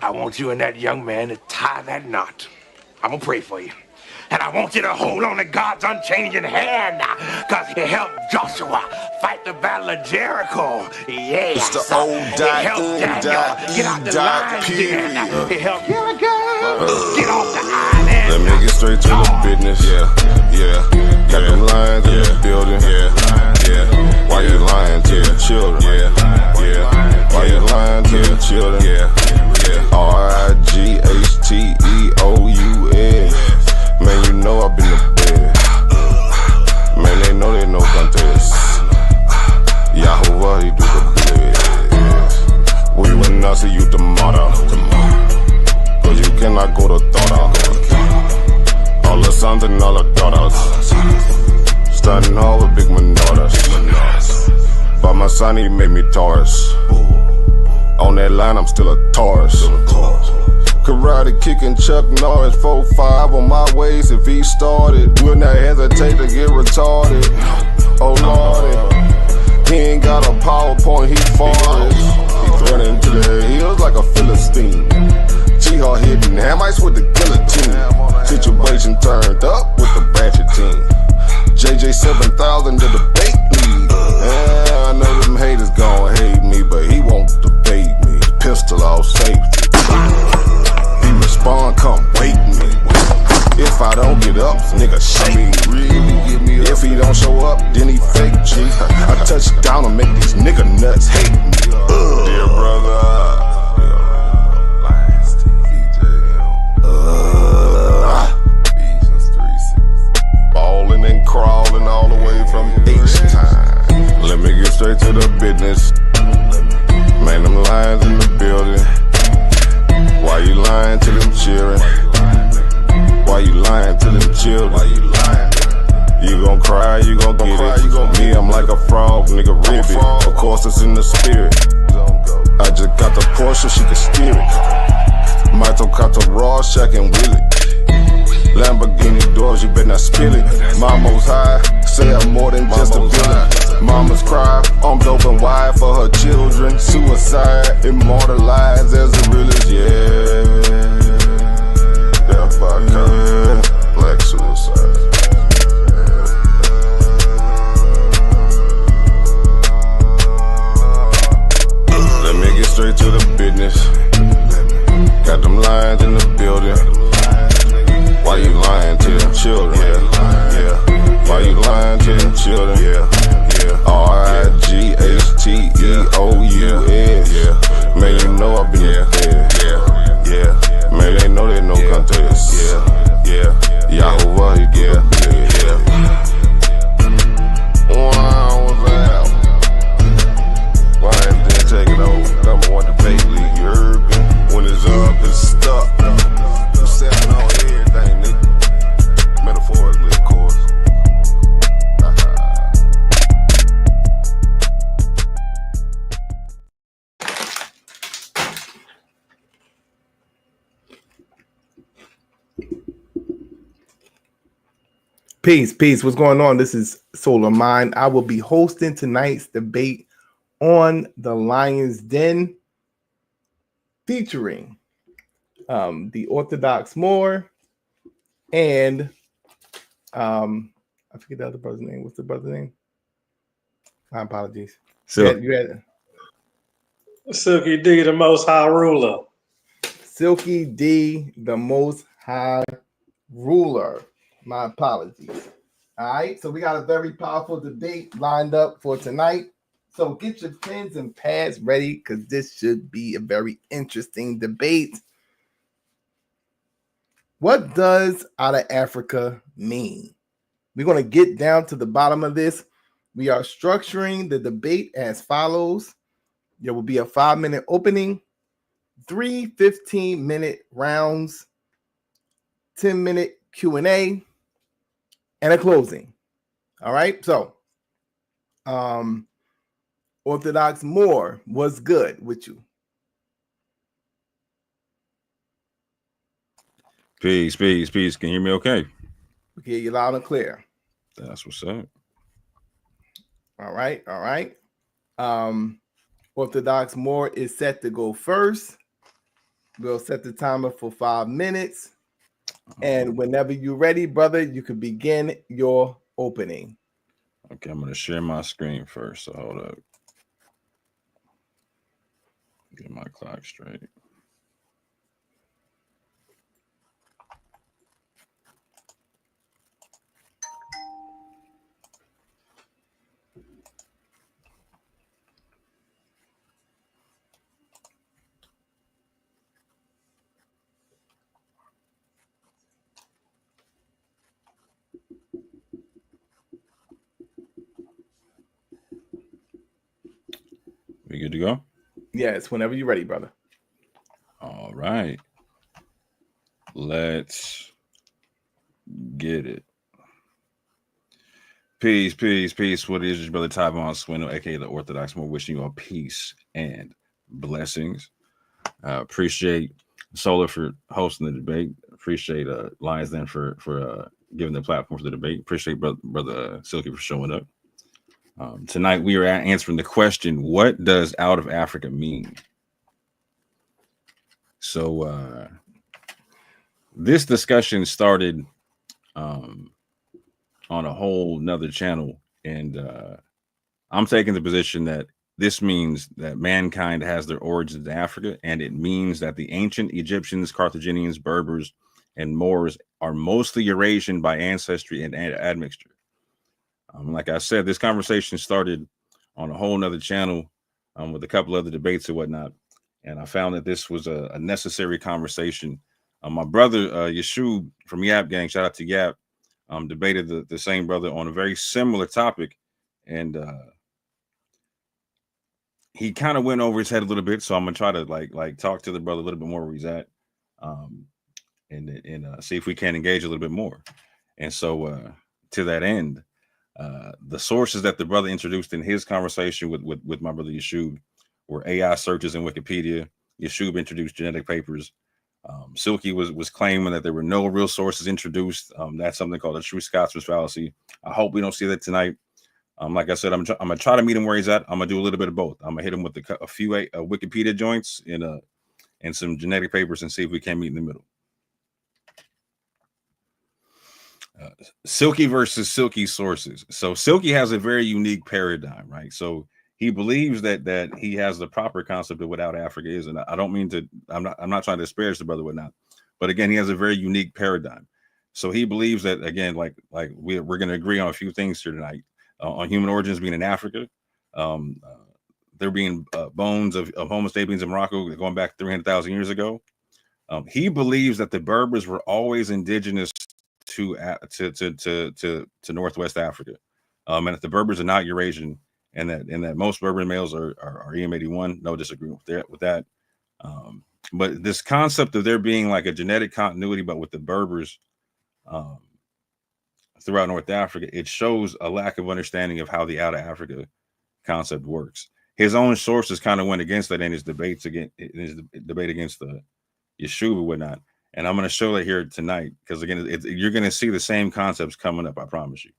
I want you and that young man to tie that knot. I'm gonna pray for you. And I want you to hold on to God's unchanging hand, because he helped Joshua fight the battle of Jericho. It's Yes. the old He helped Daniel get out the lion's den. He helped Gilligan get off the island. Let me get straight to the business. Got them lions in the building. Why you lying to the children? Why you lying to the children? RIGHTEOUS. Man, you know I've been to bed. Man, they know they no contest. Yahuwah, he do the bless. We will not see you tomorrow. Cause you cannot go to Thought. All the sons and all the daughters standing hard with big manodas. But my son, he made me Taurus. On that line, I'm still a Taurus. Karate kicking Chuck Norris, 4-5 on my waist. If he started, will not hesitate to get retarded. Oh lordy, he ain't got a PowerPoint, he forest. He running to the hills like a Philistine. Jihad hitting hamites with the guillotine. Situation turned up with the ratchet team. JJ 7000 to the debate league. Yeah, I know them haters gon' hate me, but he won't debate me. Pistol off safety. He respond, come wake me. If I don't get up, nigga shake me. Really give me up. If he don't show up, then he fake G. I touch down and make these nigga nuts hate me. Dear brother. Ballin' and crawling all the way from H-Time. Let me get straight to the business. Man, them lions in the building. Why you lying to them children? Why you lying to them children? You gon' cry, you gon' get it. Me, I'm like a frog, nigga, ribbit. Of course, it's in the spirit. I just got the Porsche, she can steer it. Mito got the Rorschach and Willie. Lamborghini doors, you better not spill it. Mama's high, say I'm more than just a villain. Mama's cry, I'm dope and wide for her children. Suicide, immortalized as the realest, yeah. Death by cut, black suicide. Let me get straight to the business. Got them lions in the building. Why you lying to them children? Why you lying to them children? RIGHTEOUS. Man, you know I've been there. Man, they know they no contest. Yahuwah, he do the why ain't they taking over? Number one debate league, you heard me? When it's up, it's stuck. I'm stepping on everything, nigga. Metaphorically, of course. Peace. What's going on? This is Solar Mind. I will be hosting tonight's debate on the Lion's Den, featuring the Orthodox Moor and I forget the other brother's name. What's the brother's name? My apologies. So You had Silky D, the Most High Ruler. Silky D, the Most High Ruler. My apologies. All right, so we got a very powerful debate lined up for tonight. So get your pens and pads ready, because this should be a very interesting debate. What does out of Africa mean? We're going to get down to the bottom of this. We are structuring the debate as follows. There will be a 5-minute opening, 3 15-minute rounds, 10-minute Q&A, and a closing. All right, so Orthodox Moor, what's good with you? peace. Can you hear me okay? We hear you loud and clear. That's what's up. All right. Orthodox Moor is set to go first. We'll set the timer for 5 minutes. And whenever you're ready, brother, you can begin your opening. Okay, I'm going to share my screen first. So hold up. Get my clock straight. We good to go? Yes, whenever you're ready, brother. All right. Let's get it. Peace, peace, peace. What is your brother Tyvon Swindle, aka the Orthodox More, wishing you all peace and blessings. Appreciate Solar for hosting the debate. Appreciate Lions Den for giving the platform for the debate. Appreciate brother Silky for showing up. Tonight we are answering the question, what does out of Africa mean? So this discussion started on a whole nother channel, and I'm taking the position that this means that mankind has their origins in Africa, and it means that the ancient Egyptians, Carthaginians, Berbers, and Moors are mostly Eurasian by ancestry and admixture. Like I said, this conversation started on a whole nother channel with a couple other debates and whatnot, and I found that this was a necessary conversation. My brother Yeshub from Yap Gang, shout out to Yap, debated the same brother on a very similar topic, and he kind of went over his head a little bit. So I'm gonna try to like talk to the brother a little bit more where he's at, and see if we can engage a little bit more. And so to that end, the sources that the brother introduced in his conversation with my brother Yeshub were AI searches in Wikipedia. Yeshub introduced genetic papers. Silky was claiming that there were no real sources introduced. That's something called a true Scotsman's fallacy. I hope we don't see that tonight. Like I said, I'm gonna try to meet him where he's at. I'm gonna do a little bit of both. I'm gonna hit him with a few Wikipedia joints and some genetic papers and see if we can meet in the middle. Silky versus Silky sources. So Silky has a very unique paradigm, right? So he believes that he has the proper concept of what out Africa is, and I don't mean to. I'm not trying to disparage the brother, whatnot, but again, he has a very unique paradigm. So he believes that, again, like we're going to agree on a few things here tonight on human origins being in Africa. There being bones of Homo sapiens in Morocco going back 300,000 years ago. He believes that the Berbers were always indigenous to Northwest Africa, and that the Berbers are not Eurasian, and that most Berber males are EM81. No disagreement with that. But this concept of there being like a genetic continuity, but with the Berbers throughout North Africa, it shows a lack of understanding of how the out of Africa concept works. His own sources kind of went against that in his debates against the Yeshua and whatnot. And I'm going to show that here tonight, because again, you're going to see the same concepts coming up, I promise you.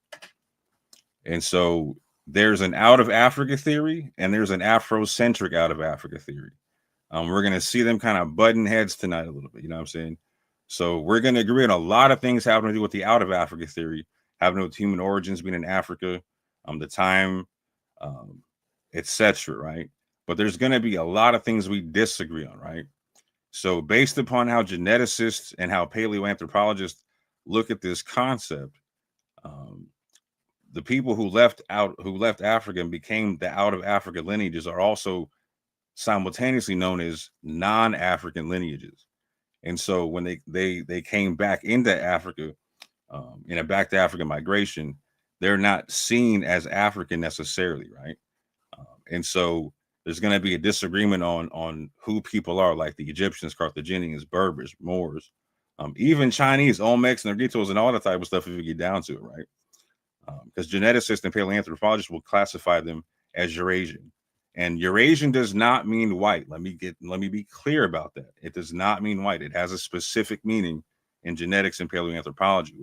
And so there's an out of Africa theory, and there's an Afrocentric out of Africa theory. We're going to see them kind of button heads tonight a little bit. You know what I'm saying? So we're going to agree on a lot of things having to do with the out of Africa theory, having to do with human origins being in Africa, the time, etc. Right? But there's going to be a lot of things we disagree on, right? So based upon how geneticists and how paleoanthropologists look at this concept, the people who left Africa and became the out of Africa lineages are also simultaneously known as non-African lineages. And so when they came back into Africa in a back to Africa migration, they're not seen as African necessarily, right? And so there's going to be a disagreement on who people are, like the Egyptians, Carthaginians, Berbers, Moors, even Chinese, Olmecs, and Negritos, and all that type of stuff if you get down to it, right? Because geneticists and paleoanthropologists will classify them as Eurasian. And Eurasian does not mean white. Let me be clear about that. It does not mean white. It has a specific meaning in genetics and paleoanthropology.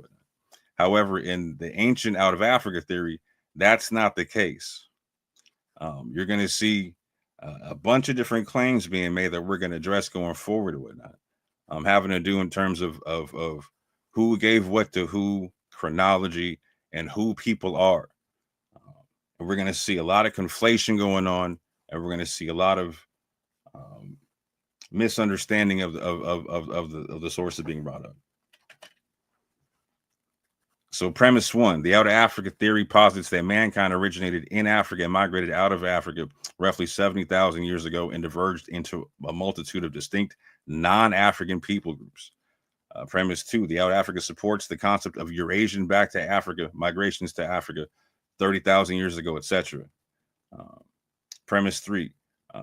However, in the ancient out of Africa theory, that's not the case. You're going to see a bunch of different claims being made that we're going to address going forward and whatnot. Having to do in terms of who gave what to who, chronology, and who people are. And we're going to see a lot of conflation going on, and we're going to see a lot of misunderstanding of the sources being brought up. So premise one, the out-of-Africa theory posits that mankind originated in Africa and migrated out of Africa roughly 70,000 years ago and diverged into a multitude of distinct non-African people groups. Premise two, the out-of-Africa supports the concept of Eurasian back to Africa, migrations to Africa 30,000 years ago, etc. Premise three,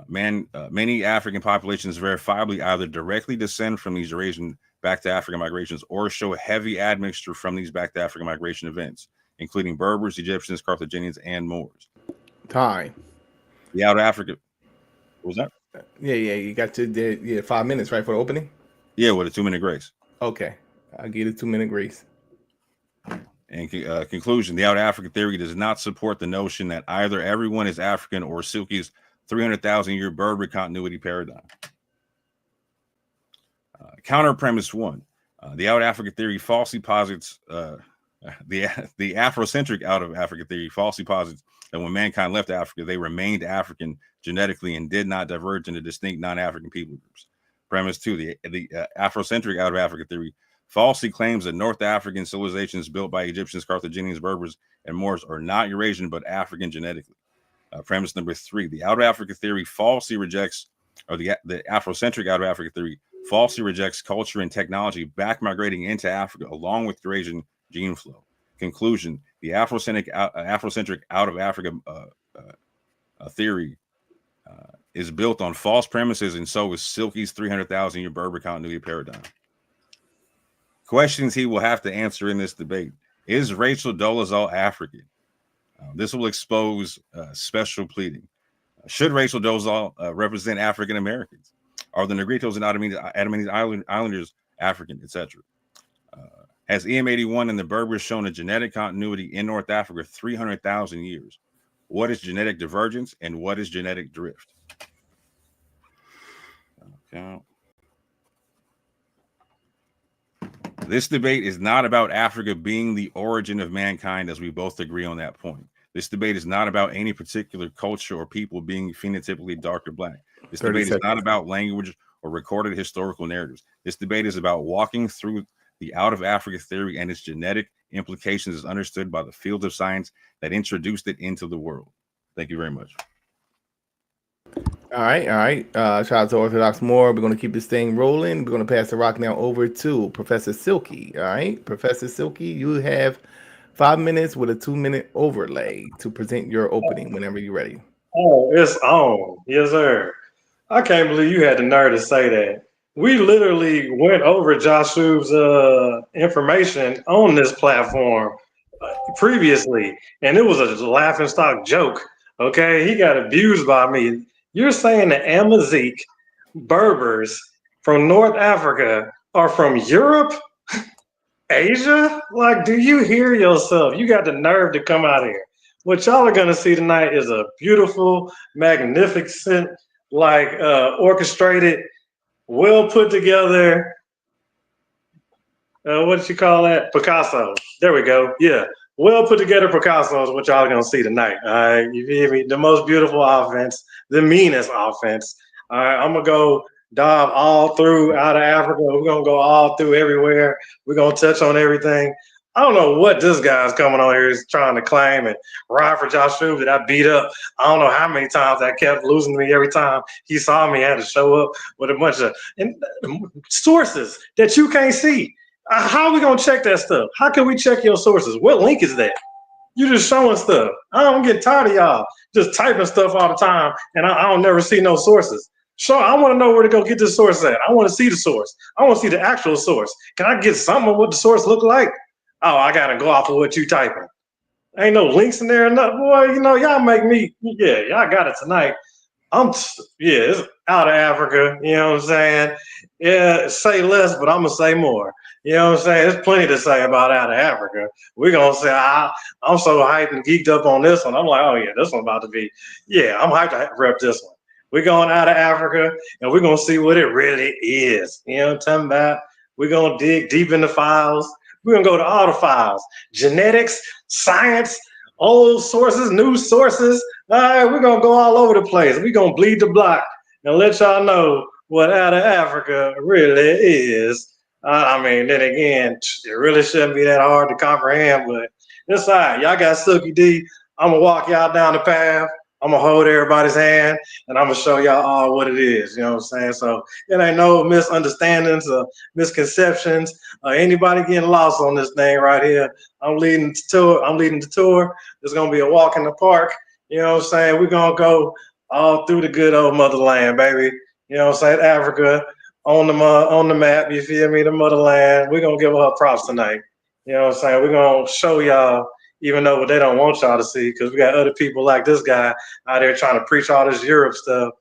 many African populations verifiably either directly descend from these Eurasian back to Africa migrations or show a heavy admixture from these back to Africa migration events, including Berbers, Egyptians, Carthaginians, and Moors. Time. The out of Africa. What was that? Yeah, you got to 5 minutes, right, for the opening? Yeah, with a 2-minute grace. Okay, I'll give it a 2-minute grace. And conclusion, the out of Africa theory does not support the notion that either everyone is African or Silky's 300,000-year Berber continuity paradigm. Counter premise one, the out of Africa theory falsely posits the Afrocentric out of Africa theory falsely posits that when mankind left Africa, they remained African genetically and did not diverge into distinct non-African people groups. Premise two, the Afrocentric out of Africa theory falsely claims that North African civilizations built by Egyptians, Carthaginians, Berbers, and Moors are not Eurasian but African genetically. Premise number three, the out of Africa theory falsely rejects, or the Afrocentric out of Africa theory falsely rejects culture and technology back migrating into Africa along with Eurasian gene flow. Conclusion, the Afrocentric out of Africa theory is built on false premises, and so is Silky's 300,000-year Berber continuity paradigm. Questions he will have to answer in this debate. Is Rachel Dolezal African? This will expose special pleading. Should Rachel Dolezal represent African Americans? Are the Negritos and Andamanese Islanders African, etc.? Has EM81 and the Berbers shown a genetic continuity in North Africa 300,000 years? What is genetic divergence and what is genetic drift? Okay. This debate is not about Africa being the origin of mankind, as we both agree on that point. This debate is not about any particular culture or people being phenotypically dark or black. This debate is not about language or recorded historical narratives. This debate is about walking through the out of Africa theory and its genetic implications as understood by the field of science that introduced it into the world. Thank you very much. All right. Shout out to Orthodox Moore. We're going to keep this thing rolling. We're going to pass the rock now over to Professor Silky. All right, Professor Silky, you have 5 minutes with a 2-minute overlay to present your opening whenever you're ready. Oh, it's on. Yes, sir. I can't believe you had the nerve to say that. We literally went over Joshua's information on this platform previously, and it was a laughingstock joke. Okay, he got abused by me. You're saying the Amazigh Berbers from North Africa are from Europe, Asia? Like, do you hear yourself? You got the nerve to come out here. What y'all are gonna see tonight is a beautiful, magnificent, orchestrated, well put together. What did you call that? Picasso. There we go. Yeah. Well put together Picasso is what y'all are gonna see tonight. All right. You feel me? The most beautiful offense, the meanest offense. All right. I'm gonna go dive all through out of Africa. We're gonna go all through everywhere. We're gonna touch on everything. I don't know what this guy's coming on here is trying to claim and ride for Joshua that I beat up. I don't know how many times I kept losing to me every time he saw me. I had to show up with a bunch of sources that you can't see. How are we gonna check that stuff? How can we check your sources? What link is that? You just showing stuff. I don't get tired of y'all just typing stuff all the time, and I don't never see no sources. So I want to know where to go get the source at. I want to see the source. I want to see the actual source. Can I get something of what the source look like? Oh, I gotta go off of what you typing. Ain't no links in there or nothing. Boy, y'all make me, y'all got it tonight. It's out of Africa, you know what I'm saying? Yeah, say less, but I'm gonna say more. You know what I'm saying? There's plenty to say about out of Africa. We're gonna say, I'm so hyped and geeked up on this one. I'm like, oh yeah, this one about to be, I'm hyped to rep this one. We're going out of Africa and we're going to see what it really is. You know what I'm talking about? We're going to dig deep in the files. We're going to go to all the files. Genetics, science, old sources, new sources. All right, we're going to go all over the place. We're going to bleed the block and let y'all know what out of Africa really is. I mean, then again, it really shouldn't be that hard to comprehend, but it's all right. Y'all got Silky D. I'm going to walk y'all down the path. I'm going to hold everybody's hand, and I'm going to show y'all all what it is. You know what I'm saying? So it ain't no misunderstandings or misconceptions or anybody getting lost on this thing right here. I'm leading the tour. It's going to be a walk in the park. You know what I'm saying? We're going to go all through the good old motherland, baby. You know what I'm saying? Africa on the map, you feel me? The motherland. We're going to give her props tonight. You know what I'm saying? We're going to show y'all, even though they don't want y'all to see, because we got other people like this guy out there trying to preach all this Europe stuff,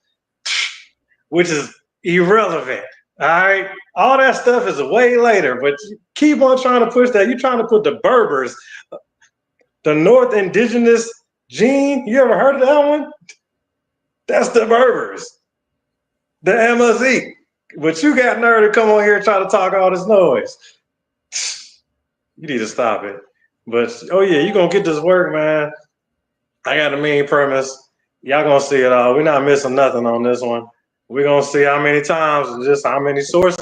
which is irrelevant. All right, all that stuff is way later, but you keep on trying to push that. You're trying to put the Berbers, the North Indigenous gene. You ever heard of that one? That's the Berbers, the Amazigh. But you got nerve to come on here and try to talk all this noise. You need to stop it. But, oh yeah, you're going to get this work, man. I got a mean premise. Y'all going to see it all. We're not missing nothing on this one. We're going to see how many times, just how many sources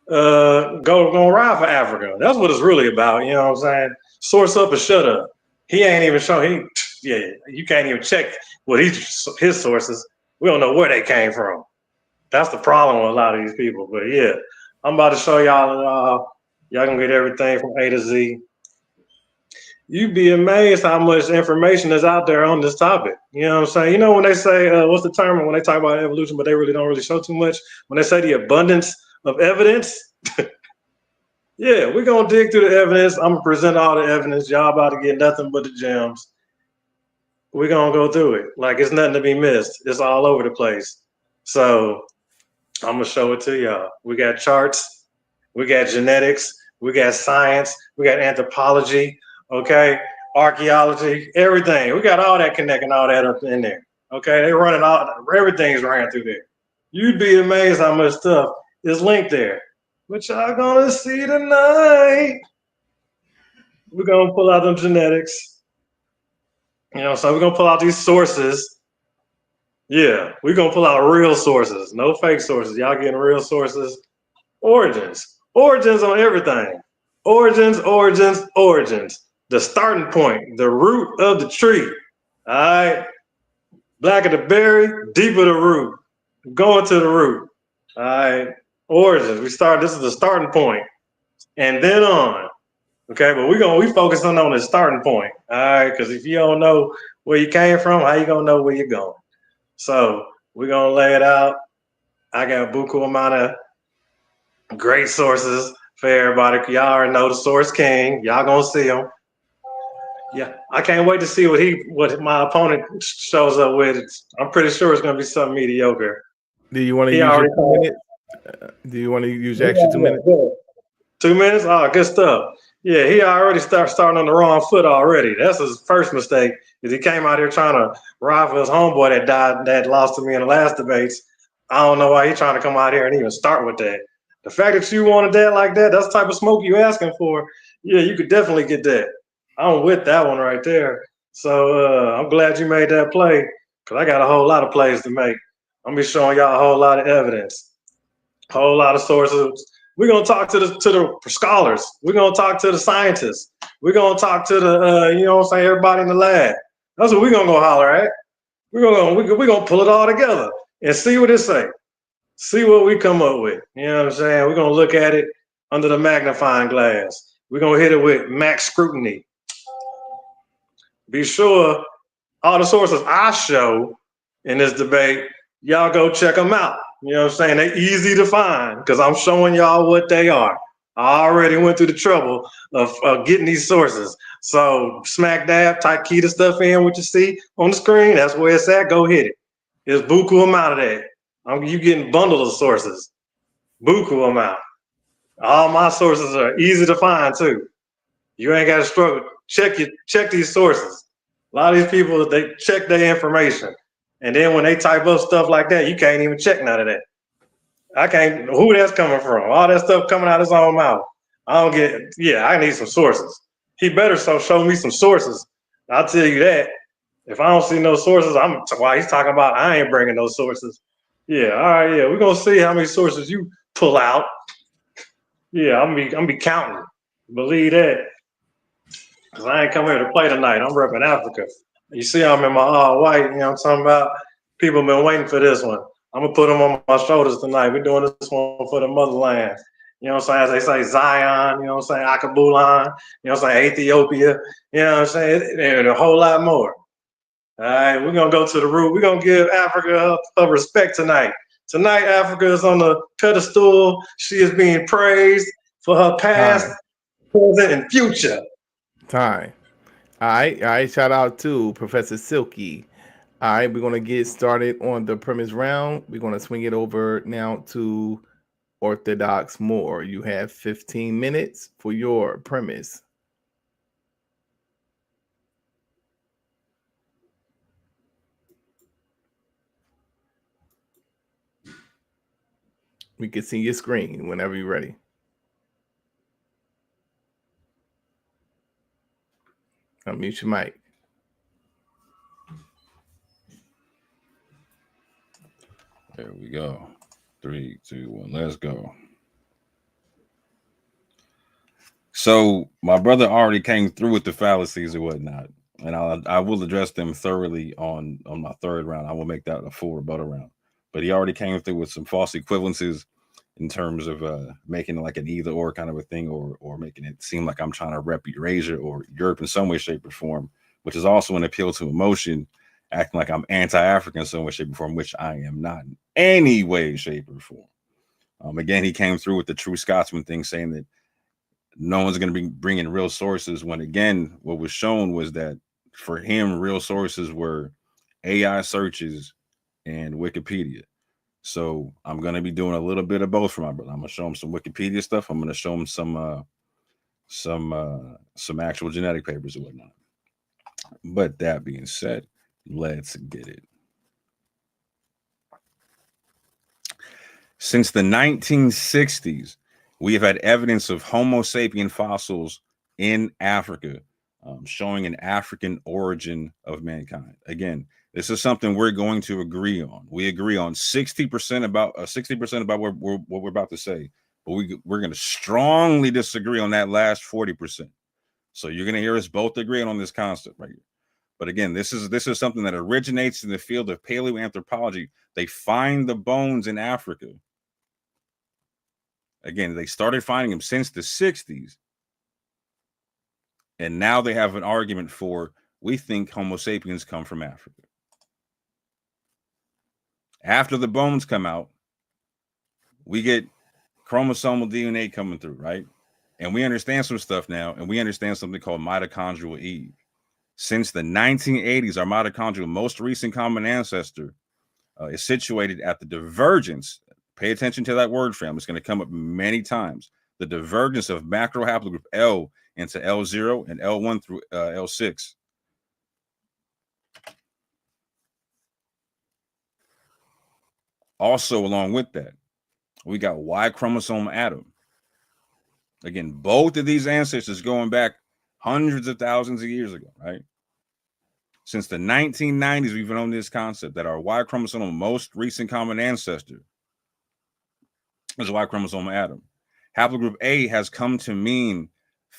go ride for Africa. That's what it's really about, you know what I'm saying? Source up and shut up. He ain't even showing, you can't even check what his sources. We don't know where they came from. That's the problem with a lot of these people. But yeah, I'm about to show y'all, y'all gonna get everything from A to Z. You'd be amazed how much information is out there on this topic. You know what I'm saying? You know when they say, what's the term when they talk about evolution, but they really don't really show too much? When they say the abundance of evidence, yeah, we're gonna dig through the evidence. I'm gonna present all the evidence. Y'all about to get nothing but the gems. We're gonna go through it. Like it's nothing to be missed. It's all over the place. So I'm gonna show it to y'all. We got charts, we got genetics, we got science, we got anthropology, okay, archaeology, everything. We got all that connecting, all that up in there. Okay, they running all, everything's ran through there. You'd be amazed how much stuff is linked there. What y'all gonna see tonight? We're gonna pull out them genetics. You know, so we're gonna pull out these sources. Yeah, we're gonna pull out real sources, no fake sources. Y'all getting real sources. Origins on everything. Origins. The starting point, the root of the tree. All right, black of the berry, deep of the root. Going to the root. All right, origins. This is the starting point, and then on. Okay, but we focusing on the starting point. All right, because if you don't know where you came from, how you gonna know where you're going? So we're gonna lay it out. I got a buku amount of great sources for everybody. Y'all already know the Source King. Y'all gonna see him. Yeah, I can't wait to see what my opponent shows up with. I'm pretty sure it's gonna be something mediocre. Do you want to use your 2 minutes? Do you want to use your extra 2 minutes? 2 minutes? Oh, good stuff. Yeah, he already starting on the wrong foot already. That's his first mistake. Is he came out here trying to ride for his homeboy that lost to me in the last debates. I don't know why he's trying to come out here and even start with that. The fact that you wanted that like that, that's the type of smoke you asking for. Yeah, you could definitely get that. I'm with that one right there. So I'm glad you made that play because I got a whole lot of plays to make. I'm gonna be showing y'all a whole lot of evidence, a whole lot of sources. We're gonna talk to the scholars. We're gonna talk to the scientists. We're gonna talk to the you know what I'm saying, everybody in the lab. That's what we're gonna go holler at. We're gonna pull it all together and see what it say. See what we come up with. You know what I'm saying? We're gonna look at it under the magnifying glass. We're gonna hit it with max scrutiny. Be sure all the sources I show in this debate, y'all go check them out. You know what I'm saying? They're easy to find because I'm showing y'all what they are. I already went through the trouble of getting these sources. So smack dab, type key the stuff in, what you see on the screen. That's where it's at. Go hit it. There's buku amount of that. You getting bundles of sources. Buku amount. All my sources are easy to find too. You ain't got to struggle. Check these sources. A lot of these people, they check their information. And then when they type up stuff like that, you can't even check none of that. I can't, who that's coming from? All that stuff coming out of his own mouth. I don't get, yeah, I need some sources. He better show me some sources. I'll tell you that. If I don't see no sources, why he's talking about I ain't bringing no sources. Yeah, all right, yeah, we're gonna see how many sources you pull out. Yeah, I'm be counting. Believe that. Cause I ain't come here to play tonight. I'm repping Africa. You see, I'm in my all white. You know what I'm talking about? People been waiting for this one. I'm gonna put them on my shoulders tonight. We're doing this one for the motherland. You know what I'm saying? As they say, Zion. You know what I'm saying? Akabulan. You know what I'm saying? Ethiopia. You know what I'm saying? And a whole lot more. All right, we're gonna go to the root. We're gonna give Africa her respect tonight. Tonight, Africa is on the pedestal. She is being praised for her past, present, and future. Time. All right. Shout out to Professor Silky. All right, we're gonna get started on the premise round. We're gonna swing it over now to Orthodox Moore. You have 15 minutes for your premise. We can see your screen whenever you're ready. Unmute your mic. There we go. 3, 2, 1, let's go. So my brother already came through with the fallacies and whatnot, and I will address them thoroughly on my third round. I will make that a full rebuttal round. But he already came through with some false equivalences in terms of making it like an either or kind of a thing, or making it seem like I'm trying to rep Eurasia or Europe in some way, shape, or form, which is also an appeal to emotion, acting like I'm anti-African in some way, shape, or form, which I am not in any way, shape, or form. Again, he came through with the true Scotsman thing, saying that no one's going to be bringing real sources, when again, what was shown was that for him, real sources were AI searches and Wikipedia. So I'm going to be doing a little bit of both for my brother. I'm going to show him some Wikipedia stuff. I'm going to show him some actual genetic papers and whatnot. But that being said, let's get it. Since the 1960s, we have had evidence of Homo sapien fossils in Africa, showing an African origin of mankind. Again, this is something we're going to agree on. We agree on 60% about what we're about to say, but we're going to strongly disagree on that last 40%. So you're going to hear us both agreeing on this concept right here. But again, this is something that originates in the field of paleoanthropology. They find the bones in Africa. Again, they started finding them since the 60s. And now they have an argument for, we think Homo sapiens come from Africa. After the bones come out, we get chromosomal DNA coming through, right? And we understand some stuff now, and we understand something called mitochondrial Eve. Since the 1980s, our mitochondrial most recent common ancestor is situated at the divergence. Pay attention to that word, fam. It's going to come up many times. The divergence of macro haplogroup L into L0 and L1 through L6. Also, along with that, we got Y chromosome Adam. Again, both of these ancestors going back hundreds of thousands of years ago, right? Since the 1990s, we've known this concept that our Y chromosome most recent common ancestor is Y chromosome Adam. Haplogroup A has come to mean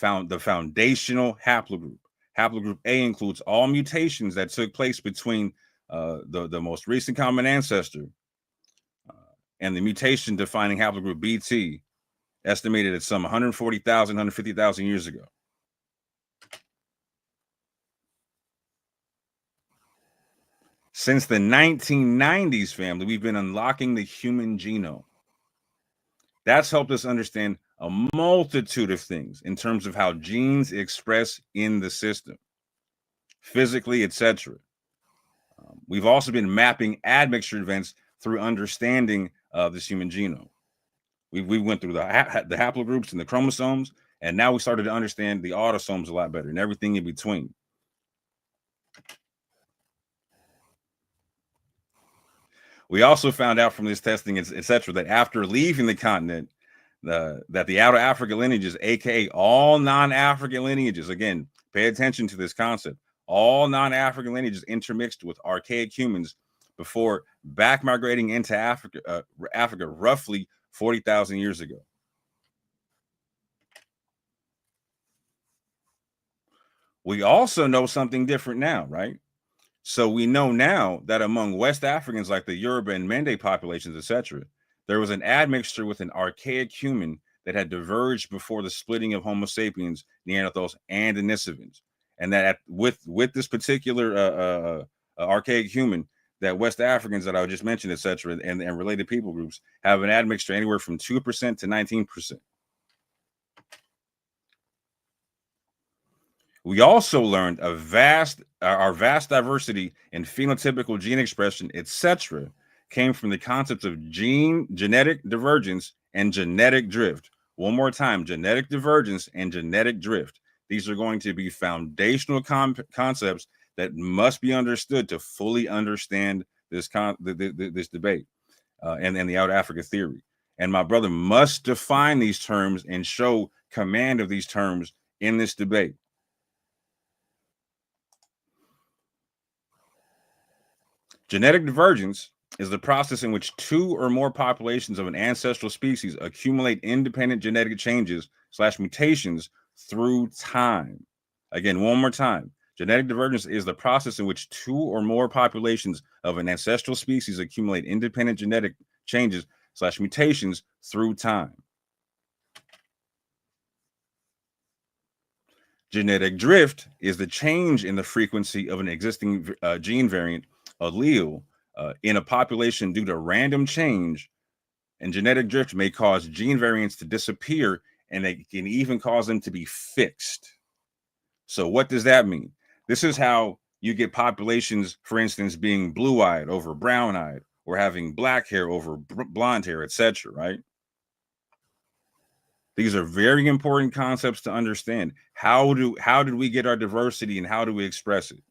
the foundational haplogroup. Haplogroup A includes all mutations that took place between the most recent common ancestor and the mutation defining haplogroup BT, estimated at some 140,000, 150,000 years ago. Since the 1990s, family, we've been unlocking the human genome. That's helped us understand a multitude of things in terms of how genes express in the system, physically, etc. We've also been mapping admixture events through understanding this human genome. We went through the haplogroups and the chromosomes, and now we started to understand the autosomes a lot better and everything in between. We also found out from this testing, etc., that after leaving the continent, that the outer African lineages, aka all non-African lineages, again, pay attention to this concept, all non-African lineages intermixed with archaic humans before back migrating into Africa roughly 40,000 years ago. We also know something different now, right? So we know now that among West Africans like the Yoruba and Mende populations, etc., there was an admixture with an archaic human that had diverged before the splitting of Homo sapiens, Neanderthals, and Denisovans. And that with this particular archaic human, that West Africans that I just mentioned, etc., and related people groups have an admixture anywhere from 2% to 19%. We also learned our vast diversity in phenotypical gene expression, etc., came from the concepts of genetic divergence and genetic drift. One more time, genetic divergence and genetic drift. These are going to be foundational concepts that must be understood to fully understand this debate and the Out Africa theory. And my brother must define these terms and show command of these terms in this debate. Genetic divergence is the process in which two or more populations of an ancestral species accumulate independent genetic changes / mutations through time. Again, one more time. Genetic divergence is the process in which two or more populations of an ancestral species accumulate independent genetic changes / mutations through time. Genetic drift is the change in the frequency of an existing gene variant allele in a population due to random change, and genetic drift may cause gene variants to disappear, and they can even cause them to be fixed. So what does that mean? This is how you get populations, for instance, being blue-eyed over brown-eyed, or having black hair over blonde hair, etc., right? These are very important concepts to understand. How did we get our diversity, and how do we express it?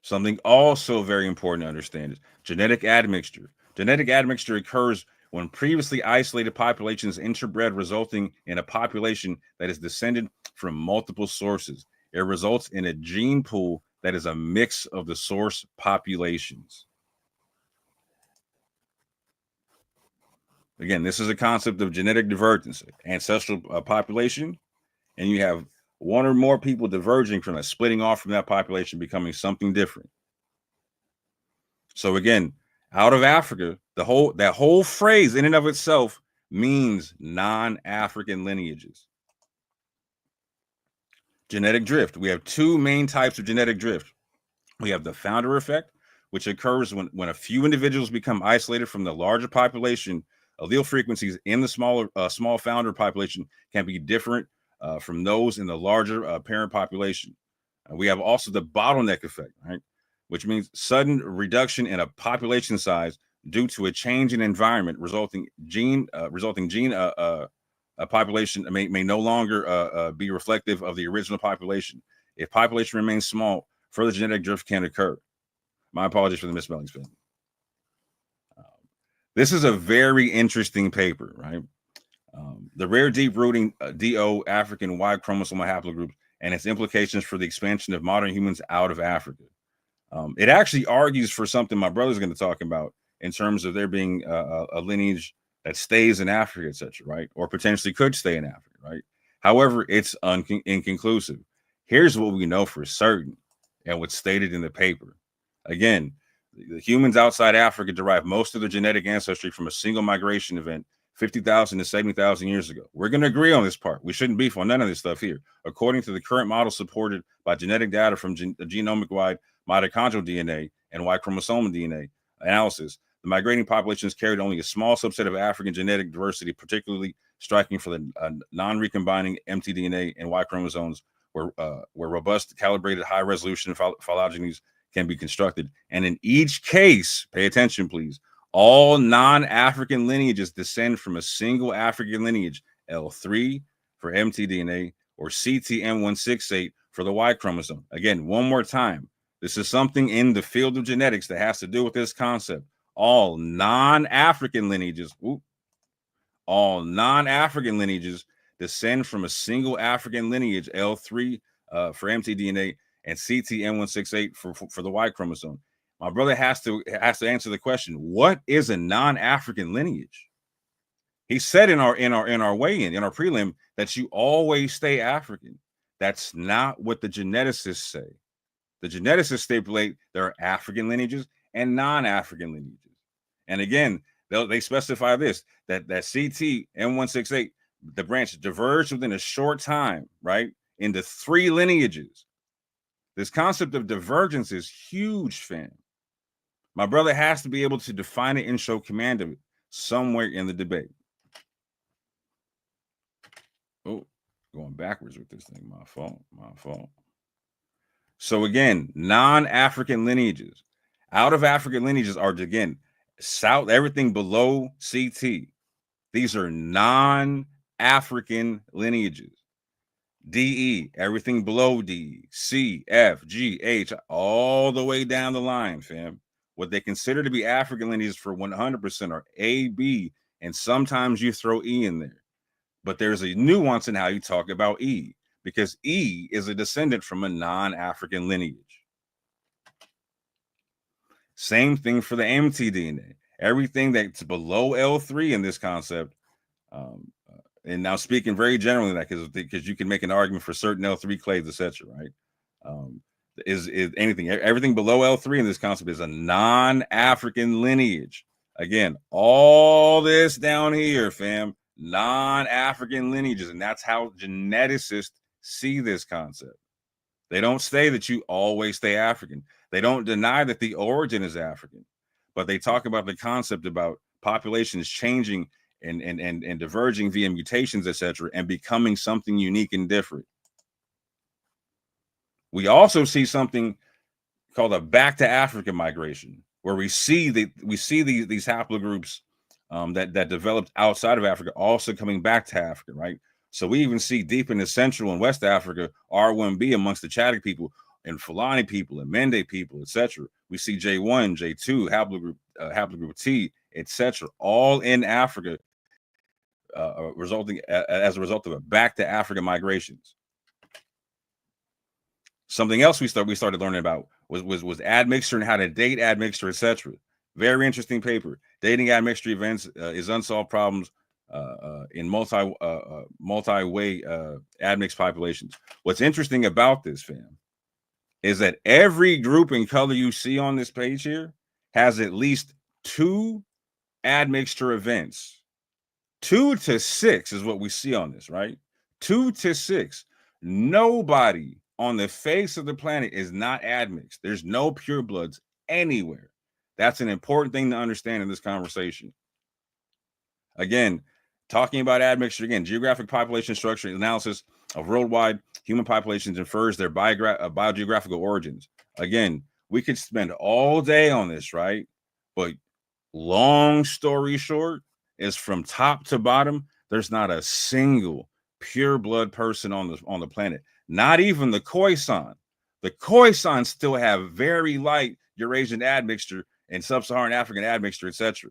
Something also very important to understand is genetic admixture. Genetic admixture occurs when previously isolated populations interbred, resulting in a population that is descended from multiple sources. It results in a gene pool that is a mix of the source populations. Again, this is a concept of genetic divergence, ancestral population, and you have one or more people diverging from that, splitting off from that population, becoming something different. So again, out of Africa, that whole phrase in and of itself means non-African lineages. Genetic drift. We have two main types of genetic drift. We have the founder effect, which occurs when a few individuals become isolated from the larger population. Allele frequencies in the small founder population can be different from those in the larger parent population. We have also the bottleneck effect, right? Which means sudden reduction in a population size due to a change in environment, resulting gene population may no longer be reflective of the original population. If population remains small, further genetic drift can occur. My apologies for the misspellings. This is a very interesting paper, right? The rare deep-rooting DO African Y chromosomal haplogroup and its implications for the expansion of modern humans out of Africa. It actually argues for something my brother's going to talk about in terms of there being a lineage that stays in Africa, etc., right? Or potentially could stay in Africa, right? However, it's inconclusive. Here's what we know for certain and what's stated in the paper. Again, the humans outside Africa derive most of their genetic ancestry from a single migration event 50,000 to 70,000 years ago. We're going to agree on this part. We shouldn't beef on none of this stuff here. According to the current model supported by genetic data from genomic-wide mitochondrial DNA and Y chromosomal DNA analysis, the migrating populations carried only a small subset of African genetic diversity, particularly striking for the non-recombining mtDNA and Y chromosomes, where robust, calibrated, high-resolution phylogenies can be constructed. And in each case, pay attention, please, all non-African lineages descend from a single African lineage, L3 for mtDNA or CTM168 for the Y chromosome. Again, one more time, This is something in the field of genetics that has to do with this concept. All non-African lineages, all non-African lineages descend from a single African lineage, L3 for mtDNA and CT-N168 for the Y chromosome. My brother has to answer the question: what is a non-African lineage? He said in our weigh-in, in our prelim, that you always stay African. That's not what the geneticists say. The geneticists stipulate there are African lineages and non-African lineages. And again, they specify this, that CT-N168, the branch diverged within a short time, right, into 3 lineages. This concept of divergence is huge, fam. My brother has to be able to define it and show command of it somewhere in the debate. Oh, going backwards with this thing. My fault. So again, non-African lineages. Out of African lineages are, again, South, everything below CT. These are non-African lineages. DE, everything below D, C, F, G, H, all the way down the line, fam. What they consider to be African lineages for 100% are A, B, and sometimes you throw E in there. But there's a nuance in how you talk about E, because E is a descendant from a non-African lineage. Same thing for the mtDNA. Everything that's below L3 in this concept, and now speaking very generally, that because you can make an argument for certain L3 clades, etc., right? Is everything below L3 in this concept is a non-African lineage. Again, all this down here, fam, non-African lineages, and that's how geneticists see this concept. They don't say that you always stay African. They don't deny that the origin is African, but they talk about the concept about populations changing and diverging via mutations, etc., and becoming something unique and different. We also see something called a back to Africa migration, where we see these haplogroups that developed outside of Africa also coming back to Africa, right? So we even see deep into Central and West Africa R1b amongst the Chadic people and Fulani people and Mende people, etc. We see J1, J2, haplogroup T, etc., all in Africa, resulting as a result of a back to Africa migrations. Something else we started learning about was admixture and how to date admixture, etc. Very interesting paper. Dating admixture events is unsolved problems in multi-way admixed populations. What's interesting about this, fam, is that every group and color you see on this page here has at least 2 admixture events. 2 to 6 is what we see on this, right? 2 to 6. Nobody on the face of the planet is not admixed. There's no purebloods anywhere. That's an important thing to understand in this conversation. Again, talking about admixture, again, geographic population structure analysis of worldwide human populations infers their biogeographical origins. Again, we could spend all day on this, right? But long story short is, from top to bottom, there's not a single pure blood person on the planet. Not even the Khoisan. The Khoisan still have very light Eurasian admixture and sub-Saharan African admixture, etc.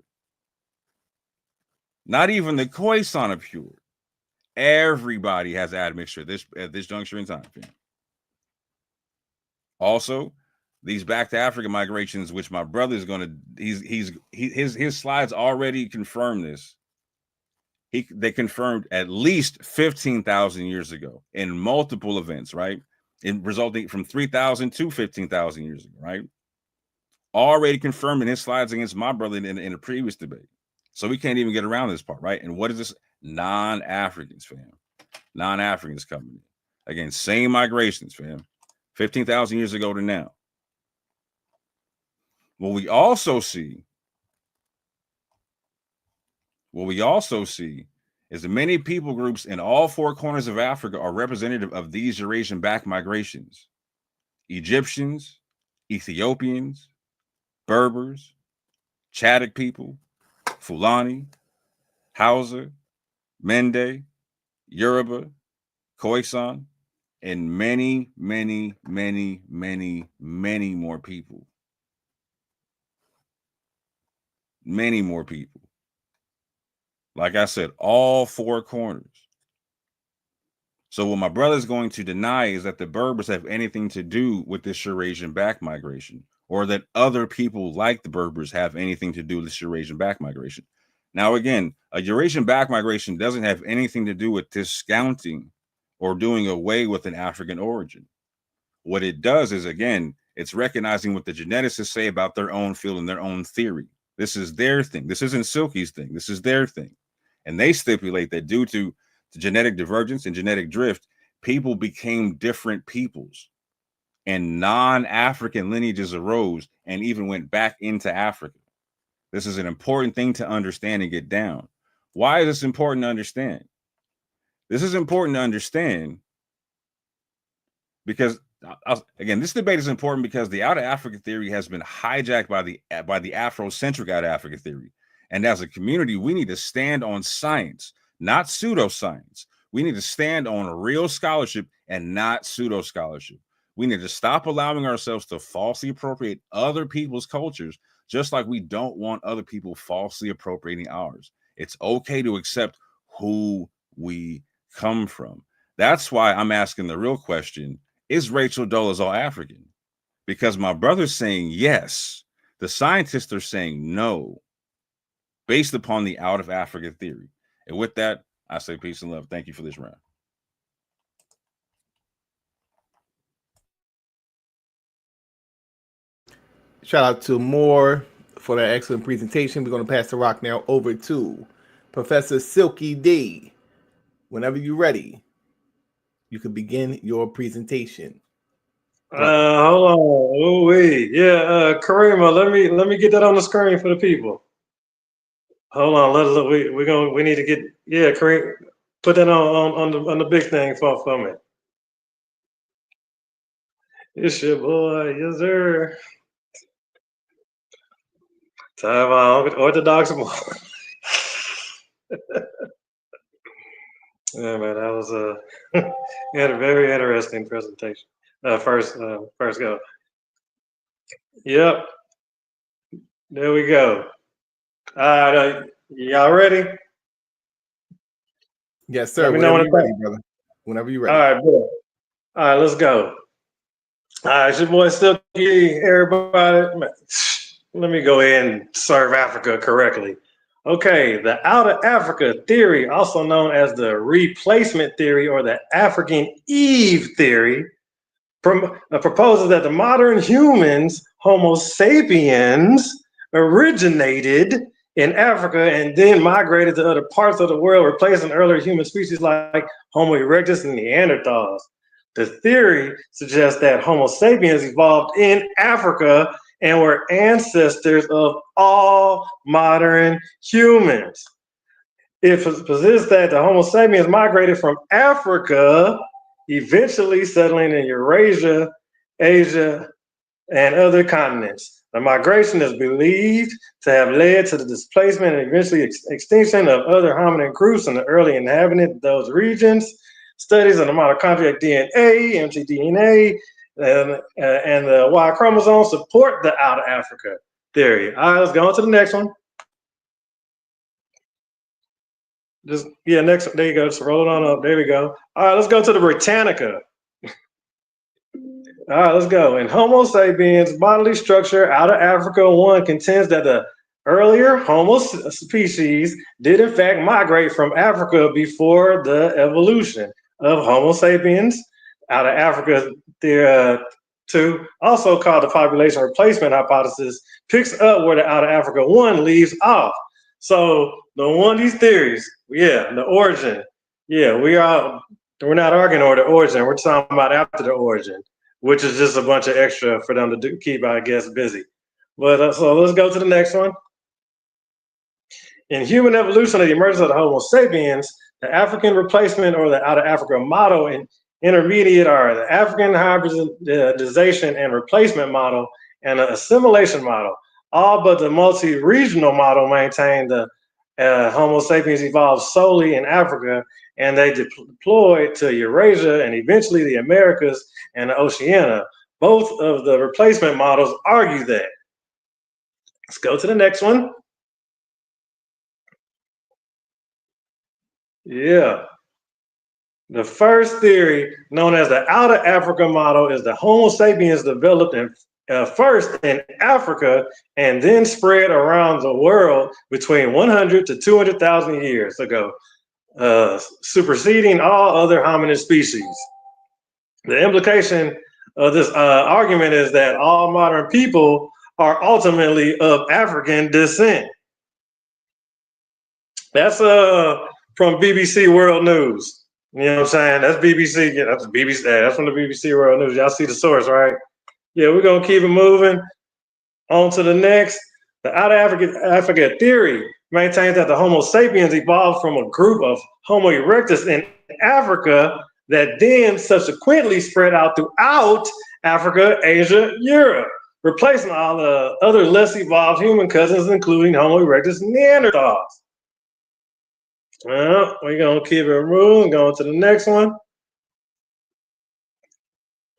Not even the Khoisan are pure. Everybody has admixture at this juncture in time. Also, these back to Africa migrations, which my brother is going to, his slides already confirm this. They confirmed at least 15,000 years ago in multiple events, right? In resulting from 3,000 to 15,000 years ago, right? Already confirmed in his slides against my brother in a previous debate. So we can't even get around this part, right? And what is this? Non-Africans, fam. Non-Africans coming in. Again, same migrations, fam. 15,000 years ago to now. What we also see is that many people groups in all 4 corners of Africa are representative of these Eurasian back migrations. Egyptians, Ethiopians, Berbers, Chadic people, Fulani, Hausa, Mende, Yoruba, Khoisan, and many, many, many, many, many more people. Many more people. Like I said, all four corners. So what my brother's going to deny is that the Berbers have anything to do with this Eurasian back migration, or that other people like the Berbers have anything to do with this Eurasian back migration. Now, again, a Eurasian back migration doesn't have anything to do with discounting or doing away with an African origin. What it does is, again, it's recognizing what the geneticists say about their own field and their own theory. This is their thing. This isn't Silky's thing. This is their thing. And they stipulate that due to the genetic divergence and genetic drift, people became different peoples, and non-African lineages arose and even went back into Africa. This is an important thing to understand and get down. Why is this important to understand? This is important to understand because, again, this debate is important because the out-of-Africa theory has been hijacked by the Afrocentric out-of-Africa theory. And as a community, we need to stand on science, not pseudoscience. We need to stand on real scholarship and not pseudo scholarship. We need to stop allowing ourselves to falsely appropriate other people's cultures, just like we don't want other people falsely appropriating ours. It's okay to accept who we come from. That's why I'm asking the real question, is Rachel Dolezal African? Because my brother's saying yes. The scientists are saying no, based upon the out of Africa theory. And with that, I say peace and love. Thank you for this round. Shout out to Moore for that excellent presentation. We're going to pass the rock now over to Professor Silky D. Whenever you're ready, you can begin your presentation. Hold on. Oh wait, yeah, Karima, let me get that on the screen for the people. Hold on, we need to get, yeah, Kareem, put that on the big thing for me. It's your boy, yes sir. Time out, Orthodox. Yeah, man, that was you had a very interesting presentation. First go. Yep. There we go. All right, y'all ready? Yes, sir. Whenever you're ready, brother. Whenever you're ready. All right, bro. All right, let's go. All right, it's your boy Silky, everybody. Let me go ahead and serve Africa correctly. Okay, the out of Africa theory, also known as the replacement theory or the African Eve theory, proposes that the modern humans, Homo sapiens, originated in Africa and then migrated to other parts of the world, replacing earlier human species like Homo erectus and Neanderthals. The theory suggests that Homo sapiens evolved in Africa and were ancestors of all modern humans. It posits that the Homo sapiens migrated from Africa, eventually settling in Eurasia, Asia, and other continents. The migration is believed to have led to the displacement and eventually extinction of other hominid groups in the early inhabitants of those regions. Studies of the mitochondrial DNA, mtDNA, and the Y chromosome support the out of Africa theory. All right, let's go on to the next one. Next, there you go. Just roll it on up. There we go. All right, let's go to the Britannica. All right, let's go. In Homo sapiens bodily structure, out of Africa 1 contends that the earlier Homo species did in fact migrate from Africa before the evolution of Homo sapiens. Out of Africa, there 2, also called the population replacement hypothesis, picks up where the out of Africa 1 leaves off. So these theories, the origin, we're not arguing over the origin. We're talking about after the origin, which is just a bunch of extra for them to keep, I guess, busy. But so let's go to the next one. In human evolution of the emergence of the Homo sapiens, the African replacement or the out of Africa model and intermediate are the African hybridization and replacement model and the assimilation model. All but the multi-regional model maintain the Homo sapiens evolved solely in Africa and they deployed to Eurasia and eventually the Americas and Oceania. Both of the replacement models argue that. Let's go to the next one. Yeah. The first theory, known as the Outer Africa model, is that Homo sapiens developed first in Africa and then spread around the world between 100 to 200,000 years ago, superseding all other hominid species. The implication of this argument is that all modern people are ultimately of African descent. That's from BBC World News. You know what I'm saying? That's BBC. Yeah, that's BBC. That's from the BBC World News. Y'all see the source, right? Yeah, we're gonna keep it moving. On to the next. The Outer Africa theory maintains that the Homo sapiens evolved from a group of Homo erectus in Africa that then subsequently spread out throughout Africa, Asia, Europe, replacing all the other less evolved human cousins, including Homo erectus Neanderthals. Well, we're gonna keep it moving. Going to the next one.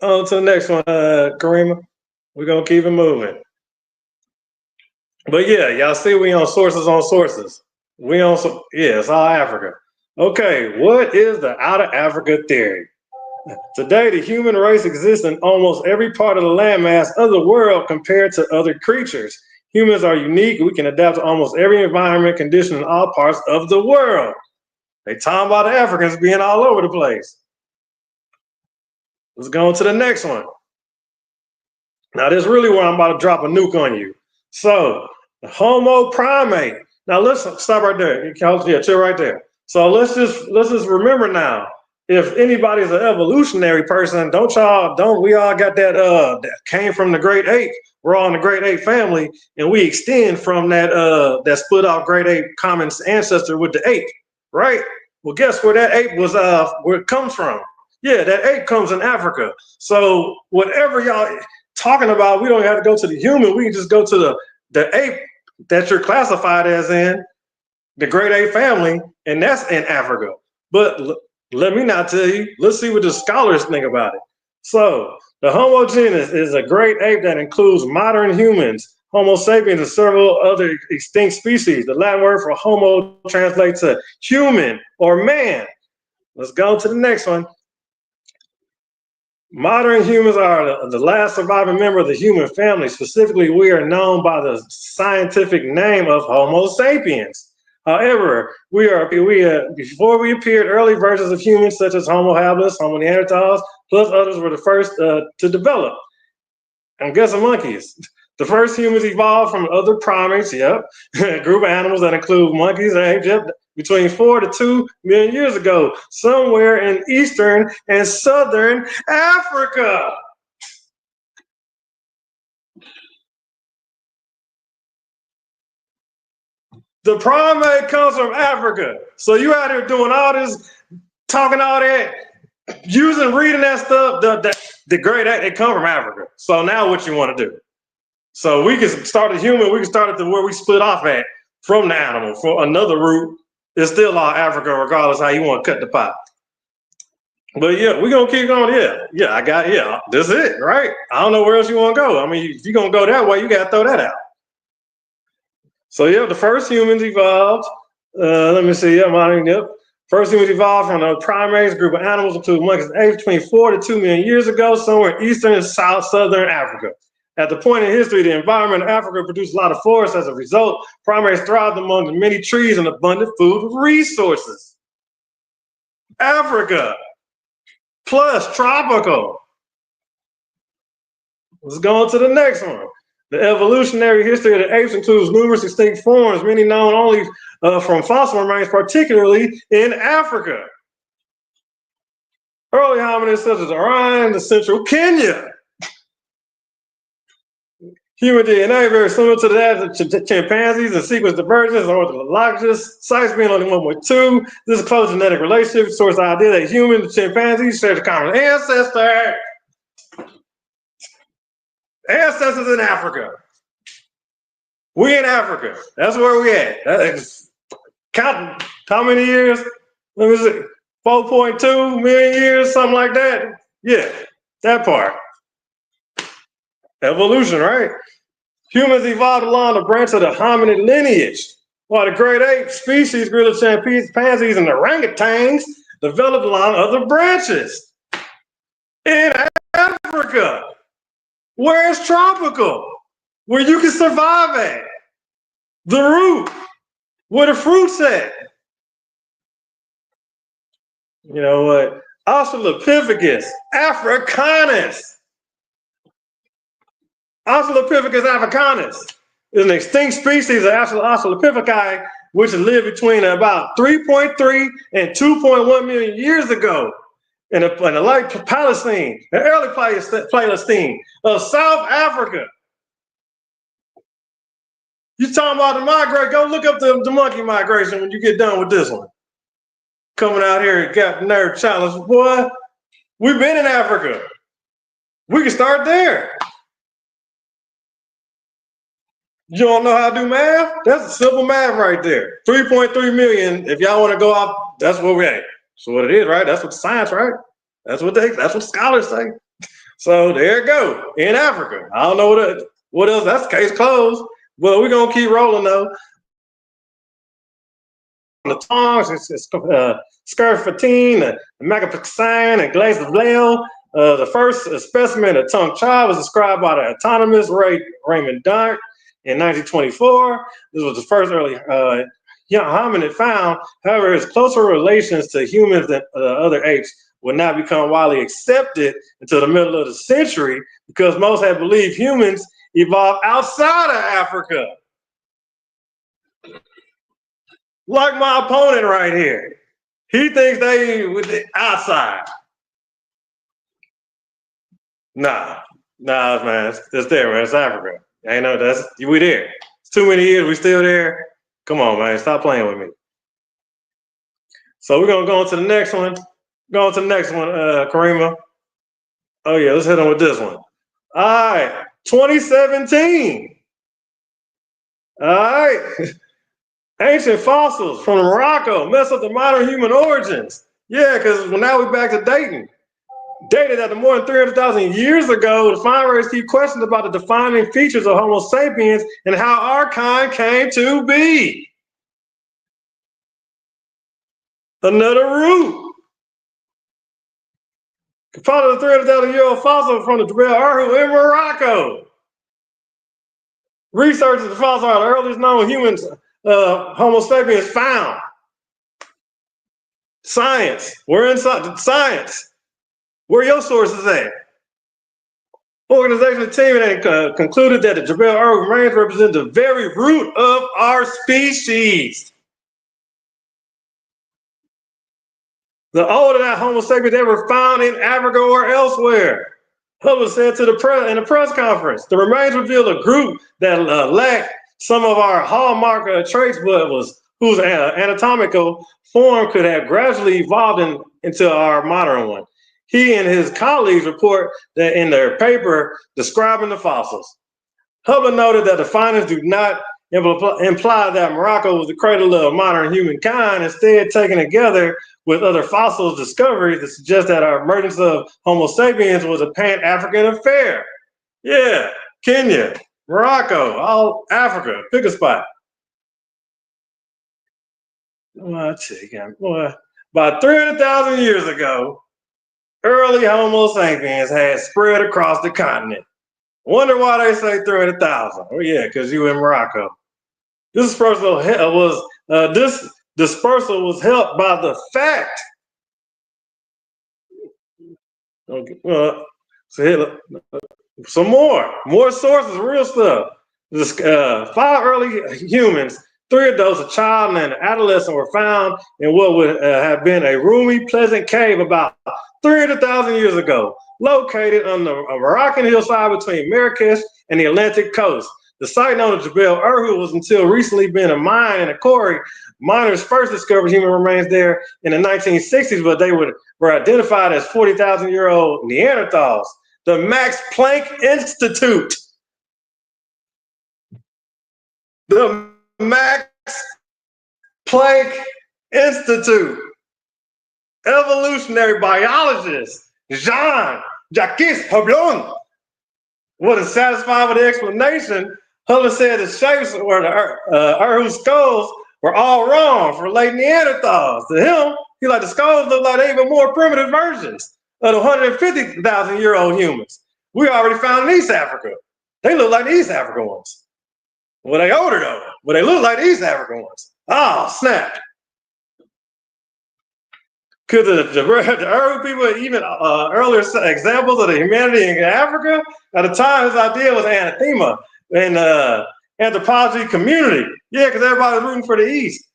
On to the next one, Karima. We're gonna keep it moving. But yeah, y'all see we on sources on sources. We on yeah, it's all Africa. Okay, what is the Outer Africa theory? Today, the human race exists in almost every part of the landmass of the world compared to other creatures. Humans are unique. We can adapt to almost every environment condition in all parts of the world. They talking about the Africans being all over the place. Let's go on to the next one. Now, this is really where I'm about to drop a nuke on you. So, the Homo primate. Now, let's stop right there. Yeah, chill right there. So let's just remember now. If anybody's an evolutionary person, we all got that came from the great ape. We're all in the great ape family, and we extend from that split off great ape common ancestor with the ape, right? Well, guess where that ape was where it comes from? Yeah, that ape comes in Africa. So whatever y'all talking about, we don't have to go to the human. We can just go to the ape that you're classified as in the great ape family, and that's in Africa. But let me not tell you. Let's see what the scholars think about it. So the Homo genus is a great ape that includes modern humans, Homo sapiens, and several other extinct species. The Latin word for homo translates to human or man. Let's go to the next one. Modern humans are the last surviving member of the human family. Specifically, we are known by the scientific name of Homo sapiens. However, before we appeared, early versions of humans such as Homo habilis, Homo neanderthals, plus others were the first to develop. I'm guessing monkeys. The first humans evolved from other primates, yep, a group of animals that include monkeys and apes, yep, between 4 to 2 million years ago, somewhere in Eastern and Southern Africa. The primate comes from Africa. So you out here doing all this, talking all that, reading that stuff, the great ape, they come from Africa. So now what you want to do? So we can start a human, we can start at where we split off at from the animal. For another route, it's still all Africa, regardless how you want to cut the pot. But yeah, we're going to keep going. Yeah, this is it, right? I don't know where else you want to go. I mean, if you're going to go that way, you got to throw that out. So yeah, the first humans evolved. Let me see. First humans evolved from a primates group of animals, including monkeys and apes, between 4 to 2 million years ago, somewhere in Eastern and Southern Africa. At the point in history, the environment of Africa produced a lot of forests. As a result, primates thrived among the many trees and abundant food resources. Africa, plus tropical. Let's go on to the next one. The evolutionary history of the apes includes numerous extinct forms, many known only from fossil remains, particularly in Africa. Early hominids such as Orion, the central Kenya. Human DNA very similar to that of chimpanzees and sequence divergence or orthologous, size being only 1.2. This is a close genetic relationship supports the idea that humans and chimpanzees share the common ancestor. Ancestors in Africa. We in Africa. That's where we at. Count how many years? Let me see. 4.2 million years, something like that. Yeah, that part. Evolution, right? Humans evolved along the branch of the hominid lineage, while the great ape species, gorilla, chimpanzees, and orangutans developed along other branches. In Africa, where it's tropical, where you can survive at. The root, where the fruit's at. You know what? Australopithecus africanus. Australopithecus africanus is an extinct species of Australopitheci, which lived between about 3.3 and 2.1 million years ago in the late Palestine, the early Palestine of South Africa. You talking about the migrate? Go look up the monkey migration when you get done with this one. Coming out here at Captain Nerd Challenge, boy, we've been in Africa. We can start there. You don't know how to do math? That's simple math right there. 3.3 million. If y'all want to go off, that's what we're at. So what it is, right? That's what science, right? That's what scholars say. So there you go. In Africa. I don't know what else. That's case closed. But we're gonna keep rolling though. The tongs, it's Scarfatine, the Macapixine, and Glaze of Leo. The first specimen of tongue child was described by the autonomous Raymond Dart in 1924. This was the first early young hominid found. However, its closer relations to humans than other apes would not become widely accepted until the middle of the century because most had believed humans evolved outside of Africa. Like my opponent right here. He thinks they with the outside. Nah, man, it's there, man. It's Africa. Ain't no, we there. It's too many years, we still there. Come on, man, stop playing with me. So we're gonna go on to the next one. Go on to the next one, Karima. Oh yeah, let's hit on with this one. All right, 2017. All right. Ancient fossils from Morocco mess up the modern human origins. Yeah, because now we're back to dating. Dated at more than 300,000 years ago, the find rates keep questions about the defining features of Homo sapiens and how our kind came to be. Another root. Found a 300,000-year-old fossil from the Jebel Arhu in Morocco. Researchers the fossils are the earliest known humans Homo sapiens found. Science. We're inside science. Where are your sources at? Organizational team concluded that the Jebel Arhu remains represent the very root of our species. The oldest Homo sapiens ever found in Africa or elsewhere. Hubbard said to the press in a press conference, the remains reveal a group that lacked some of our hallmark traits, but whose anatomical form could have gradually evolved into our modern one. He and his colleagues report that in their paper describing the fossils. Hubbard noted that the findings do not imply that Morocco was the cradle of modern humankind, instead taken together with other fossils discoveries that suggest that our emergence of Homo sapiens was a pan-African affair. Yeah, Kenya, Morocco, all Africa, pick a spot. About 300,000 years ago, early Homo sapiens had spread across the continent. Wonder why they say 300,000? Oh yeah, because you in Morocco. This dispersal was helped by the fact. Okay, some more sources, real stuff. This, 5 early humans, 3 adults, a child, and an adolescent were found in what would have been a roomy, pleasant cave about 300,000 years ago, located on the Moroccan hillside between Marrakesh and the Atlantic coast. The site known as Jebel Arhu was until recently been a mine and a quarry. Miners first discovered human remains there in the 1960s, but they were identified as 40,000-year-old Neanderthals. The Max Planck Institute. The Max Planck Institute evolutionary biologist Jean-Jacques Houblon wasn't satisfied with the explanation. Houblon said the shapes or the Earth's skulls were all wrong for late Neanderthals. To him, he like the skulls look like even more primitive versions of the 150,000-year-old humans we already found in East Africa. They look like the East African ones. Well, they older though, but they look like the East African ones. Oh, snap. Could the early people even earlier examples of the humanity in Africa? At the time, his idea was anathema in the anthropology community. Yeah, because everybody was rooting for the East.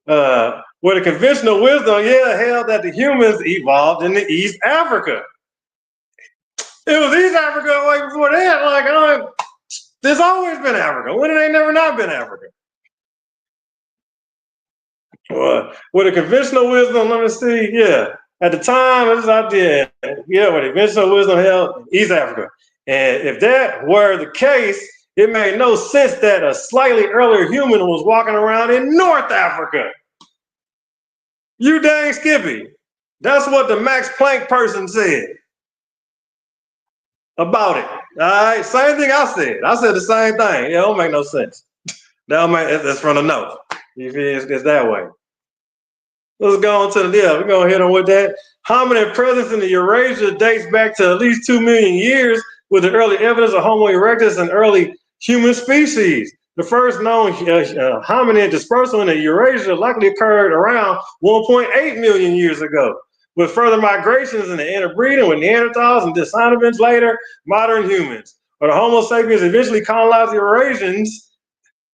Where the conventional wisdom, held that the humans evolved in the East Africa. It was East Africa way before that. Like, there's always been Africa. When did they never not been Africa? With the conventional wisdom, let me see. At the time of this idea, with the conventional wisdom held East Africa. And if that were the case, it made no sense that a slightly earlier human was walking around in North Africa. You dang Skippy. That's what the Max Planck person said about it. All right, same thing I said. I said the same thing. It don't make no sense. That's from the note. It's that way. Let's go on to we're going to hit on with that. Hominid presence in the Eurasia dates back to at least 2 million years with the early evidence of Homo erectus and early human species. The first known hominid dispersal in the Eurasia likely occurred around 1.8 million years ago. With further migrations and the interbreeding with Neanderthals and Denisovans later, modern humans. Or the Homo sapiens eventually colonized the Eurasians,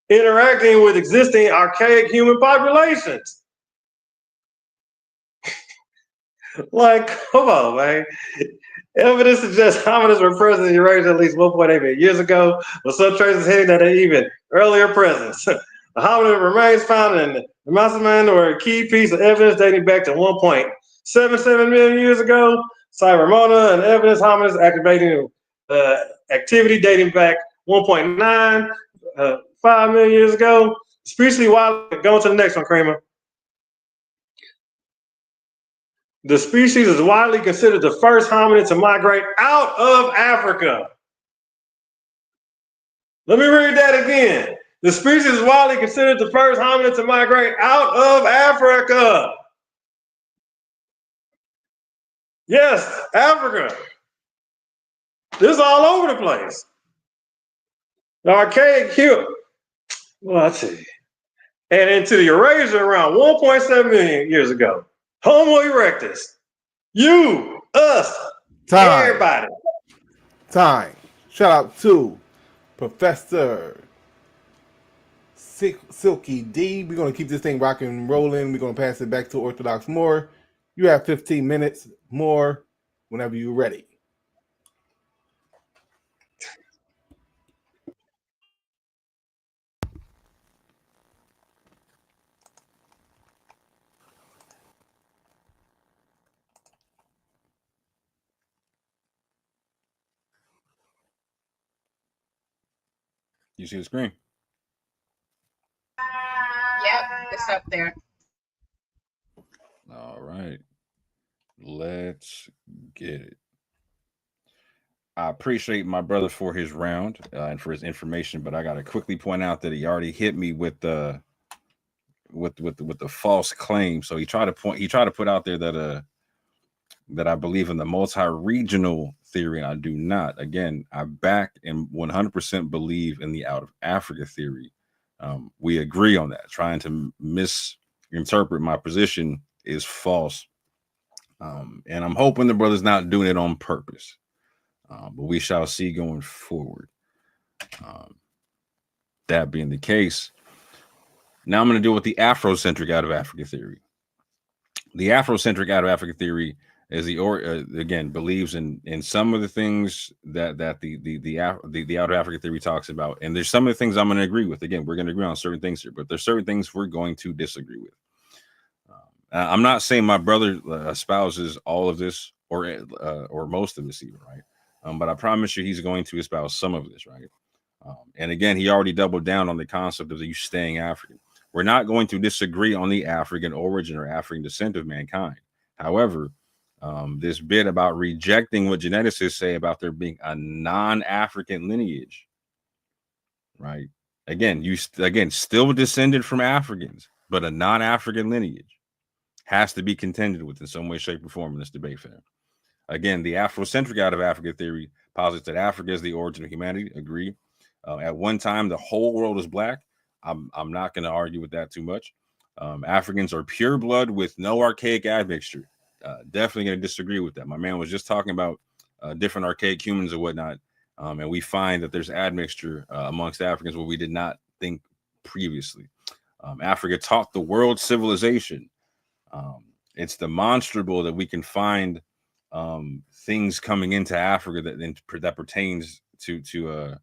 interacting with existing archaic human populations. Like, come on, man. Evidence suggests hominids were present in Eurasia at least 1.8 million years ago, with some traces hinting at an even earlier presence. The hominid remains found in the Masaman were a key piece of evidence dating back to 1.77 million years ago. Cybermona and evidence hominids activating activity dating back 1.95 million years ago. Species widely, go to the next one, Kramer. The species is widely considered the first hominid to migrate out of Africa. Let me read that again. The species is widely considered the first hominid to migrate out of Africa. Yes, Africa. This is all over the place. The archaic human, well, I tell you, and into the Eurasia around 1.7 million years ago. Homo erectus. You, us, everybody. Time. Shout out to Professor Silky D. We're going to keep this thing rocking and rolling. We're going to pass it back to Orthodox Moore. You have 15 minutes more whenever you're ready. You see the screen? Yep, it's up there. All right. Let's get it. I appreciate my brother for his round and for his information, but I got to quickly point out that he already hit me with the false claim. So he tried to put out there that I believe in the multi-regional theory, and I do not. Again, I back and 100% believe in the out of Africa theory. We agree on that. Trying to misinterpret my position is false. And I'm hoping the brother's not doing it on purpose. But we shall see going forward. That being the case, now I'm going to deal with the Afrocentric out of Africa theory. The Afrocentric out of Africa theory is again believes in some of the things that the out of Africa theory talks about, and there's some of the things I'm going to agree with. Again, we're going to agree on certain things here, but there's certain things we're going to disagree with. I'm not saying my brother espouses all of this or most of this even, right? But I promise you he's going to espouse some of this, right? And again, he already doubled down on the concept of you staying African. We're not going to disagree on the African origin or African descent of mankind. However, this bit about rejecting what geneticists say about there being a non-African lineage, right? Again, still descended from Africans, but a non-African lineage has to be contended with in some way, shape, or form in this debate, fam. Again, the Afrocentric out of Africa theory posits that Africa is the origin of humanity. Agree. At one time, the whole world was black. I'm not going to argue with that too much. Africans are pure blood with no archaic admixture. Definitely going to disagree with that. My man was just talking about different archaic humans and whatnot. And we find that there's admixture amongst Africans where we did not think previously. Africa taught the world civilization. It's demonstrable that we can find things coming into Africa that pertains to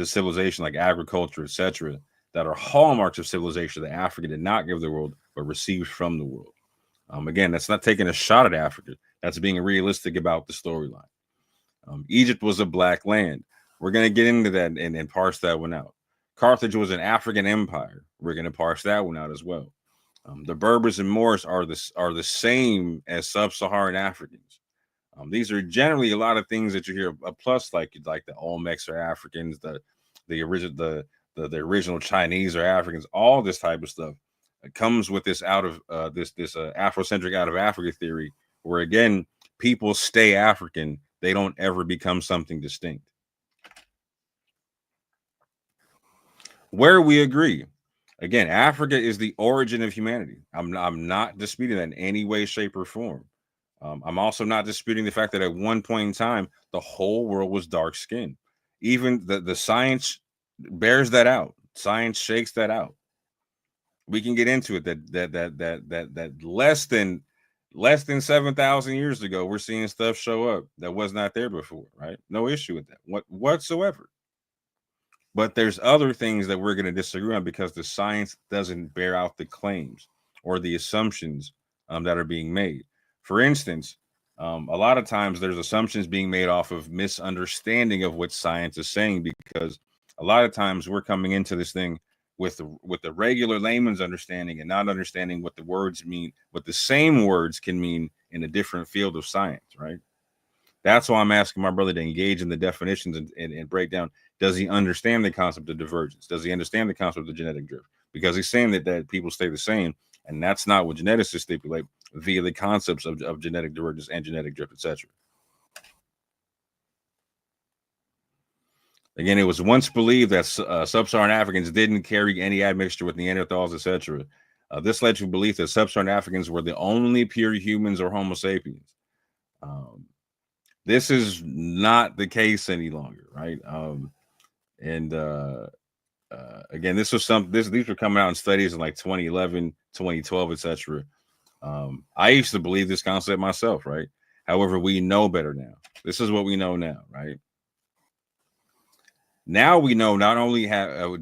civilization, like agriculture, etc., that are hallmarks of civilization that Africa did not give the world, but received from the world. Again, that's not taking a shot at Africa. That's being realistic about the storyline. Egypt was a black land. We're going to get into that and parse that one out. Carthage was an African empire. We're going to parse that one out as well. The Berbers and Moors are the same as sub-Saharan Africans. These are generally a lot of things that you hear. A plus, like the Olmecs are Africans, the original Chinese are Africans. All this type of stuff comes with this Afrocentric out of Africa theory, where again people stay African. They don't ever become something distinct. Where we agree, again, Africa is the origin of humanity. I'm not disputing that in any way, shape, or form. I'm also not disputing the fact that at one point in time, the whole world was dark skinned. Even the science bears that out. Science shakes that out. We can get into it that less than 7,000 years ago, we're seeing stuff show up that was not there before, right? No issue with that whatsoever. But there's other things that we're going to disagree on because the science doesn't bear out the claims or the assumptions that are being made. For instance, a lot of times there's assumptions being made off of misunderstanding of what science is saying, because a lot of times we're coming into this thing with the regular layman's understanding and not understanding what the words mean, what the same words can mean in a different field of science, right? That's why I'm asking my brother to engage in the definitions and break down. Does he understand the concept of divergence? Does he understand the concept of genetic drift? Because he's saying that people stay the same, and that's not what geneticists stipulate via the concepts of genetic divergence and genetic drift, etc. Again, it was once believed that sub-Saharan Africans didn't carry any admixture with Neanderthals, etc. This led to belief that sub-Saharan Africans were the only pure humans or Homo sapiens. This is not the case any longer, right? Again, this was these were coming out in studies in like 2011, 2012, etc. I used to believe this concept myself, right? However, we know better now. This is what we know now, right? Now we know not only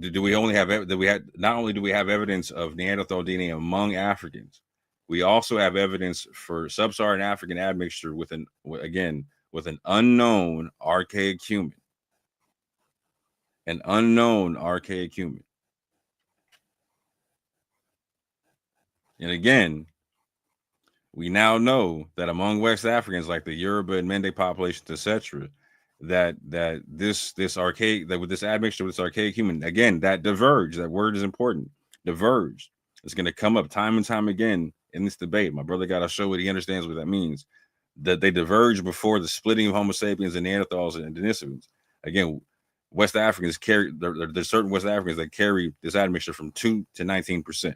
do we have evidence of Neanderthal DNA among Africans, we also have evidence for sub-Saharan African admixture with an unknown archaic human. An unknown archaic human. And again, we now know that among West Africans, like the Yoruba and Mende populations, etc., that this admixture with this archaic human, again, that diverged. That word is important. Diverged. It's going to come up time and time again in this debate. My brother got to show what he understands what that means. That they diverged before the splitting of Homo sapiens and Neanderthals and Denisovans. Again, West Africans carry. There's certain West Africans that carry this admixture from 2 to 19%.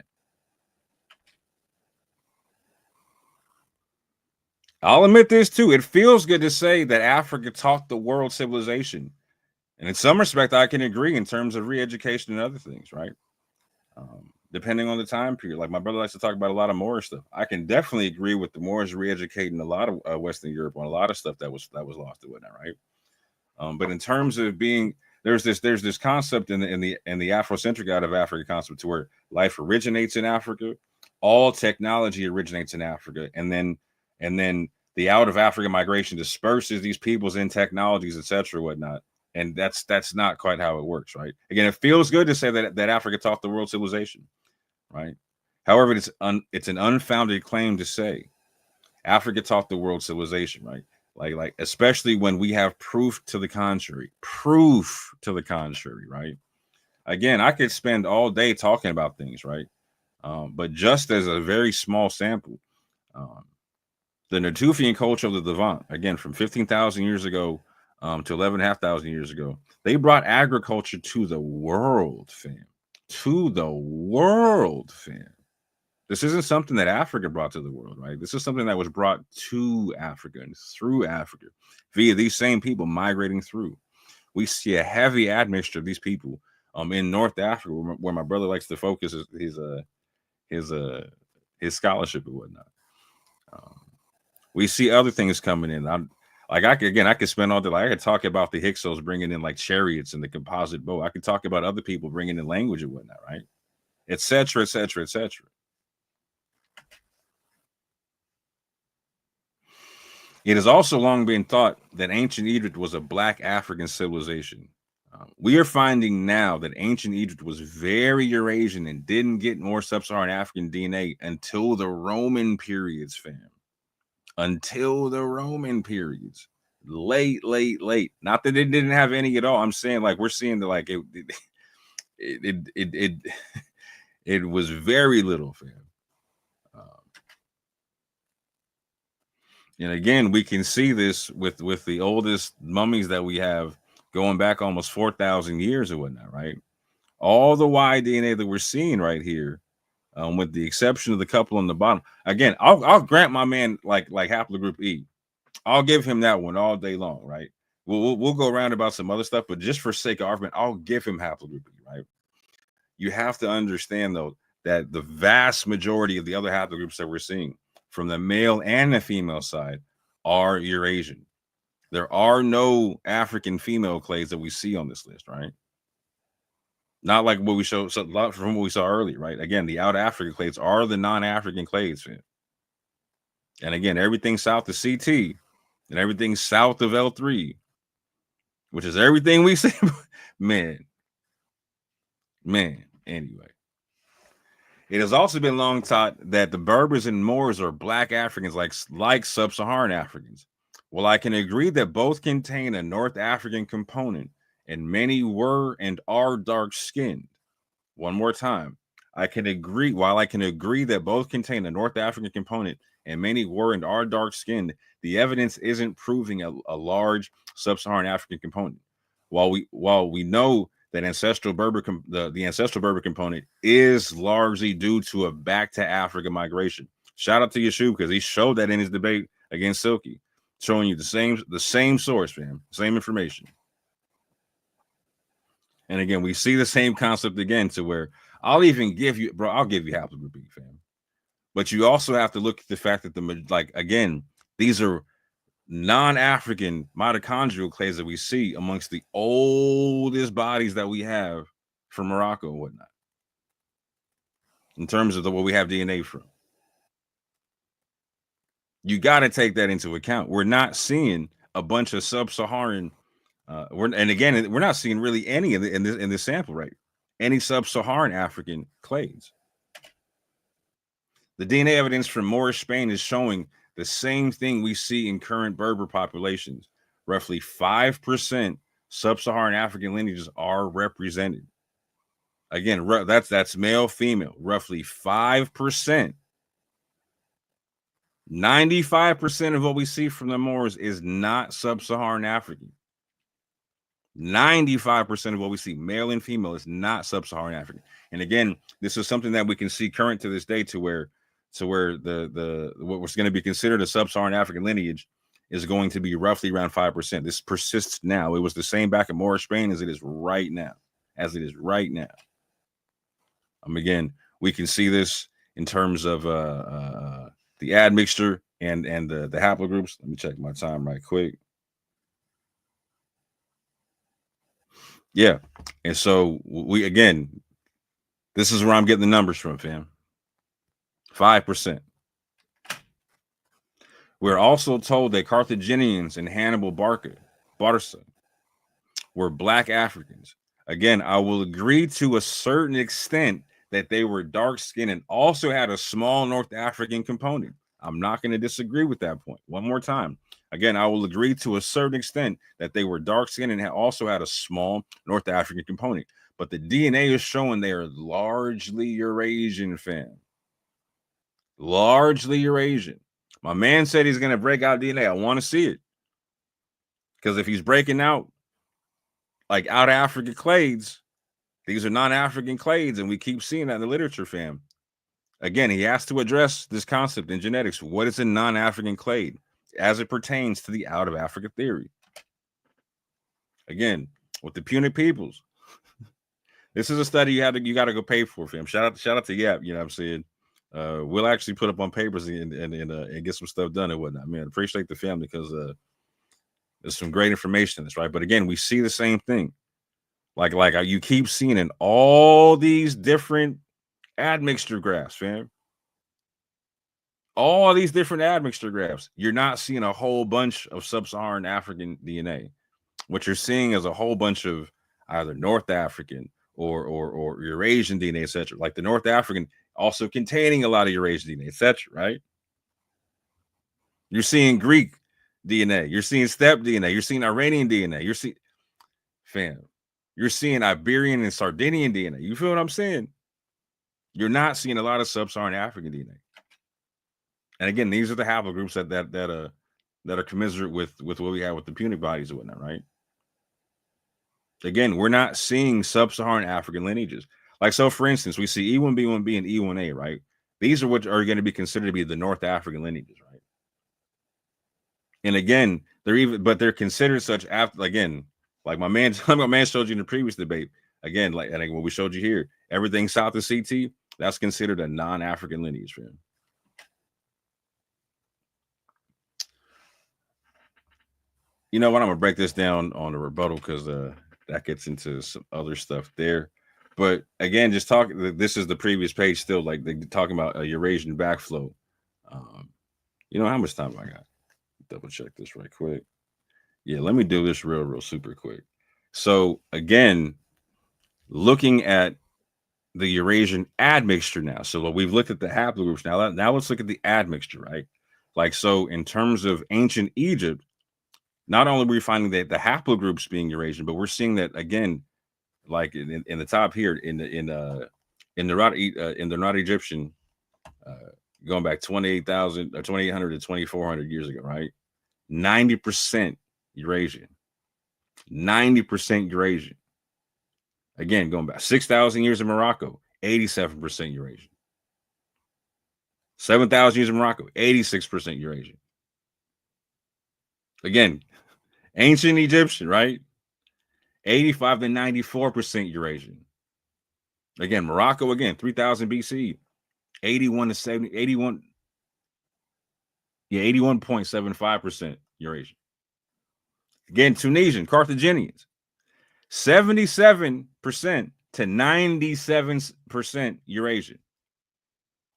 I'll admit this too. It feels good to say that Africa taught the world civilization. And in some respect, I can agree in terms of re-education and other things, right? Depending on the time period. Like my brother likes to talk about a lot of Moorish stuff. I can definitely agree with the Moors re-educating a lot of Western Europe on a lot of stuff that was lost and whatnot, right? But in terms of being, there's this concept in the Afrocentric out of Africa concept to where life originates in Africa, all technology originates in Africa, and then the out of Africa migration disperses these peoples in technologies, etc., whatnot. And that's not quite how it works, right? Again, it feels good to say that Africa taught the world civilization, right? However, it's an unfounded claim to say. Africa taught the world civilization, right? Like especially when we have proof to the contrary, right? Again, I could spend all day talking about things, right? But just as a very small sample, the Natufian culture of the Levant, again, from 15,000 years ago to 11,500 years ago, they brought agriculture to the world, fam. To the world, fam. This isn't something that Africa brought to the world, right? This is something that was brought to Africa and through Africa via these same people migrating through. We see a heavy admixture of these people in North Africa, where my brother likes to focus his scholarship and whatnot. We see other things coming in. I could spend all day. Like, I could talk about the Hyksos bringing in like chariots and the composite bow. I could talk about other people bringing in language and whatnot, right? Et cetera, et cetera, et cetera. It has also long been thought that ancient Egypt was a Black African civilization. We are finding now that ancient Egypt was very Eurasian and didn't get more sub-Saharan African DNA until the Roman periods, fam. Until the Roman periods. Late. Not that it didn't have any at all. I'm saying, like, we're seeing that, like, it was very little, fam. And again, we can see this with the oldest mummies that we have going back almost 4,000 years or whatnot, right? All the Y DNA that we're seeing right here, with the exception of the couple on the bottom. Again, I'll grant my man like haplogroup E. I'll give him that one all day long, right? We'll go around about some other stuff, but just for sake of argument, I'll give him haplogroup E, right? You have to understand, though, that the vast majority of the other haplogroups that we're seeing from the male and the female side are Eurasian. There are no African female clades that we see on this list, right? Not like what we showed from what we saw earlier, right? Again, the out African clades are the non-African clades. And again, everything south of CT and everything south of L3, which is everything we see. Man, anyway. It has also been long taught that the Berbers and Moors are Black Africans like sub-Saharan Africans. Well, I can agree that both contain a North African component, and many were and are dark-skinned. One more time. While I can agree that both contain a North African component, and many were and are dark-skinned, the evidence isn't proving a large sub-Saharan African component. While we know that ancestral Berber, the ancestral Berber component is largely due to a back to Africa migration. Shout out to Yeshua, because he showed that in his debate against Silky, showing you the same source, fam, same information. And again, we see the same concept again, to where I'll give you haplogroup B, fam. But you also have to look at the fact that these are non-African mitochondrial clades that we see amongst the oldest bodies that we have from Morocco and whatnot, in terms of what we have DNA from. You got to take that into account. We're not seeing a bunch of sub-Saharan, we're not seeing really any in this sample, right? Any sub-Saharan African clades. The DNA evidence from Moorish Spain is showing the same thing we see in current Berber populations. Roughly 5% sub-Saharan African lineages are represented. Again, that's male, female, roughly 5%. 95% of what we see from the Moors is not sub-Saharan African. 95% of what we see, male and female, is not sub-Saharan African. And again, this is something that we can see current to this day, to where the what was going to be considered a sub-Saharan African lineage is going to be roughly around 5%. This persists now. It was the same back in Moorish Spain as it is right now. Again, we can see this in terms of the admixture and the haplogroups. Let me check my time right quick. Yeah, and so this is where I'm getting the numbers from, fam. 5%. We're also told that Carthaginians and Hannibal Barca were Black Africans. Again, I will agree to a certain extent that they were dark-skinned and also had a small North African component. I'm not going to disagree with that point. One more time. Again, I will agree to a certain extent that they were dark-skinned and also had a small North African component. But the DNA is showing they are largely Eurasian, fam. Largely Eurasian. My man said he's going to break out DNA. I want to see it. Because if he's breaking out, like out of African clades, these are non-African clades, and we keep seeing that in the literature, fam. Again, he has to address this concept in genetics. What is a non-African clade as it pertains to the out of Africa theory? Again, with the Punic peoples, this is a study you got to go pay for, fam. Shout out to Yap. You know what I'm saying? We'll actually put up on papers and get some stuff done and whatnot. Man, appreciate the family because there's some great information in this, right? But again, we see the same thing. Like you keep seeing in all these different admixture graphs, fam. All these different admixture graphs, you're not seeing a whole bunch of sub-Saharan African DNA. What you're seeing is a whole bunch of either North African or Eurasian DNA, etc. Like the North African also containing a lot of Eurasian DNA, etc. Right? You're seeing Greek DNA, you're seeing steppe DNA, you're seeing Iranian DNA, you're seeing Iberian and Sardinian DNA. You feel what I'm saying? You're not seeing a lot of sub-Saharan African DNA. And again, these are the haplogroups that are commensurate with what we have with the Punic bodies and whatnot, right? Again, we're not seeing sub-Saharan African lineages. Like, so for instance, we see E1B1B and E1A, right? These are what are going to be considered to be the North African lineages, right? And again, they're considered such after, again, like my man showed you in the previous debate. Again, like what we showed you here, everything south of CT, that's considered a non-African lineage, man. You know what? I'm gonna break this down on the rebuttal because that gets into some other stuff there. But again, just this is the previous page still, like they're talking about a Eurasian backflow. You know how much time I got? Double check this right quick. Yeah, let me do this real super quick. So again, looking at the Eurasian admixture now. So we've looked at the haplogroups now. Now let's look at the admixture, right? Like, so in terms of ancient Egypt, not only are we finding that the haplogroups being Eurasian, but we're seeing that again, like in the top here in the not Egyptian, going back 28,000 or 2,800 to 2,400 years ago, right? 90% Eurasian, 90% Eurasian. Again, going back 6,000 years in Morocco, 87% Eurasian. 7,000 years in Morocco, 86% Eurasian. Again, ancient Egyptian, right? 85 to 94% Eurasian. Again, Morocco, again, 3,000 BC, 81.75% Eurasian. Again, Tunisian, Carthaginians, 77% to 97% Eurasian.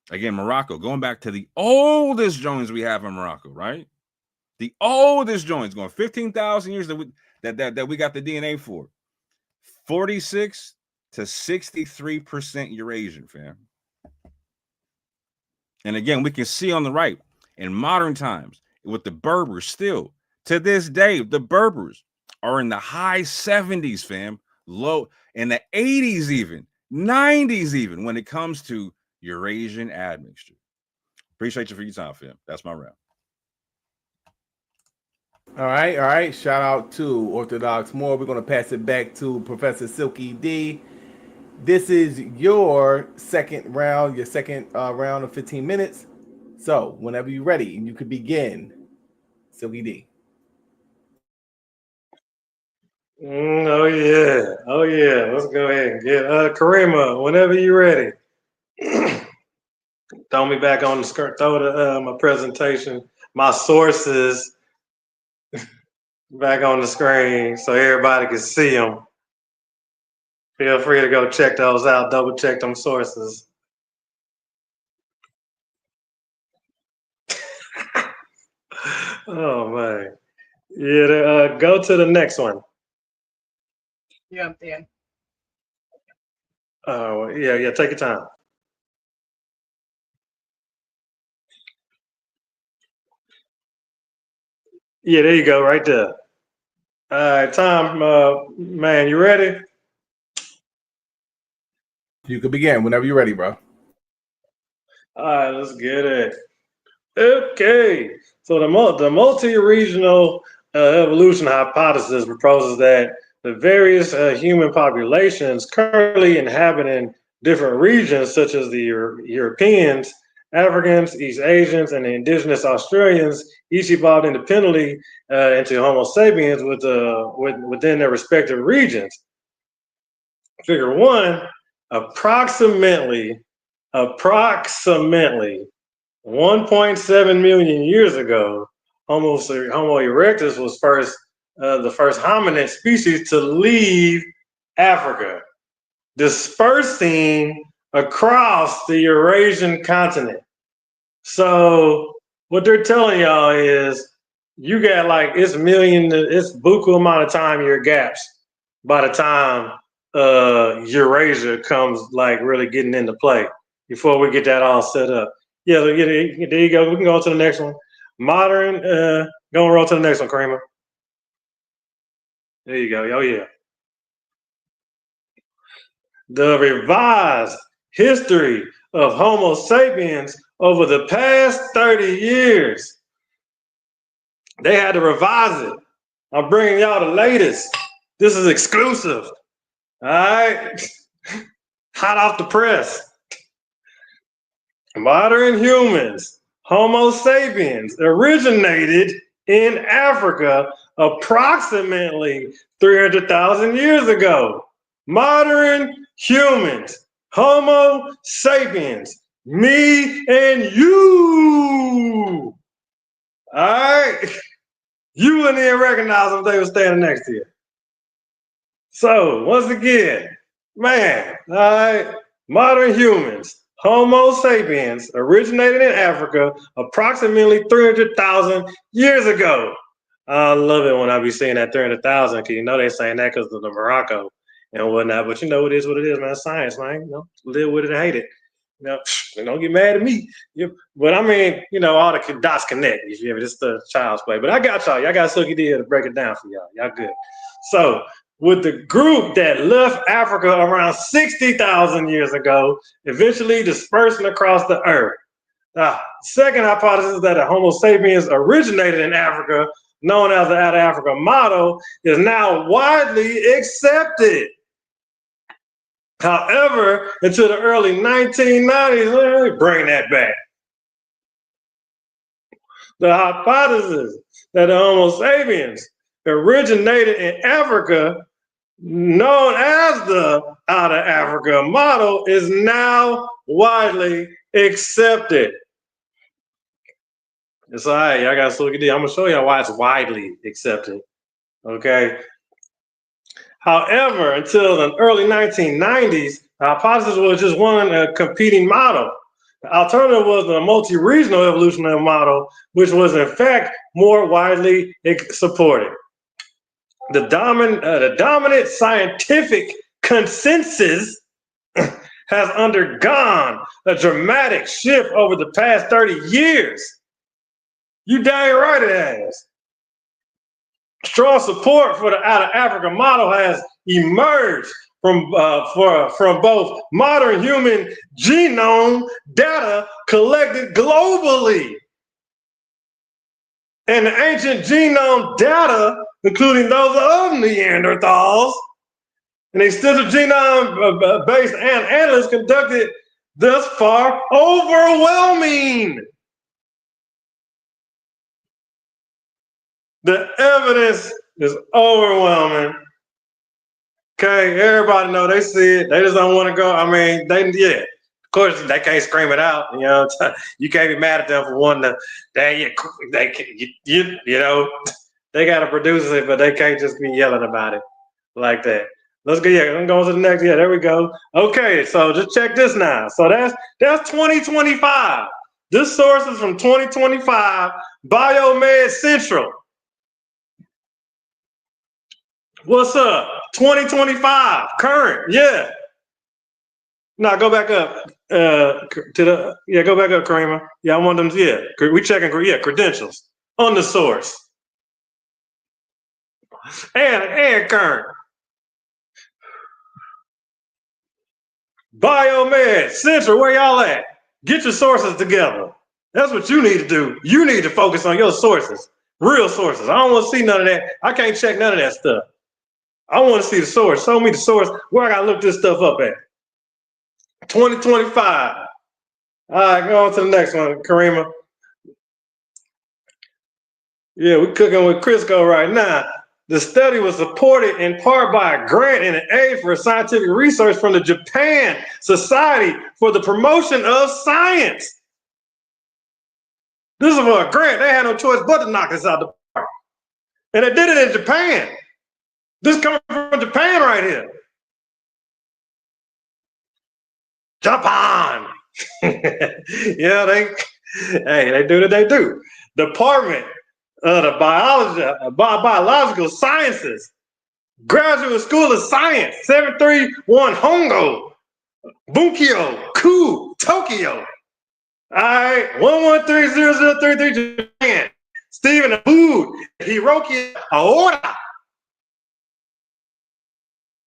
Again, Morocco, going back to the oldest joins we have in Morocco, right? The oldest joins, going 15,000 years that we got the DNA for. 46 to 63% Eurasian, fam. And again, we can see on the right, in modern times, with the Berbers still, to this day, the Berbers are in the high 70s, fam. Low in the 80s, even 90s, even when it comes to Eurasian admixture. Appreciate you for your time, fam. That's my round. All right. Shout out to Orthodox Moore. We're going to pass it back to Professor Silky D. This is your second round, round of 15 minutes. So whenever you're ready, you could begin. Silky D. Oh yeah. Let's go ahead and get Karima. Whenever you're ready, throw me back on the skirt. Throw my presentation, my sources back on the screen so everybody can see them. Feel free to go check those out. Double check them sources. Oh man. Yeah. Go to the next one. You're up there. Oh yeah. Take your time. Yeah, there you go, right there. All right, Tom, man, you ready? You can begin whenever you're ready, bro. All right, let's get it. Okay, so the multi-regional evolution hypothesis proposes that the various human populations currently inhabiting different regions, such as the Europeans, Africans, East Asians, and the indigenous Australians, each evolved independently into Homo sapiens within their respective regions. Figure 1, approximately 1.7 million years ago, Homo erectus was the first hominid species to leave Africa, dispersing across the Eurasian continent. So what they're telling y'all is you got like it's buku amount of time year gaps by the time Eurasia comes like really getting into play before we get that all set up. Yeah, there you go. We can go to the next one. Modern, go and roll to the next one, Kramer. There you go. Oh yeah. The revised history of Homo sapiens over the past 30 years. They had to revise it. I'm bringing y'all the latest. This is exclusive. All right. Hot off the press. Modern humans, Homo sapiens, originated in Africa approximately 300,000 years ago. Modern humans, Homo sapiens, me and you. All right. You wouldn't even recognize them if they were standing next to you. So, once again, man, all right, modern humans, Homo sapiens, originated in Africa approximately 300,000 years ago. I love it when I be saying that 300,000, because you know they're saying that because of the Morocco and whatnot. But you know, it is what it is, man. Science, man. You know, live with it and hate it. You know, don't get mad at me. But I mean, you know, all the dots connect. You feel me? This is the child's play. But I got y'all. Y'all got Silky D to break it down for y'all. Y'all good. So, with the group that left Africa around 60,000 years ago, eventually dispersing across the earth. Second hypothesis that a Homo sapiens originated in Africa, known as the Out of Africa model, is now widely accepted. However, until the early 1990s, let me bring that back. The hypothesis that the Homo sapiens originated in Africa, known as the Out of Africa model, is now widely accepted. It's all right, y'all got to look at it. I'm gonna show you why it's widely accepted. Okay. However, until the early 1990s, the hypothesis was just one competing model. The alternative was the multi-regional evolutionary model, which was in fact more widely supported. The dominant scientific consensus has undergone a dramatic shift over the past 30 years. You dang right it has. Strong support for the Out of Africa model has emerged from both modern human genome data collected globally and the ancient genome data, including those of Neanderthals, and extensive genome-based analysis conducted thus far overwhelming. The evidence is overwhelming. Okay, everybody know, they see it. They just don't want to go. I mean, of course, they can't scream it out. You know, you can't be mad at them for wanting to. You know, they got to produce it, but they can't just be yelling about it like that. Let's go. Yeah, I'm going to the next. Yeah, there we go. Okay, so just check this now. So that's 2025. This source is from 2025, Biomed Central. What's up? 2025, current, yeah. Now go back up go back up, Kramer. Yeah, I want them, yeah. We checking, credentials on the source. and current. Biomed, Central, where y'all at? Get your sources together. That's what you need to do. You need to focus on your sources, real sources. I don't want to see none of that. I can't check none of that stuff. I want to see the source. Show me the source. Where I got to look this stuff up at. 2025. All right, go on to the next one, Karima. Yeah, we're cooking with Crisco right now. The study was supported in part by a grant and an aid for scientific research from the Japan Society for the Promotion of Science. This is for a grant. They had no choice but to knock this out the park. And they did it in Japan. This coming from Japan right here. Japan. Yeah, they do what they do. Department of the Biological Sciences, Graduate School of Science, 731 Hongo, Bunkyo, Ku, Tokyo. All right, 1130033 Japan. Stephen Abood, Hiroki Aoda.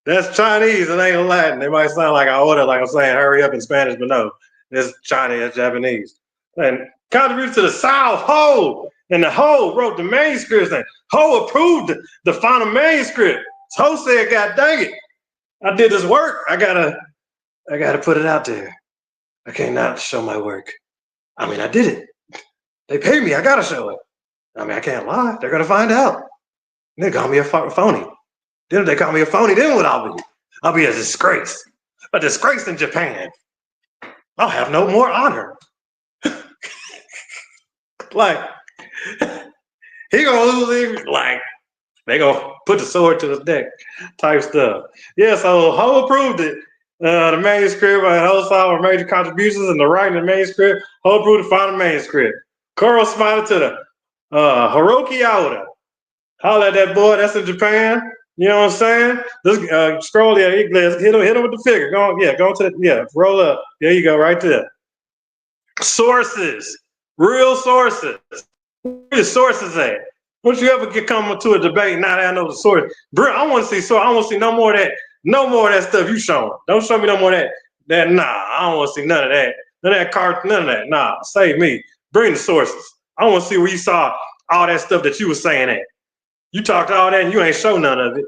That's Chinese, it ain't Latin. It might sound like Aoda, like I'm saying hurry up in Spanish, but no, it's Chinese, it's Japanese. And contributed to the South Ho. And the Ho wrote the manuscripts, and Ho approved the final manuscript. Ho said, God dang it, I did this work. I gotta put it out there. I can't not show my work. I mean, I did it. They paid me, I gotta show it. I mean, I can't lie, they're gonna find out. They call me a phony. Then if they call me a phony, then what I'll be? I'll be a disgrace in Japan. I'll have no more honor. Like, he gonna lose it, like, they gonna put the sword to his neck type stuff. Yeah, so Ho approved it. The manuscript, Ho saw major contributions in the writing of the manuscript. Ho approved the final manuscript. Corresponded to the Hiroki Aoda. Holla at that boy, that's in Japan. You know what I'm saying? This scroll, hit him with the figure. Go to the, roll up. There you go, right there. Sources, real sources. Where the sources at? Don't you ever come to a debate now that I know the source? Bro, I want to see source. I want to see no more of that stuff you showing. Don't show me no more of that. Nah, I don't want to see none of that. None of that cartoon, none of that. Nah, save me. Bring the sources. I want to see where you saw all that stuff that you were saying at. You talked all that and you ain't show none of it.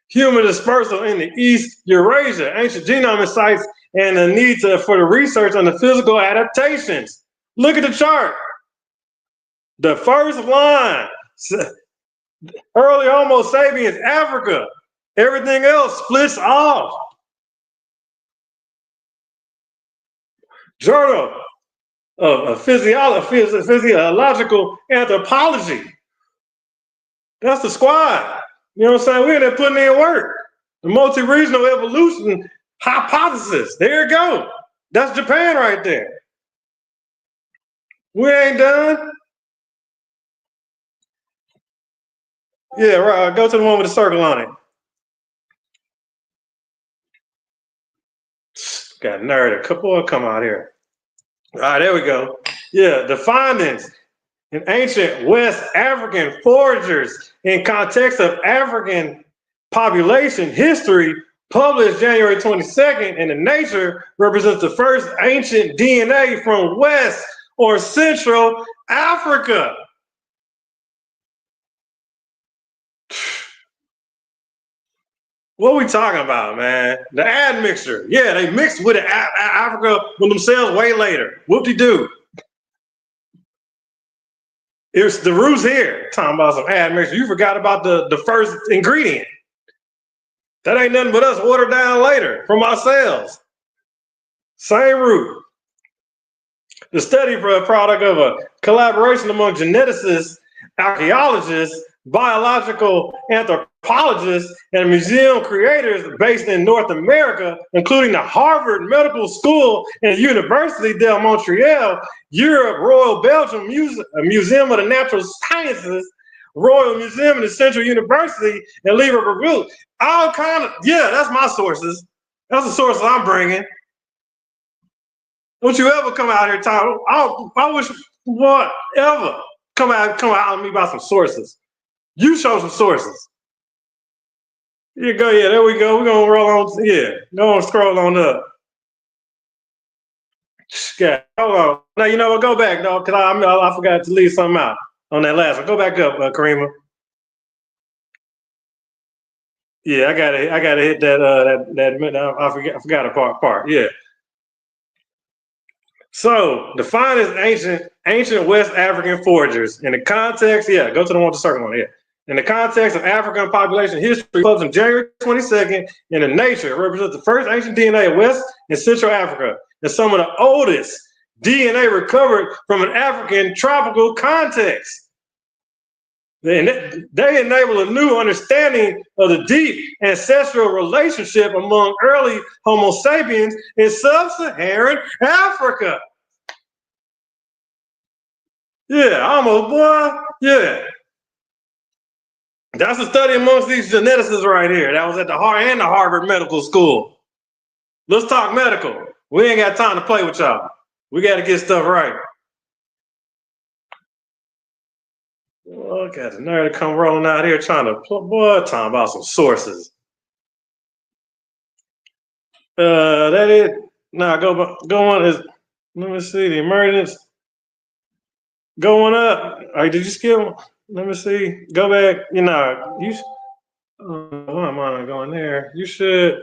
Human dispersal in the East Eurasia, ancient genome sites, and the need for the research on the physical adaptations. Look at the chart. The first line, early Homo sapiens, Africa. Everything else splits off. Journal of Physiological Anthropology. That's the squad. You know what I'm saying? We're in there putting in work. The multi-regional evolution hypothesis. There you go. That's Japan right there. We ain't done. Yeah, right. Go to the one with the circle on it. Got nerd. A couple will come out here. All right, there we go. Yeah, the findings in ancient West African foragers in context of African population history, published January 22nd in the Nature, represents the first ancient DNA from West or Central Africa. What are we talking about, man? The admixture. Yeah, they mixed with Africa with themselves way later. Whoop-de-doo. It's the roots here. Talking about some admixture. You forgot about the first ingredient. That ain't nothing but us watered down later from ourselves. Same root. The study for a product of a collaboration among geneticists, archaeologists, biological anthropologists, and museum creators based in North America, including the Harvard Medical School and Université de Montréal, Europe, Royal Belgium Museum of the Natural Sciences, Royal Museum of the Central University, and Liverpool. All kind of, yeah, that's my sources. That's the sources I'm bringing. Don't you ever come out here talking, I wish whatever come out on me about some sources. You show some sources. Yeah, go. Yeah, there we go. We're gonna roll on. Yeah, go on, scroll on up. Yeah, hold on. No, you know what? Go back, no, because I forgot to leave something out on that last one. Go back up, Karima. Yeah, I gotta hit that. I forgot a part. Yeah. So the finest ancient West African foragers in the context. Yeah, go to the one with the circle on it. Yeah. In the context of African population history, published on January 22nd in the Nature, it represents the first ancient DNA of West and Central Africa and some of the oldest DNA recovered from an African tropical context. They enable a new understanding of the deep ancestral relationship among early Homo sapiens in sub-Saharan Africa. Yeah, almost, boy. Yeah. That's a study amongst these geneticists right here. That was at the Harvard Medical School. Let's talk medical. We ain't got time to play with y'all. We got to get stuff right. Look at the nerd come rolling out here trying to, boy, talking about some sources. That is, now go on is, let me see, the emergence going up. All right, did you skip? Let me see, go back, you know, why am I going there? You should,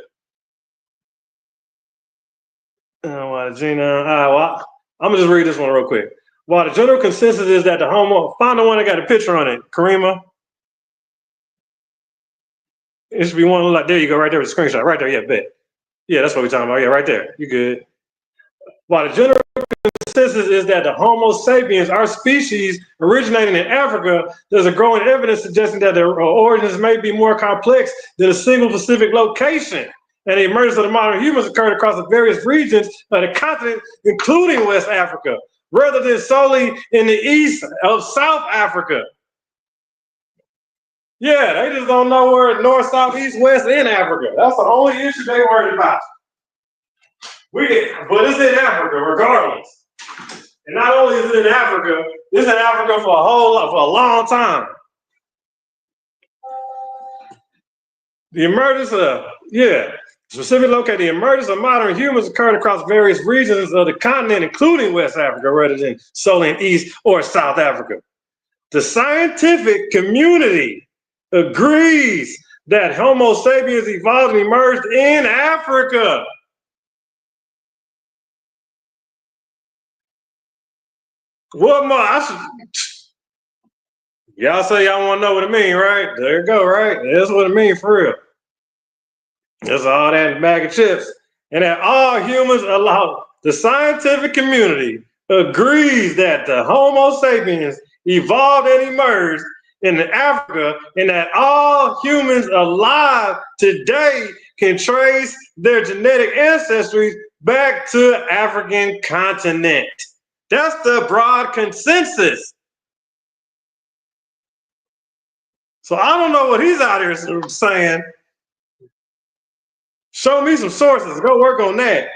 Gina, well, I'm gonna just read this one real quick. While the general consensus is that the Homo, find the one that got a picture on it, Karima. It should be one like, there you go, right there with the screenshot, right there, yeah, bet. Yeah, that's what we're talking about, yeah, right there, you good. While the general consensus is that the Homo sapiens, our species originating in Africa, there's a growing evidence suggesting that their origins may be more complex than a single specific location. And the emergence of the modern humans occurred across the various regions of the continent, including West Africa, rather than solely in the east of South Africa. Yeah, they just don't know where north, south, east, west in Africa. That's the only issue they worried about. But it's in Africa regardless. And not only is it in Africa, it's in Africa for a long time. The emergence of, specific location, the emergence of modern humans occurred across various regions of the continent, including West Africa, rather than solely in East or South Africa. The scientific community agrees that Homo sapiens evolved and emerged in Africa. What more? Y'all say y'all want to know what it means, right? There you go, right? That's what it means for real. That's all that in a bag of chips. And that all humans allow, the scientific community agrees that the Homo sapiens evolved and emerged in Africa, and that all humans alive today can trace their genetic ancestry back to the African continent. That's the broad consensus. So I don't know what he's out here saying. Show me some sources. Go work on that.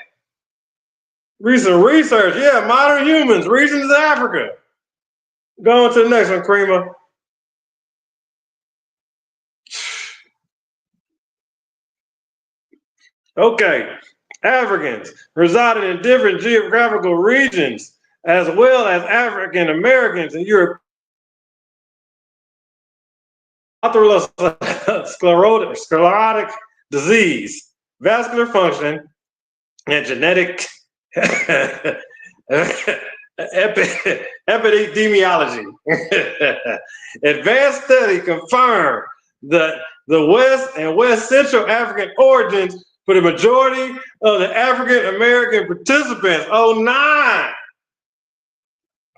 Recent research. Yeah, modern humans, regions of Africa. Go on to the next one, Karima. Okay. Africans residing in different geographical regions, as well as African Americans and Europe. Sclerotic disease, vascular function, and genetic epidemiology. Advanced study confirmed the West and West Central African origins for the majority of the African American participants. 09.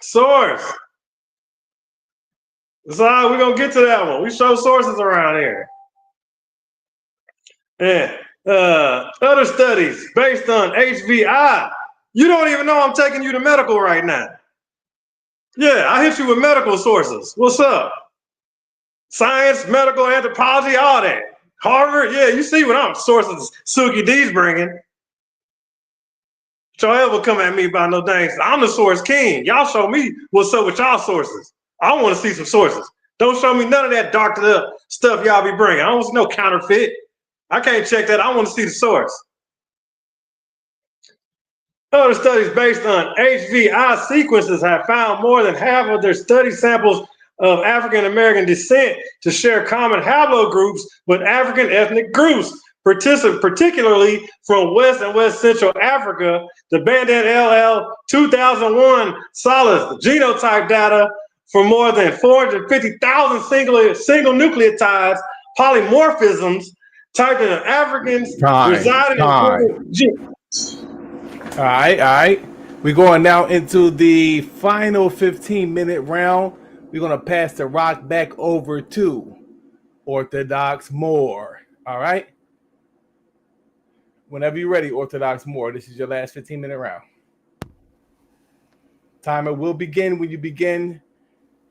Source. So we're gonna get to that one. We show sources around here. And other studies based on HVI. You don't even know I'm taking you to medical right now. Yeah, I hit you with medical sources. What's up? Science, medical, anthropology, all that. Harvard, yeah, you see what I'm sources Suki D's bringing. Y'all ever come at me about no things. I'm the source king. Y'all show me what's up with y'all sources. I want to see some sources. Don't show me none of that darked up stuff y'all be bringing. I don't see no counterfeit. I can't check that. I want to see the source. Other studies based on HVI sequences have found more than half of their study samples of African American descent to share common haplogroups with African ethnic groups, particularly from West and West Central Africa. The Bandan LL 2001 Solace genotype data for more than 450,000 single nucleotides polymorphisms typed in Africans residing in All right. We're going now into the final 15-minute round. We're going to pass the rock back over to Orthodox Moore. All right? Whenever you're ready, Orthodox Moore, this is your last 15-minute round. Timer will begin when you begin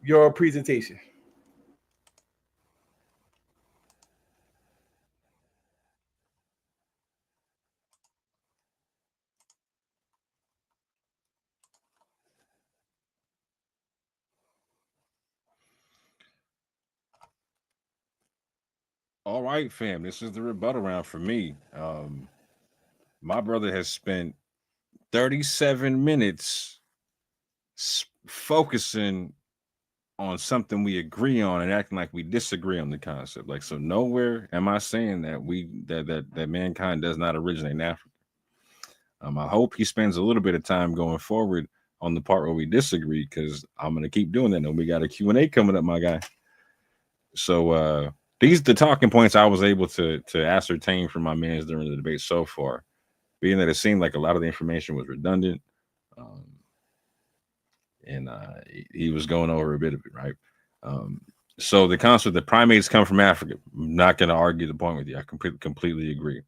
your presentation. All right, fam. This is the rebuttal round for me. My brother has spent 37 minutes focusing on something we agree on and acting like we disagree on the concept. Like, so nowhere am I saying that that mankind does not originate in Africa. I hope he spends a little bit of time going forward on the part where we disagree, because I'm going to keep doing that. And we got a Q&A coming up, my guy. So these the talking points I was able to ascertain from my mans during the debate so far, being that it seemed like a lot of the information was redundant. And he was going over a bit of it, right? So the concept that primates come from Africa, I'm not going to argue the point with you. I completely agree.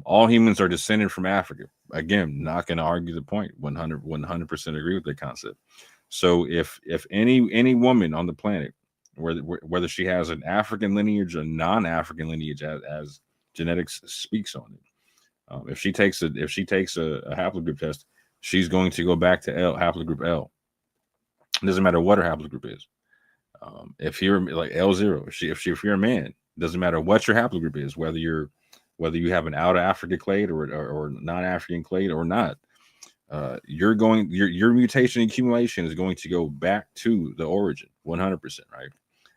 All humans are descended from Africa. Again, not going to argue the point. 100% agree with the concept. So if any woman on the planet, whether she has an African lineage or non-African lineage, as genetics speaks on it, if she takes a haplogroup test, she's going to go back to haplogroup L. It doesn't matter what her haplogroup is. If you're like L0, if you're a man, doesn't matter what your haplogroup is, whether you have an out of Africa clade or non-African clade or not, your mutation accumulation is going to go back to the origin 100%, right?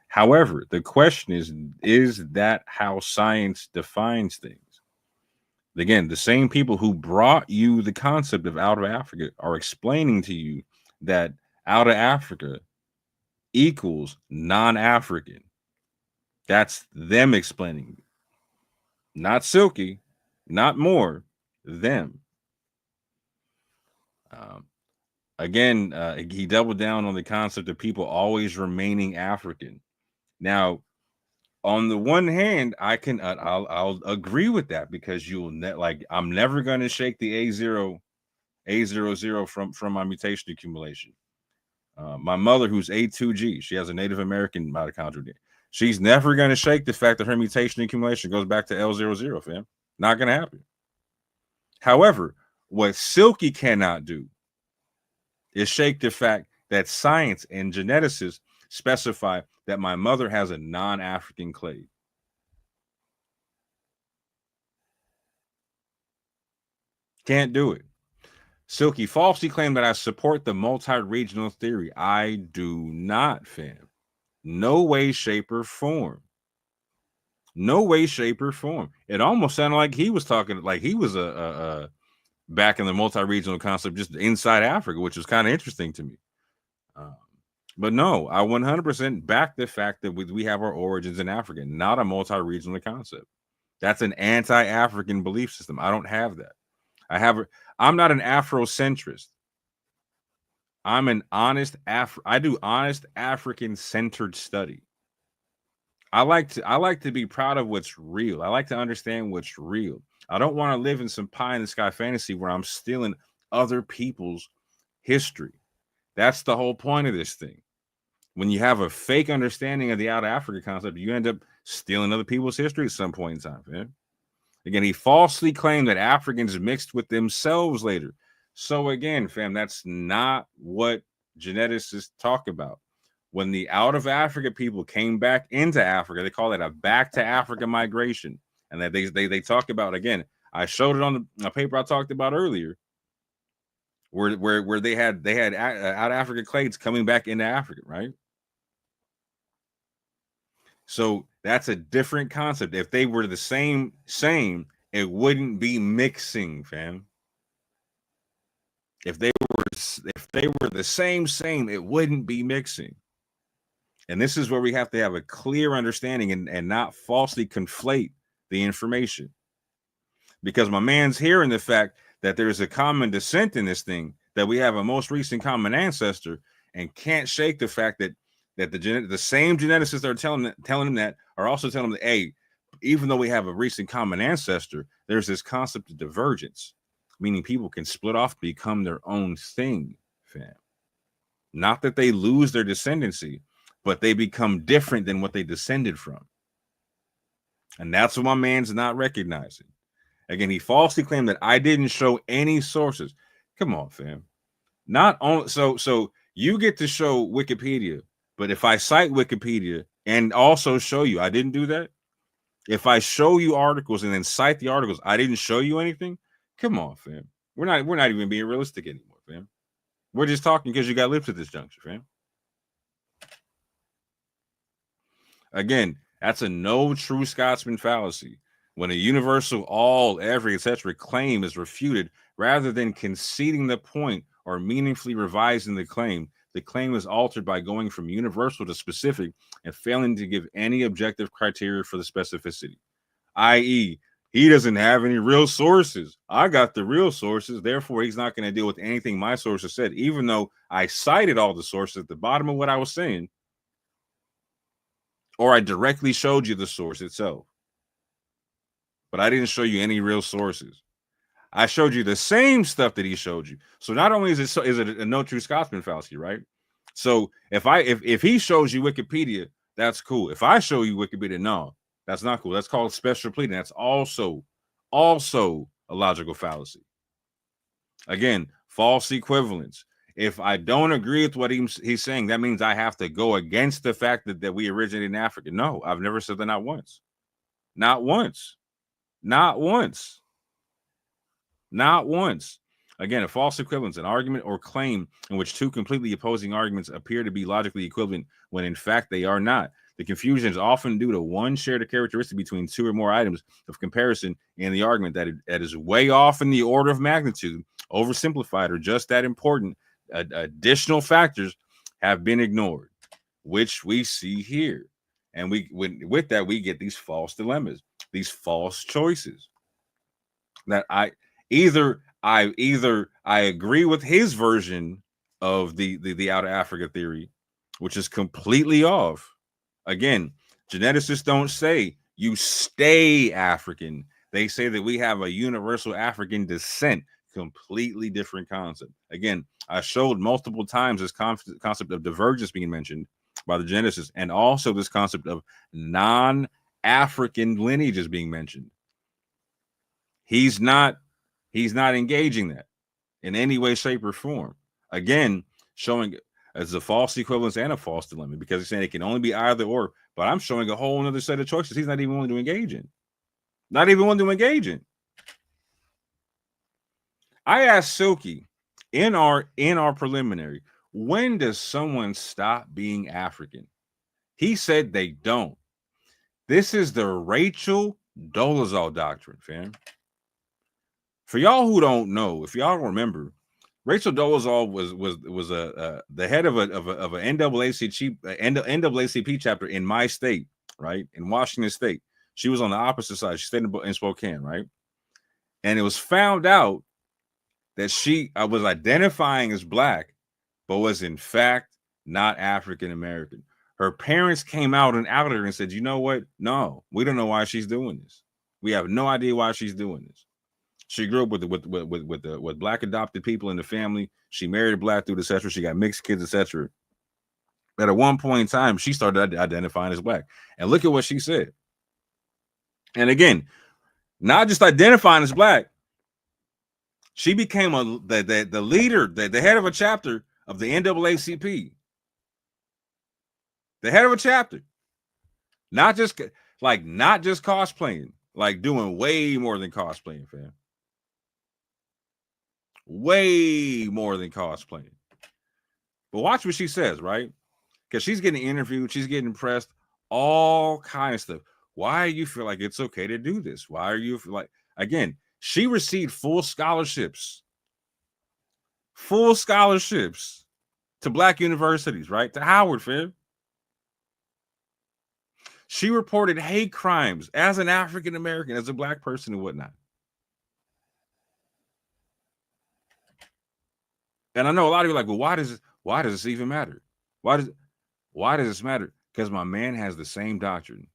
However, the question is that how science defines things? Again, the same people who brought you the concept of out of Africa are explaining to you that out of Africa equals non-African. That's them explaining. Not Silky, not more, them. Again, he doubled down on the concept of people always remaining African. Now, on the one hand, I'll agree with that, because I'm never going to shake the A00 from my mutation accumulation. My mother, who's A2G, she has a Native American mitochondrial DNA. She's never going to shake the fact that her mutation accumulation goes back to L00, fam. Not going to happen. However, what Silky cannot do is shake the fact that science and geneticists specify that my mother has a non-African clade. Can't do it. Silky falsely claimed that I support the multi-regional theory. I do not, fam. No way, shape, or form. No way, shape, or form. It almost sounded like he was talking like he was back in the multi-regional concept just inside Africa, which was kind of interesting to me. But no, I 100% back the fact that we have our origins in Africa, not a multi-regional concept. That's an anti-African belief system. I don't have that. I'm not an Afrocentrist. I'm an honest I do honest African-centered study. I like to be proud of what's real. I like to understand what's real. I don't want to live in some pie in the sky fantasy where I'm stealing other people's history. That's the whole point of this thing. When you have a fake understanding of the out of Africa concept, you end up stealing other people's history at some point in time, man. Again, he falsely claimed that Africans mixed with themselves later. So again, fam, that's not what geneticists talk about. when the out of Africa people came back into Africa, they call it a back to Africa migration. And that they talk about, again, I showed it on the paper I talked about earlier, where they had out of Africa clades coming back into Africa, right? So that's a different concept. If they were the same, it wouldn't be mixing, fam. If they were the same, it wouldn't be mixing. And this is where we have to have a clear understanding and not falsely conflate the information. Because my man's hearing the fact that there's a common descent in this thing, that we have a most recent common ancestor, and can't shake the fact that the same geneticists that are telling him that are also telling him that, hey, even though we have a recent common ancestor, there's this concept of divergence, meaning people can split off, become their own thing, fam. Not that they lose their descendancy, but they become different than what they descended from. And that's what my man's not recognizing. Again, he falsely claimed that I didn't show any sources. Come on, fam. Not only so you get to show Wikipedia, but if I cite Wikipedia and also show you, I didn't do that. If I show you articles and then cite the articles, I didn't show you anything. Come on, fam. We're not even being realistic anymore, fam. We're just talking because you got lips at this juncture, fam. Again, that's a no true Scotsman fallacy. When a universal all, every, etc. claim is refuted, rather than conceding the point or meaningfully revising the claim is altered by going from universal to specific and failing to give any objective criteria for the specificity. I.e., he doesn't have any real sources. I got the real sources. Therefore, he's not going to deal with anything my sources said, even though I cited all the sources at the bottom of what I was saying, or I directly showed you the source itself. But I didn't show you any real sources. I showed you the same stuff that he showed you. So not only is it a no true Scotsman fallacy, right? So if he shows you Wikipedia, that's cool. If I show you Wikipedia, no, that's not cool. That's called special pleading. That's also a logical fallacy. Again, false equivalence. If I don't agree with what he's saying, that means I have to go against the fact that we originated in Africa. No, I've never said that, not once. Not once. Not once. Not once. Again, a false equivalence, an argument or claim in which two completely opposing arguments appear to be logically equivalent when in fact they are not. The confusion is often due to one shared characteristic between two or more items of comparison in the argument that is way off in the order of magnitude, oversimplified, or just that important. Additional factors have been ignored, which we see here. And with that, we get these false dilemmas, these false choices that I agree with his version of the out of Africa theory, which is completely off. Again, geneticists don't say you stay African. They say that we have a universal African descent. Completely different concept. Again, I showed multiple times this concept of divergence being mentioned by the geneticists, and also this concept of non-African lineages being mentioned. He's not engaging that in any way, shape, or form. Again, showing as a false equivalence and a false dilemma, because he's saying it can only be either or, but I'm showing a whole other set of choices he's not even willing to engage in. Not even willing to engage in. I asked Silky in our preliminary, when does someone stop being African? He said they don't. This is the Rachel Dolezal doctrine, fam. For y'all who don't know, if y'all remember, Rachel Dolezal was the head of a NAACP chapter in my state, right, in Washington State. She was on the opposite side. She stayed in Spokane, right, and it was found out that she was identifying as Black, but was in fact not African American. Her parents came out and outed her and said, "You know what? No, we don't know why she's doing this. We have no idea why she's doing this." She grew up with Black adopted people in the family. She married a Black dude, etc. She got mixed kids, etc. But at one point in time, she started identifying as Black. And look at what she said. And again, not just identifying as Black, she became the leader, the head of a chapter of the NAACP. The head of a chapter. Not just cosplaying, like doing way more than cosplaying, fam. Way more than cosplaying. But watch what she says, right? Because she's getting interviewed, she's getting pressed, all kind of stuff. Why do you feel like it's okay to do this? Why are you like, again, she received full scholarships to Black universities, right? To Howard, fam. She reported hate crimes as an African American, as a Black person and whatnot. And I know a lot of you are like, well, why does this even matter? Why does this matter? Because my man has the same doctrine.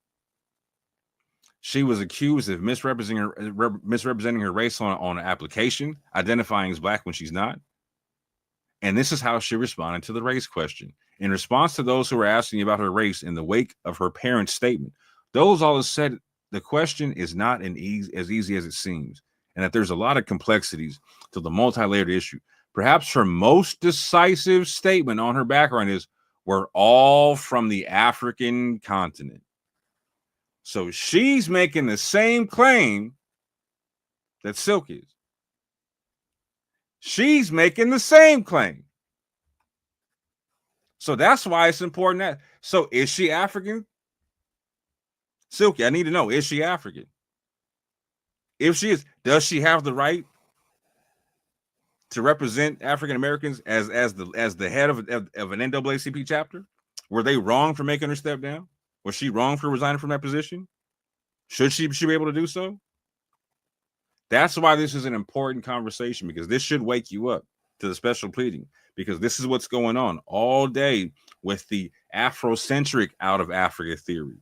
She was accused of misrepresenting her race on an application, identifying as Black when she's not. And this is how she responded to the race question. In response to those who were asking about her race in the wake of her parents' statement, those all said the question is not as easy as it seems, and that there's a lot of complexities to the multi-layered issue. Perhaps her most decisive statement on her background is, we're all from the African continent. So she's making the same claim that Silk is. She's making the same claim. So that's why it's important that. So is she African? Silky, I need to know, is she African? If she is, does she have the right to represent African Americans as the head of an NAACP chapter? Were they wrong for making her step down? Was she wrong for resigning from that position? Should she be able to do so? That's why this is an important conversation, because this should wake you up to the special pleading, because this is what's going on all day with the Afrocentric out of Africa theory,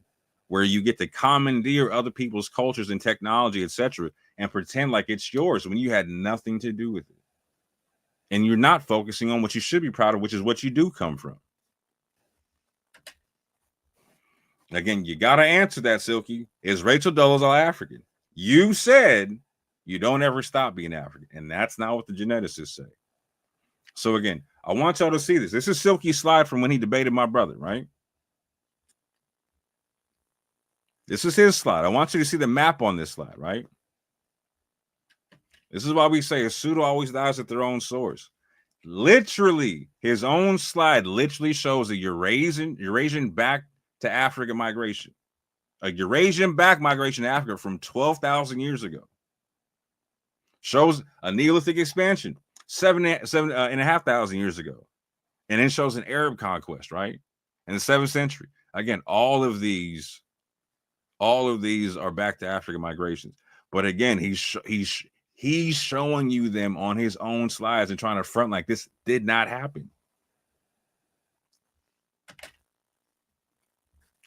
where you get to commandeer other people's cultures and technology, etc., and pretend like it's yours when you had nothing to do with it. And you're not focusing on what you should be proud of, which is what you do come from. Again, you got to answer that, Silky. Is Rachel Dolezal African? You said you don't ever stop being African, and that's not what the geneticists say. So again, I want y'all to see this. This is Silky's slide from when he debated my brother, right? This is his slide. I want you to see the map on this slide, right? This is why we say a pseudo always dies at their own source. Literally, his own slide literally shows a Eurasian back to Africa migration. A Eurasian back migration to Africa from 12,000 years ago. Shows a Neolithic expansion 7,500 years ago. And then shows an Arab conquest, right? In the 7th century. Again, all of these are back to African migrations. But again, he's showing you them on his own slides and trying to front like this did not happen.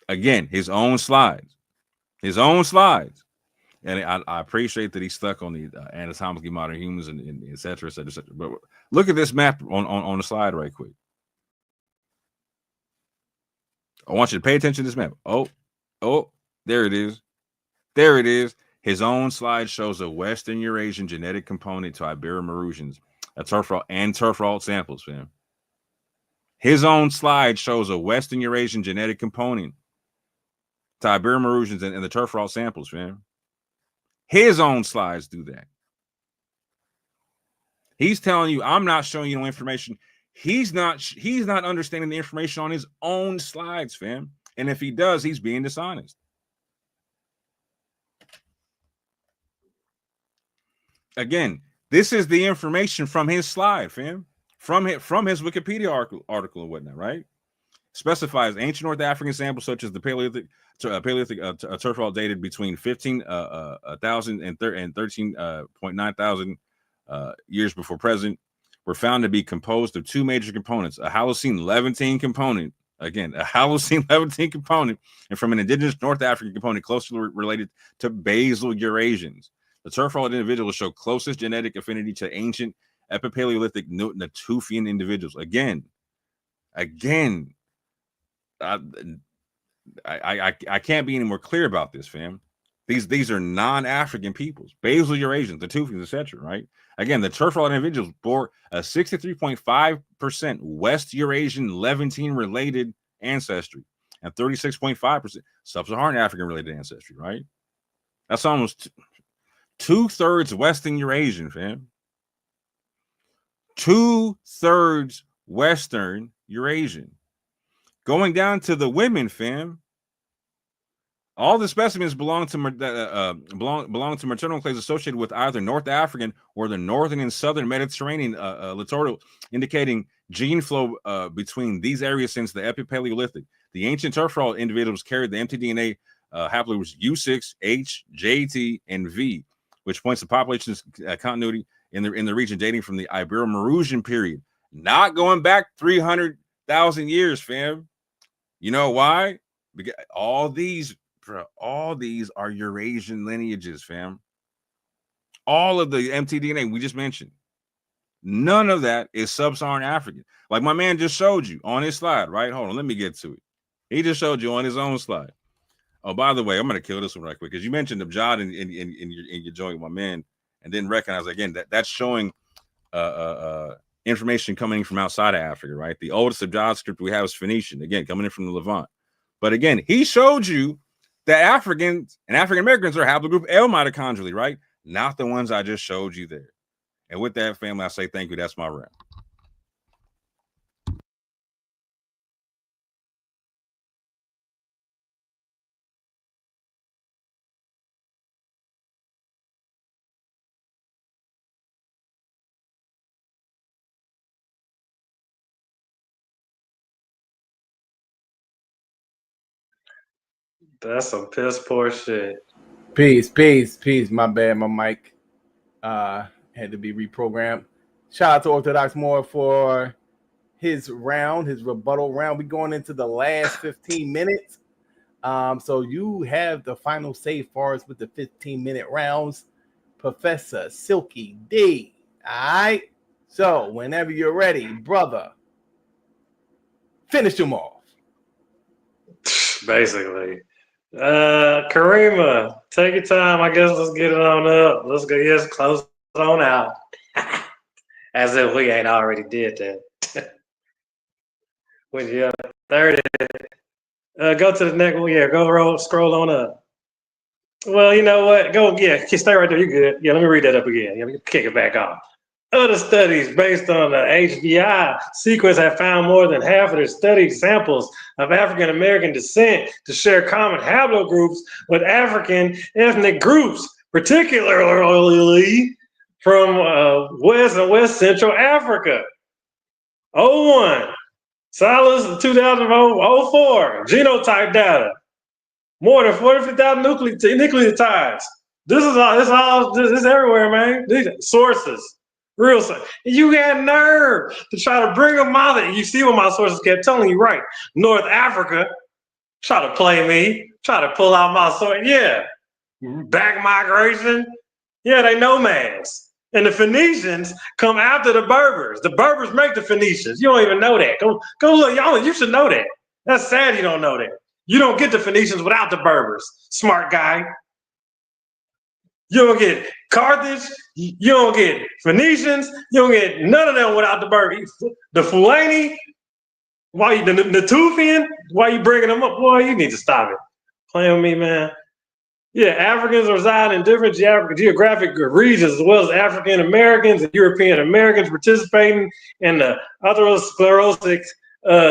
Again, his own slides. And I appreciate that he stuck on the anatomically modern humans and et cetera, et cetera, et cetera. But look at this map on the slide right quick. I want you to pay attention to this map. Oh, there it is. There it is. His own slide shows a Western Eurasian genetic component to Ibero-Maurusians, a turf samples, fam. His own slide shows a Western Eurasian genetic component to Ibero-Maurusians and the turf samples, fam. His own slides do that. He's telling you, I'm not showing you no information. He's not understanding the information on his own slides, fam. And if he does, he's being dishonest. Again, this is the information from his slide, fam. From his Wikipedia article and whatnot, right? Specifies ancient North African samples such as the Paleolithic turf rock dated between 15,000 and 13.9 thousand years before present were found to be composed of two major components: a Holocene Levantine component, again, a Holocene Levantine component, and from an indigenous North African component closely related to basal Eurasians. The turf rock individuals show closest genetic affinity to ancient Epipaleolithic Natufian individuals. Again. I can't be any more clear about this, fam. These are non-African peoples, basal Eurasians, the Tufians, etc. Right? Again, the turf rock individuals bore a 63.5% West Eurasian Levantine related ancestry, and 36.5% sub-Saharan African related ancestry, right? That's almost 2/3 Western Eurasian, fam. 2/3 Western Eurasian. Going down to the women, fam. All the specimens belong to maternal clades associated with either North African or the northern and southern Mediterranean littoral, indicating gene flow between these areas since the Epipaleolithic. The ancient Turfal individuals carried the mtDNA haplogroups U6, H, JT, and V, which points to population continuity in the region dating from the Ibero-Mauritian period, not going back 300,000 years, fam. You know why? Because all these are Eurasian lineages, fam. All of the mtDNA we just mentioned, none of that is sub-Saharan African. Like my man just showed you on his slide, right? Hold on, let me get to it. He just showed you on his own slide. Oh, by the way, I'm gonna kill this one right quick because you mentioned Abjad in your joint, my man, and didn't recognize again that's showing information coming from outside of Africa, right? The oldest Abjad script we have is Phoenician, again coming in from the Levant. But again, he showed you that Africans and African Americans are haplogroup L mitochondrially, right? Not the ones I just showed you there. And with that, family, I say thank you. That's my round. That's some piss poor shit. Peace. My bad, my mic had to be reprogrammed. Shout out to Orthodox Moore for his rebuttal round. We're going into the last 15 minutes. So you have the final say for us with the 15-minute rounds, Professor Silky D. All right. So whenever you're ready, brother, finish them off. Basically. Karima, take your time. I guess let's get it on up. Let's go. Yes, close it on out. As if we ain't already did that. With you 30. Go to the next one. Yeah, scroll on up. Well, you know what? Stay right there. You're good. Yeah, let me read that up again. Yeah, let me kick it back off. Other studies based on the HBI sequence have found more than half of their studied samples of African American descent to share common haplogroups with African ethnic groups, particularly from West and West Central Africa. 01, Silas 2004, genotype data, more than 45,000 nucleotides. This is everywhere, man. These sources. Real stuff. You got nerve to try to bring them out. You see what my sources kept telling you, right? North Africa, try to play me, try to pull out my source. Yeah. Back migration. Yeah, they nomads. And the Phoenicians come after the Berbers. The Berbers make the Phoenicians. You don't even know that. Go look, y'all. You should know that. That's sad you don't know that. You don't get the Phoenicians without the Berbers. Smart guy. You don't get Carthage, you don't get Phoenicians, you don't get none of them without the Berbers. The Fulani, the Natufian, why you bringing them up? Boy, you need to stop it. Playing with me, man. Yeah, Africans reside in different geographic regions, as well as African Americans and European Americans participating in the atherosclerotic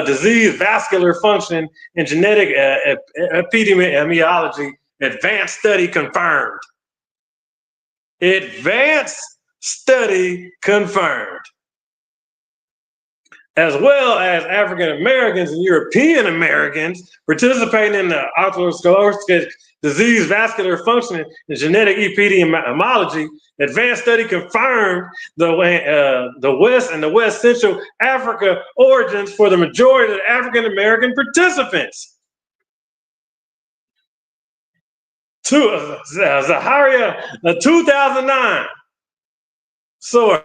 disease, vascular function, and genetic epidemiology. Advanced study confirmed. Advanced study confirmed. As well as African Americans and European Americans participating in the atherosclerotic disease, vascular function, and genetic epidemiology. Advanced study confirmed the West and the West Central Africa origins for the majority of the African American participants. Zaharia, 2009 source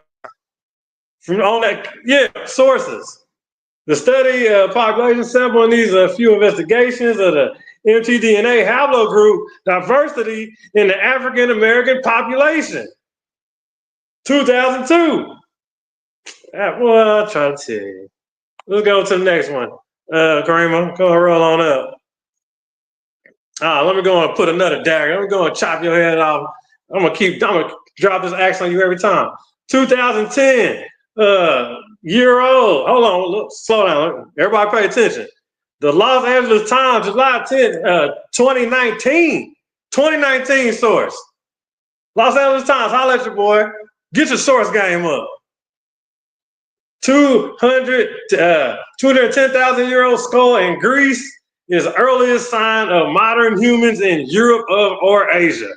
from on that, sources. The study population sample in these few investigations of the mtDNA haplogroup diversity in the African American population. 2002. Well, I'll try to tell you. Let's go to the next one. Karima, go roll on up. Let me go and put another dagger. I'm going to chop your head off. I'm gonna drop this axe on you every time. 2010, year old. Hold on, look, slow down. Everybody pay attention. The Los Angeles Times, July 10th, 2019 source. Los Angeles Times, holla at your boy. Get your source game up. 210,000-year-old skull in Greece is the earliest sign of modern humans in Europe or Asia.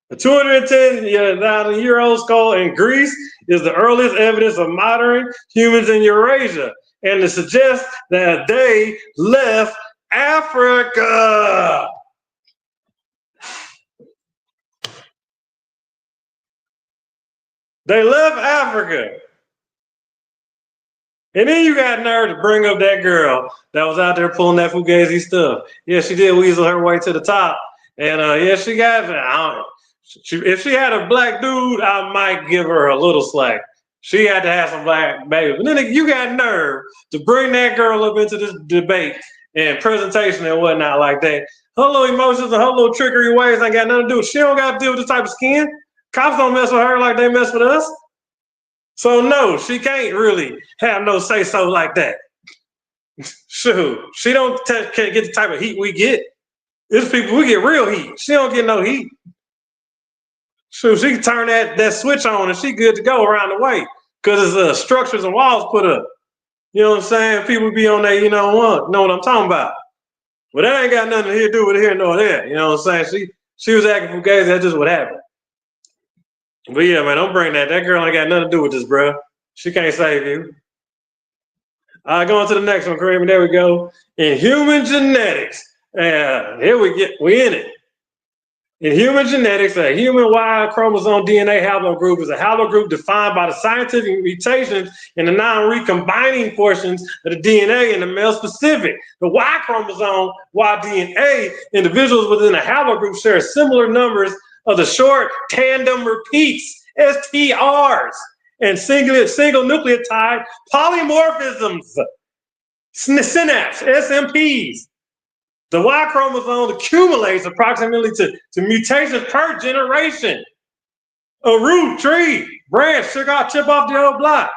A 210,000-year-old skull in Greece is the earliest evidence of modern humans in Eurasia, and it suggests that they left Africa. They left Africa. And then you got nerve to bring up that girl that was out there pulling that Fugazi stuff. Yeah, she did weasel her way to the top. And yeah, she got, if she had a black dude, I might give her a little slack. She had to have some black babies. But then you got nerve to bring that girl up into this debate and presentation and whatnot like that. Her little emotions and her little trickery ways ain't got nothing to do with it. She don't got to deal with this type of skin. Cops don't mess with her like they mess with us. So no, she can't really have no say-so like that. Shoot, she can't get the type of heat we get. It's people, we get real heat. She don't get no heat. Shoot, she can turn that switch on and she good to go around the way because there's structures and walls put up. You know what I'm saying? People be on there, know what I'm talking about. But that ain't got nothing to do with here nor there. You know what I'm saying? She was acting for gays. That's just what happened. But yeah, man, don't bring that. That girl ain't got nothing to do with this, bro. She can't save you. All right, going to the next one, Kareem. There we go. In human genetics. Here we in it. In human genetics, a human Y chromosome DNA haplogroup is a haplogroup defined by the scientific mutations in the non-recombining portions of the DNA in the male specific. The Y chromosome, Y-DNA, individuals within a haplogroup share similar numbers of the short tandem repeats, STRs, and single nucleotide polymorphisms, synapse, SNPs. The Y chromosome accumulates approximately to mutations per generation. A root, tree, branch, chip off the old block.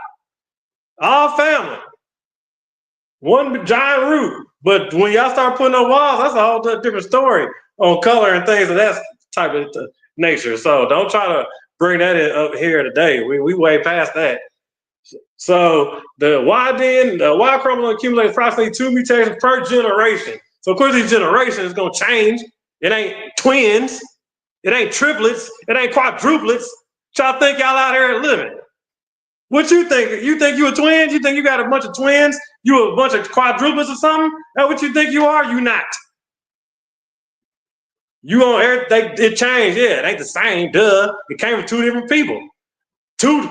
All family. One giant root. But when y'all start putting up walls, that's a whole different story on color and things of that type of nature. So don't try to bring that up here today. We way past that. So the Y chromosome accumulates approximately 2 mutations per generation. So of course these generations is gonna change. It ain't twins, it ain't triplets, it ain't quadruplets. Y'all think y'all out here living. What you think? You think you a twin? You think you got a bunch of twins? You a bunch of quadruplets or something? That's what you think you are? You not. You on everything, it changed, yeah, it ain't the same, duh. It came from 2 different people. 2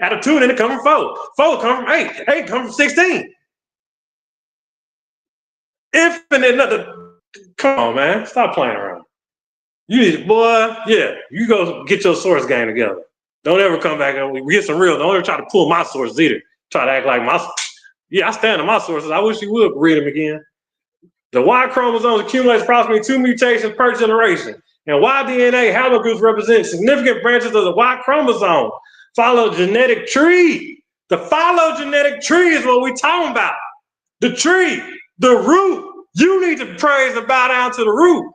out of 2, then it come from 4. 4 come from 8. 8 come from 16. Infinite another. Come on, man, stop playing around. You need, boy, yeah, you go get your source game together. Don't ever come back and we get some real, don't ever try to pull my sources either. Try to act like I stand on my sources. I wish you would read them again. The Y chromosomes accumulates approximately 2 mutations per generation. And Y-DNA haplogroups represent significant branches of the Y chromosome. Phylogenetic tree. The phylogenetic tree is what we're talking about. The tree, the root. You need to praise and bow down to the root.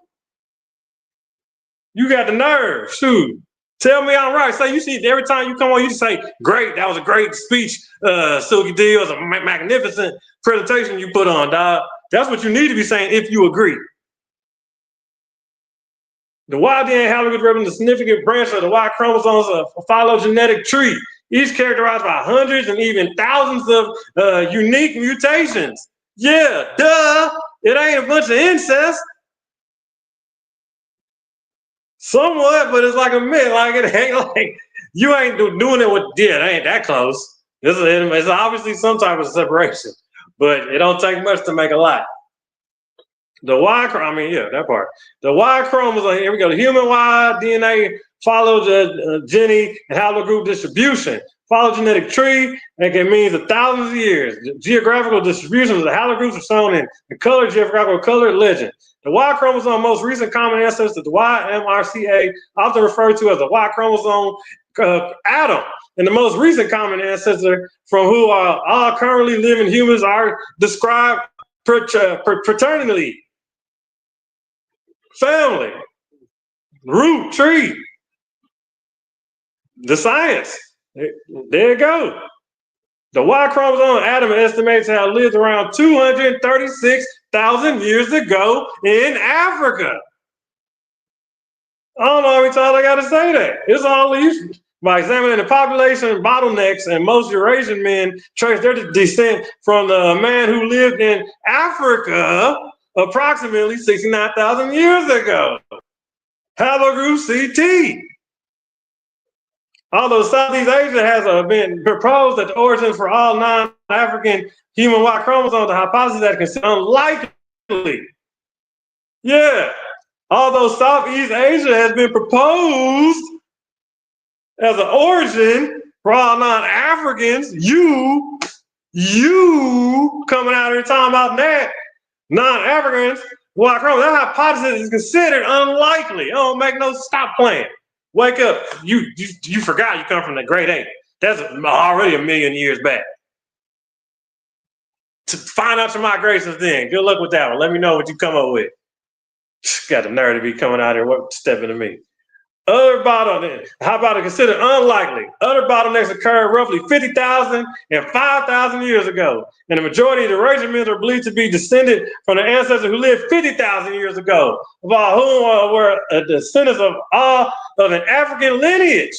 You got the nerve. Shoot. Tell me I'm right. Say, you see, every time you come on, you say, great, that was a great speech, Silky D. It was a magnificent presentation you put on, dog. That's what you need to be saying if you agree. The Y-DNA haplogroup represents a significant branch of the Y chromosomes of a phylogenetic tree, each characterized by hundreds and even thousands of unique mutations. Yeah, duh. It ain't a bunch of incest. Somewhat, but it's like a myth. Like it ain't like you ain't doing it with, yeah, it ain't that close. It's obviously some type of separation, but it don't take much to make a lot. The Y, that part. The Y chromosome, here we go. The human Y DNA phylogeny and haplogroup distribution. Phylogenetic tree, and it means thousands of years. The geographical distribution of the haplogroups are shown in the color, geographical color legend. The Y chromosome, most recent common ancestor, the YMRCA, often referred to as the Y chromosome, Adam, and the most recent common ancestor from who all currently living humans are described fraternally, family, root, tree, the science. There you go. The Y chromosome, Adam estimates to have lived around 236,000 years ago in Africa. I don't know how many times I got to say that. It's all these. By examining the population bottlenecks, and most Eurasian men trace their descent from the man who lived in Africa approximately 69,000 years ago. Haplogroup CT. Although Southeast Asia has been proposed that the origins for all non-African human Y chromosomes, the hypothesis that is unlikely. Yeah, although Southeast Asia has been proposed as an origin for all non-Africans, you coming out here talking about that, non-Africans, Y chromosome, that hypothesis is considered unlikely. It don't make no, stop playing. Wake up, you forgot you come from the Great Ape. That's already 1 million years back. To find out your migrations then, good luck with that one. Let me know what you come up with. Got the nerve to be coming out here stepping to me. Other bottlenecks, how about it considered unlikely? Other bottlenecks occurred roughly 50,000 and 5,000 years ago. And the majority of the Eurasian men are believed to be descended from the ancestors who lived 50,000 years ago, about whom were descendants of all of an African lineage.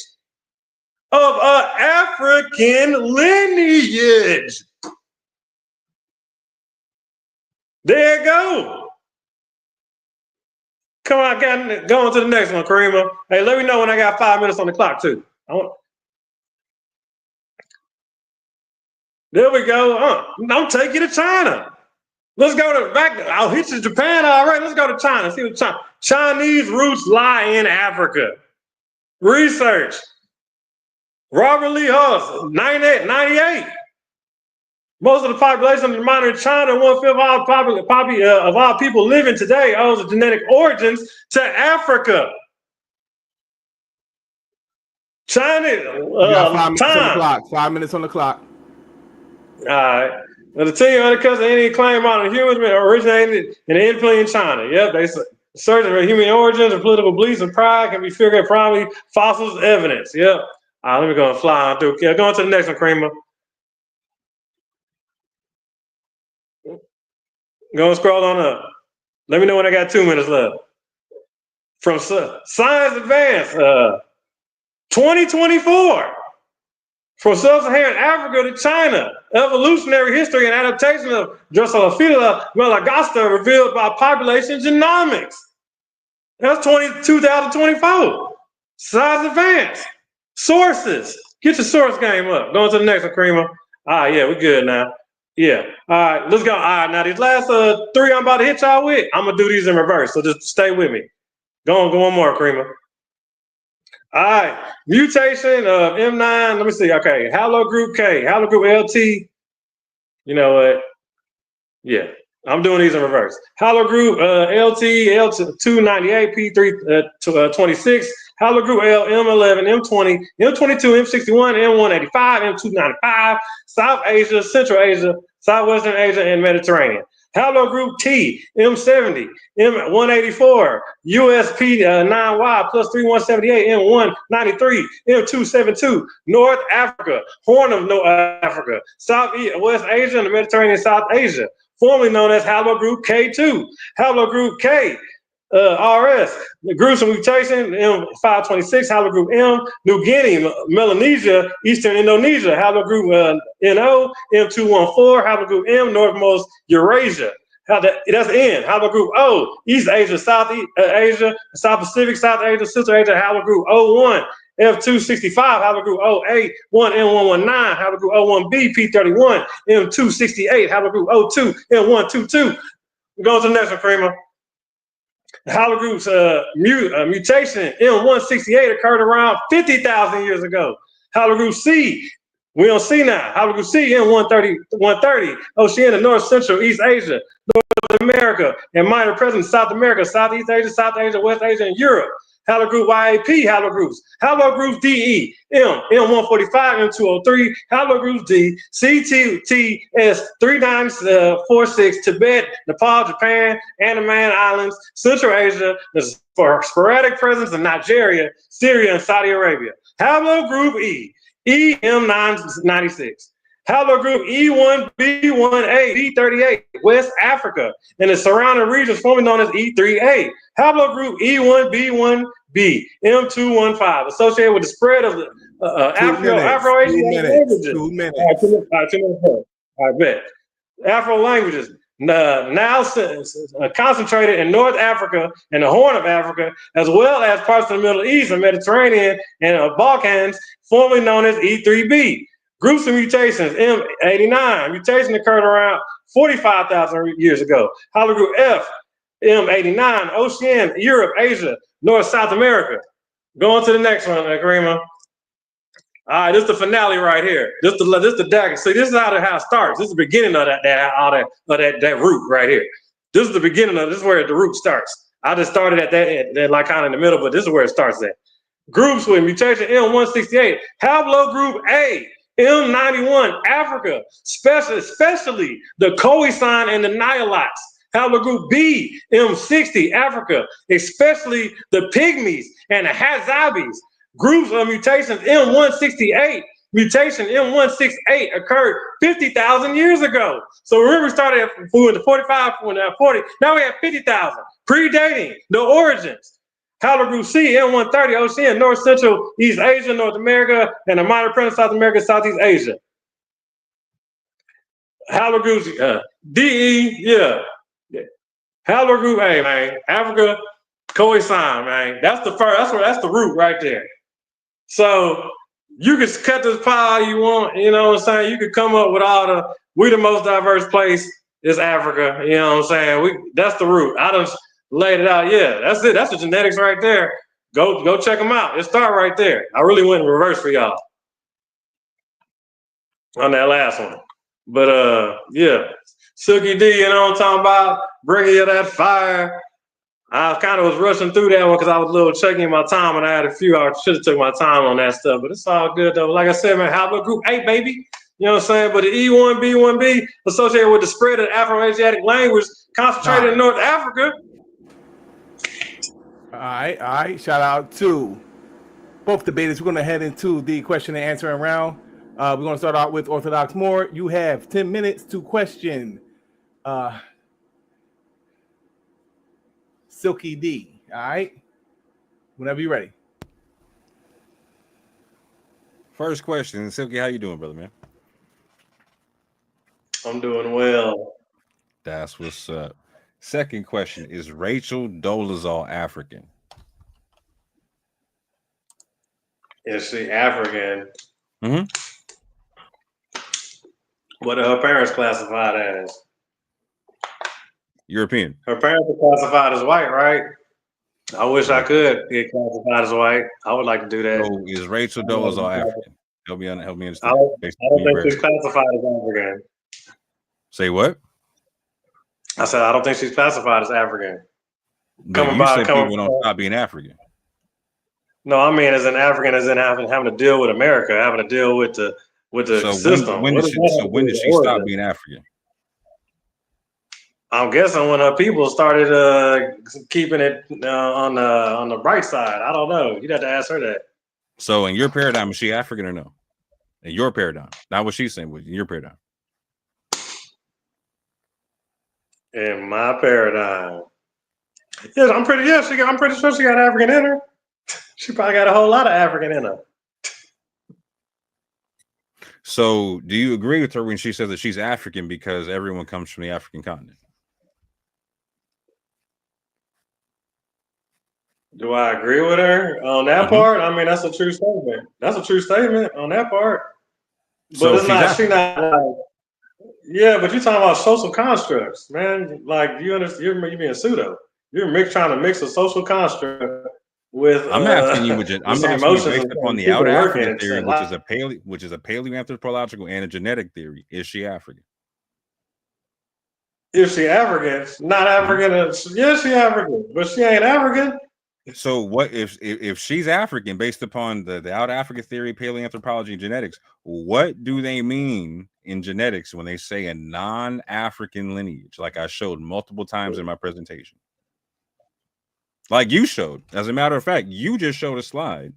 Of an African lineage. There you go. Come on, going to the next one, Karima. Hey, let me know when I got 5 minutes on the clock, too. There we go. Don't take you to China. Let's go I'll hit you to Japan. All right, let's go to China. See what Chinese roots lie in Africa. Research. Robert Lee Huss, 98. Most of the population of modern China, 1/5 of all people living today, owes the genetic origins to Africa. China, You got 5 minutes on the clock. 5 minutes on the clock. All right. Well, the team undercuts any claim modern humans originated in the influence in China. Yep, they search for human origins or political beliefs and pride can be figured probably fossils evidence. Yep. All right, let me go and fly on through. Go on to the next one, Karima. Go and scroll on up. Let me know when I got 2 minutes left. From Science Advance, 2024. From sub-Saharan Africa to China, evolutionary history and adaptation of Drosophila melanogaster revealed by population genomics. That's 2024. Science Advance. Sources. Get your source game up. Going to the next one, Karima. Yeah, we're good now. Yeah. All right, let's go. All right, now these last 3 I'm about to hit y'all with, I'm gonna do these in reverse. So just stay with me. Go one more, Karima. All right, mutation of M9. Let me see. Okay, haplogroup K, haplogroup LT. You know what? Yeah, I'm doing these in reverse. Haplogroup LT, L298, P326. Haplogroup L, M11, M20, M22, M61, M185, M295, South Asia, Central Asia, Southwestern Asia, and Mediterranean. Haplogroup T, M70, M184, USP9Y plus 3178, M193, M272, North Africa, Horn of North Africa, Southwest Asia, and the Mediterranean South Asia, formerly known as haplogroup K2. Haplogroup K, RS, the groups of mutation, M526, haplogroup M, New Guinea, Melanesia, Eastern Indonesia, haplogroup NO, M214, haplogroup M, northmost Eurasia. That's N, haplogroup O, East Asia, South Asia, South Pacific, South Asia, Central Asia, haplogroup O1, F265, haplogroup O8, 1N119, haplogroup O1B, P31, M268, haplogroup O2, M122. Go to the next one, Karima. The haplogroup's mutation M168 occurred around 50,000 years ago. Haplogroup C, We on C now. Haplogroup C in 130, Oceania, North Central, East Asia, North America, and minor presence South America, Southeast Asia, South Asia, West Asia, and Europe. Haplogroup YAP haplogroups. Haplogroups DE, M145, M203, haplogroups D, CTS 3946, Tibet, Nepal, Japan, Andaman Islands, Central Asia, for sporadic presence in Nigeria, Syria, and Saudi Arabia. Haplogroup E, EM996. Haplogroup E1B1A, E38, West Africa, and the surrounding regions formerly known as E3A. Haplogroup E1B1B, M215, associated with the spread of the Afro-Asian languages. 2 minutes. All right, 2 minutes. I bet. Afro languages, now concentrated in North Africa and the Horn of Africa, as well as parts of the Middle East and Mediterranean and Balkans, formerly known as E3B. Groups of mutations, M89. Mutation occurred around 45,000 years ago. Haplogroup F, M89, Oceania, Europe, Asia, North, South America. Going to the next one, Karima. All right, this is the finale right here. This is the dagger. See, this is how it starts. This is the beginning of that root right here. This is the beginning of. This is where the root starts. I just started at that like kind of in the middle, but this is where it starts at. Groups with mutation M168. Haplogroup A, M91, Africa, especially the Khoisan and the Nilotes. Haplogroup B, M60, Africa, especially the Pygmies and the Hazabis. Groups of mutations M168, mutation M168 occurred 50,000 years ago. So remember, we started at 45, 40. Now we have 50,000, predating the origins. Haplogroup C, M130, Oceania, North Central, East Asia, North America, and a minor presence South America, Southeast Asia. Haplogroup DE, yeah. Haplogroup A, man, Africa, Khoisan, man. That's the first. That's the root right there. So you can cut this pie you want. You know what I'm saying? You could come up with we the most diverse place is Africa. You know what I'm saying? That's the root. I done laid it out. Yeah, that's it. That's the genetics right there. Go check them out. It start right there. I really went in reverse for y'all on that last one. But yeah, Silky D, you know what I'm talking about? Bringing you that fire. I kind of was rushing through that one because I was a little checking my time and I had a few. I should have took my time on that stuff, but it's all good though. Like I said, man, Haplogroup A, baby. You know what I'm saying? But the E1B1B associated with the spread of Afro-Asiatic language concentrated in North Africa. All right. Shout out to both debaters. We're going to head into the question and answering round. We're going to start out with Orthodox Moore. You have 10 minutes to question Silky D. All right. Whenever you're ready. First question, Silky, how you doing, brother, man? I'm doing well. That's what's up. Second question, is Rachel Dolezal African? Is she African? Mm-hmm. What are her parents classified as? European. Her parents are classified as white, right? I wish I could get classified as white. I would like to do that. So is Rachel Dolezal African? Help me understand. I don't think she's classified as African. Say what? I said I don't think she's classified as African. People don't stop being African. No, I mean as an African, as in having to deal with America, having to deal with the system. When did she stop being African? I'm guessing when her people started keeping it on the bright side. I don't know. You'd have to ask her that. So in your paradigm, is she African or no? In your paradigm, not what she's saying, but in your paradigm. In my paradigm, yes, I'm pretty sure she got African in her. She probably got a whole lot of African in her. So, do you agree with her when she says that she's African because everyone comes from the African continent? Do I agree with her on that part? I mean, that's a true statement. That's a true statement on that part. But so it's not. She's not like. Yeah, but you're talking about social constructs, man. Like you understand, you're being pseudo. You're trying to mix a social construct with I'm asking you, I'm some asking you emotions based and upon the keep out it working African and theory, just which is a paleoanthropological and a genetic theory. Is she African? if she African, not African, yeah, she African, but she ain't African. So what if she's African based upon the out African theory, paleoanthropology, and genetics? What do they mean in genetics when they say a non-African lineage? Like I showed multiple times in my presentation. Like you showed. As a matter of fact, you just showed a slide.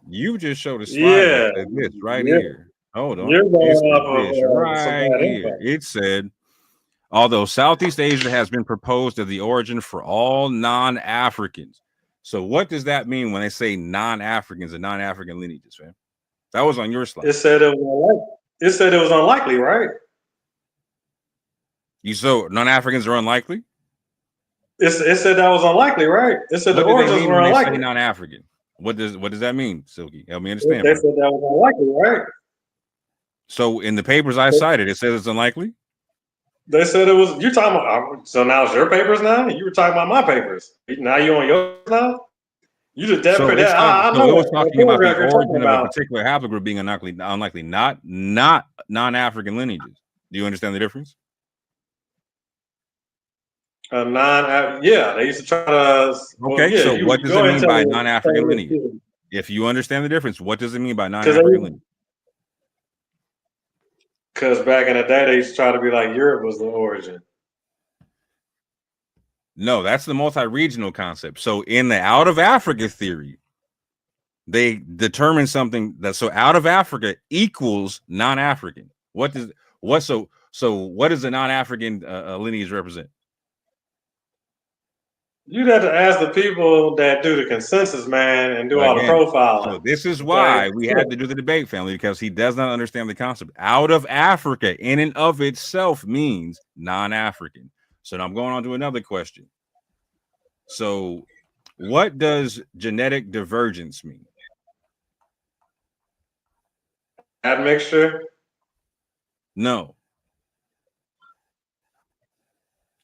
You just showed a slide that said this right here. Hold on. You're going It said off this of some right bad here. info. It said, although Southeast Asia has been proposed as the origin for all non-Africans. So what does that mean when they say non-Africans and non-African lineages, man? That was on your slide. It said it was unlikely, right? You so non-Africans are unlikely? It said that was unlikely, right? It said What the do they origins mean were when they say unlikely. non-African? What does that mean, Silky? Help me understand. They Bro. said that was unlikely, right? So in the papers I cited, it says it's unlikely. They said it was. You talking about? So now it's your papers now. You were talking about my papers. Now you on yours now. You just that. So it's I so know it was that talking about the you're talking origin of a about. particular haplogroup being unlikely, not non-African lineages. Do you understand the difference? Yeah, they used to try to. Well, Okay, yeah, so you what does go it ahead mean and by tell non-African me. lineage? If you understand the difference, what does it mean by Because non-African lineage? Because back in the day, they used to try to be like Europe was the origin. No, that's the multi-regional concept. So in the out of Africa theory, they determine something that so out of Africa equals non-African. What does a non-African lineage represent? You'd have to ask the people that do the consensus, man, and do all the profiling. So this is why we had to do the debate, family, because he does not understand the concept. Out of Africa in and of itself means non-African. So now I'm going on to another question. So what does genetic divergence mean? Admixture? No.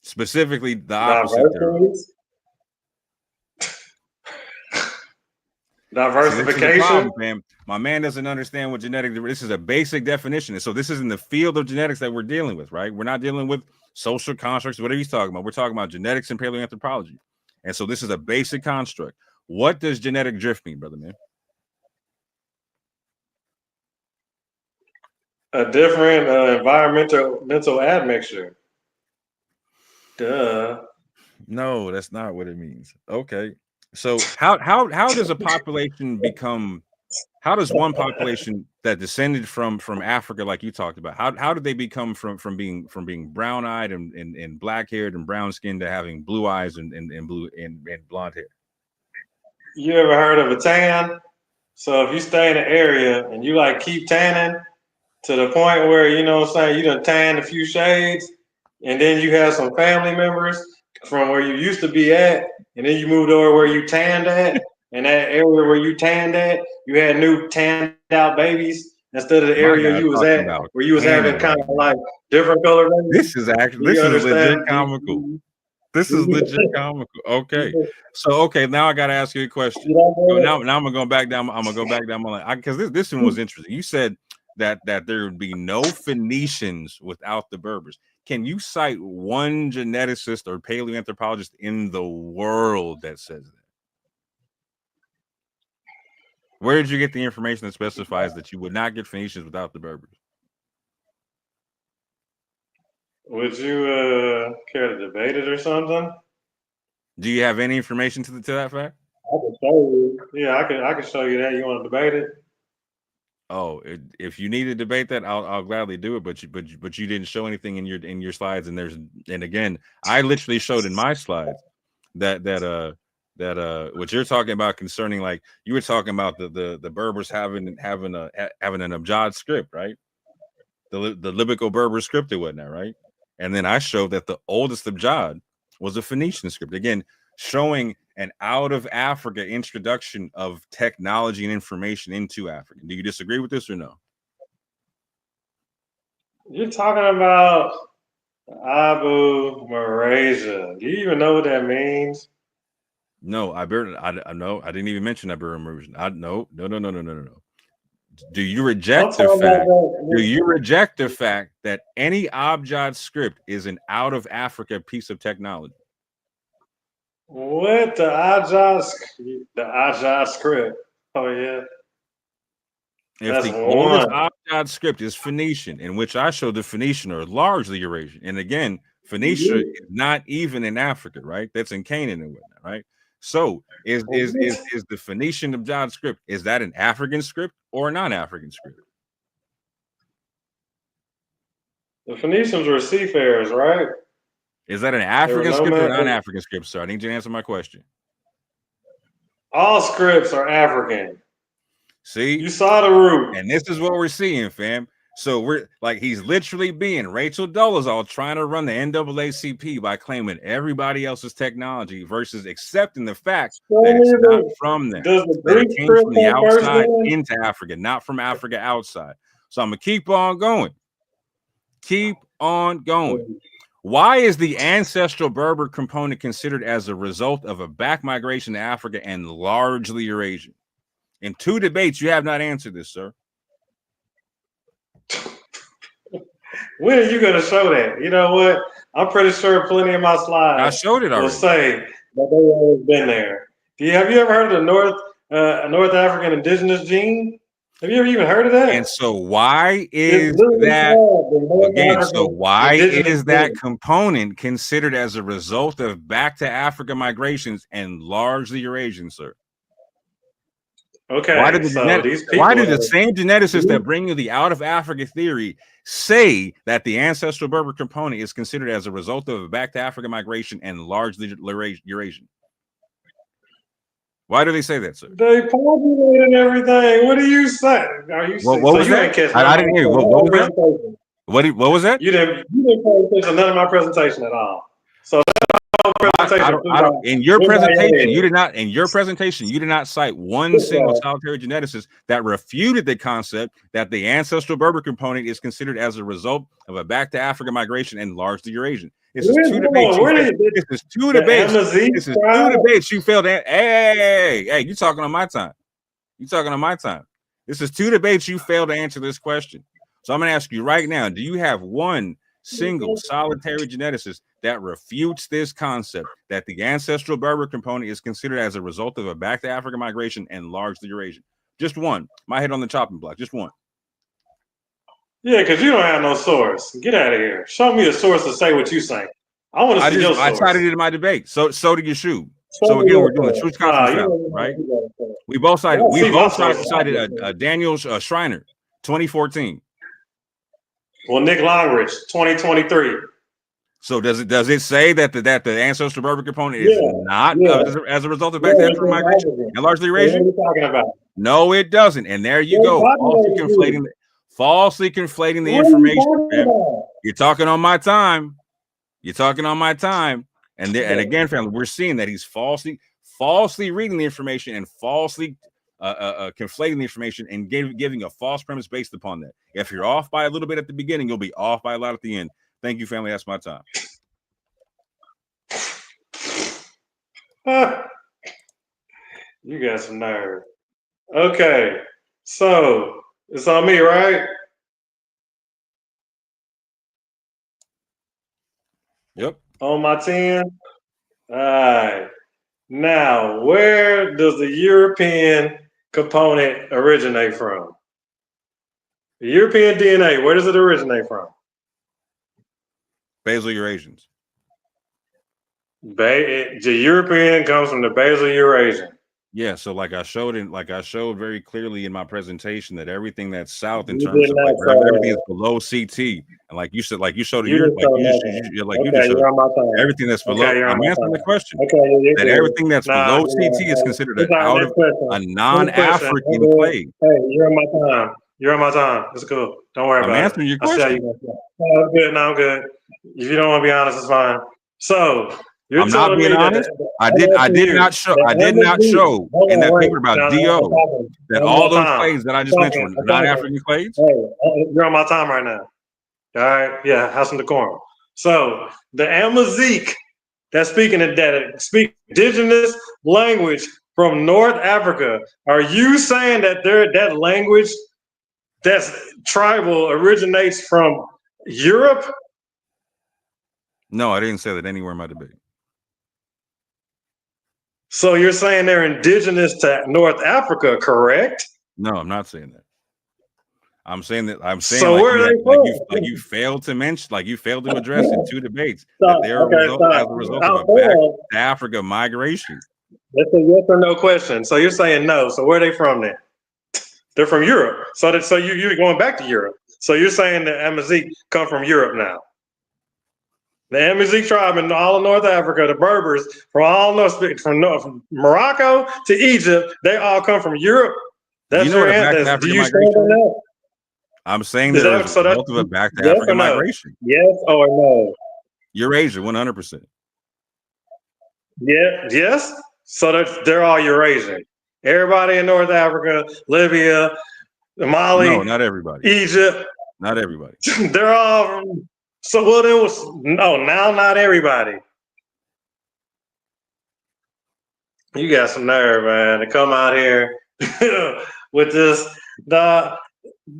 Specifically, the opposite thereof. Diversification. Man. My man doesn't understand what genetic. This is a basic definition. So this is in the field of genetics that we're dealing with, right? We're not dealing with social constructs, whatever he's talking about. We're talking about genetics and paleoanthropology. And so this is a basic construct. What does genetic drift mean, brother man? A different environmental admixture. Duh. No, that's not what it means. Okay. So how does a population become? How does one population that descended from Africa, like you talked about, how did they become from being brown-eyed and black-haired and brown-skinned to having blue eyes and blue and blonde hair? You ever heard of a tan? So if you stay in an area and you like keep tanning to the point where you know what I'm saying, you done tan a few shades, and then you have some family members from where you used to be at, and then you moved over where you tanned at, and that area where you tanned at, you had new tanned out babies instead of the area you was at where you was having kind of like different color babies. This is legit comical. This is legit comical. Okay. So okay, now I gotta ask you a question. So now I'm gonna go back down. I'm gonna go back down my line because this one was interesting. You said that there would be no Phoenicians without the Berbers. Can you cite one geneticist or paleoanthropologist in the world that says that? Where did you get the information that specifies that you would not get Phoenicians without the Berbers? Would you care to debate it or something? Do you have any information to that fact? I can show you. Yeah, I can show you that. You want to debate it? Oh, if you need to debate that, I'll gladly do it. But you didn't show anything in your slides, and again, I literally showed in my slides that what you're talking about concerning, like you were talking about the Berbers having an Abjad script, right? The Libico Berber script and whatnot, right? And then I showed that the oldest Abjad was a Phoenician script. Again, showing an out of Africa introduction of technology and information into Africa. Do you disagree with this or no? You're talking about Abu Marasia. Do you even know what that means? No, I didn't even mention Iberian immersion. No. Do you reject the fact? Do you reject the fact that any Abjad script is an out of Africa piece of technology? What the Ajaz script? Oh yeah. If That's the oldest one. Abjad script is Phoenician, in which I showed the Phoenician are largely Eurasian, and again, Phoenicia is not even in Africa, right? That's in Canaan and whatnot, right? So is the Phoenician Abjad script, is that an African script or a non-African script? The Phoenicians were seafarers, right? Is that an African script or non-African script, sir? I need you to answer my question. All scripts are African. See? You saw the root. And this is what we're seeing, fam. So we're like, he's literally being Rachel Dolezal trying to run the NAACP by claiming everybody else's technology versus accepting the fact that it's not from them. That it came from the outside into Africa, not from Africa outside. So I'm going to keep on going. Keep on going. Why is the ancestral Berber component considered as a result of a back migration to Africa and largely Eurasian? In 2 debates, you have not answered this, sir. When are you going to show that? You know what? I'm pretty sure plenty of my slides I showed it already. Will say that they've always been there. Have you ever heard of the North African indigenous gene? Have you ever even heard of that? And so why is that again? So why is that component considered as a result of back to Africa migrations and largely Eurasian, sir? Okay. Why do the same geneticists that bring you the out of Africa theory say that the ancestral Berber component is considered as a result of a back to Africa migration and largely Eurasian? Why do they say that, sir? They populated everything. What are you saying? Are you what was that? I didn't hear you. What was that? What was that? You didn't pay attention to none of my presentation at all. So in your presentation, you did not. In your presentation, you did not cite one single solitary geneticist that refuted the concept that the ancestral Berber component is considered as a result of a back to Africa migration and largely Eurasian. This is 2 debates. This is 2 debates. This is 2 debates you failed. Hey, you talking on my time? You talking on my time? This is 2 debates you failed to answer this question. So I'm going to ask you right now: do you have one single solitary geneticist that refutes this concept that the ancestral Berber component is considered as a result of a back to Africa migration and largely Eurasian? Just one. My head on the chopping block. Just one. Yeah, because you don't have no source. Get out of here. Show me a source to say what you say. I want to see your source. I cited it in my debate. So did you shoot. So again, we're doing a truth conference, right? We both cited. A Daniel Schreiner, 2014. Well, Nick Longridge, 2023. So does it say that the ancestral Berber component is not as a result of back to African migration and largely Eurasian? What are you talking about? No, it doesn't. And there you go, falsely conflating the information. Man. You're talking on my time. You're talking on my time. And again, family, we're seeing that he's falsely reading the information and falsely conflating the information and giving a false premise based upon that. If you're off by a little bit at the beginning, you'll be off by a lot at the end. Thank you, family. That's my time. You got some nerve. Okay, so it's on me, right? Yep. On my 10. All right. Now, where does the European component originate from? The European DNA, where does it originate from? Basal Eurasians. The European comes from the Basal Eurasian. Yeah, so like I showed very clearly in my presentation that everything that's south in terms of everything is below CT, and like you said, like you showed everything that's below. I'm answering the question. That everything that's below CT is considered out of a non-African clade. Hey, you're on my time. You're on my time. It's cool. Don't worry about it. I'm answering your question. No, I'm good. No, I'm good. If you don't want to be honest, it's fine. So I'm not being honest. I did not show in that paper about DO that all those clades that I just mentioned were non-African clades. Hey, you're on my time right now. All right. Yeah, have some decorum. So the Amazigh that speak indigenous language from North Africa. Are you saying that that language that's tribal originates from Europe? No, I didn't say that anywhere in my debate. So you're saying they're indigenous to North Africa, correct? No, I'm not saying that. I'm saying So like, where are they from? you failed to mention, like you failed to address in 2 debates Stop. that they're Okay, as a result of a back to Africa migration. That's a yes or no question. So you're saying no. So where are they from then? They're from Europe. So you're going back to Europe. So you're saying the Amazigh come from Europe now. The Amazigh tribe in all of North Africa, the Berbers from Morocco to Egypt, they all come from Europe. That's your answer. Do you stand on that? I'm saying that as a result of a back to Africa migration. Yes or no? Eurasia, 100%. Yeah, yes. So they're all Eurasian. Everybody in North Africa, Libya, Mali. No, not everybody. Egypt. Not everybody. They're all. So now not everybody. You got some nerve, man, to come out here with this.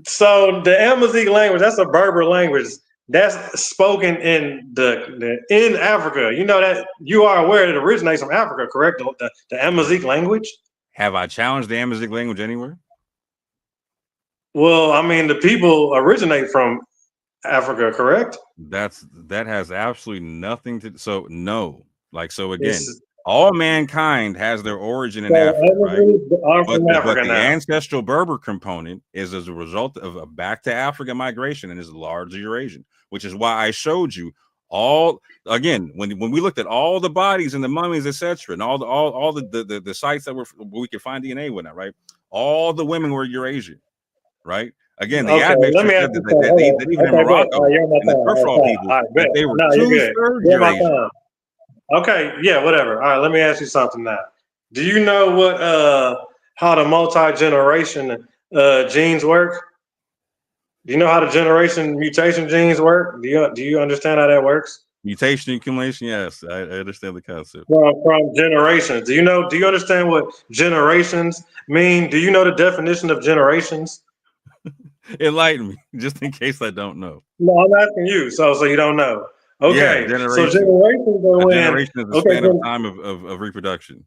So the Amazigh language, that's a Berber language that's spoken in in Africa. You know that you are aware that it originates from Africa, correct? The Amazigh language. Have I challenged the Amazigh language anywhere? Well, I mean, the people originate from Africa, correct? That has absolutely nothing to. So no, again. All mankind has their origin in Africa, right? But the ancestral Berber component is as a result of a back to Africa migration and is largely Eurasian, which is why I showed you all again when we looked at all the bodies and the mummies, etc., and all the sites that we could find DNA with that, right? All the women were Eurasian, right? Again, the admixture said that even in Morocco and the Turfal people, that they were 2/3 Eurasian. Okay, yeah, whatever. All right, let me ask you something now. Do you know what how the multi-generation genes work? Do you know how the mutation genes work? Do you understand how that works? Mutation accumulation, yes, I understand the concept. From generations. Do you understand what generations mean? Do you know the definition of generations? Enlighten me, just in case I don't know. No, I'm asking you, so you don't know. Okay, yeah, so generations are when generation is a span of time of reproduction.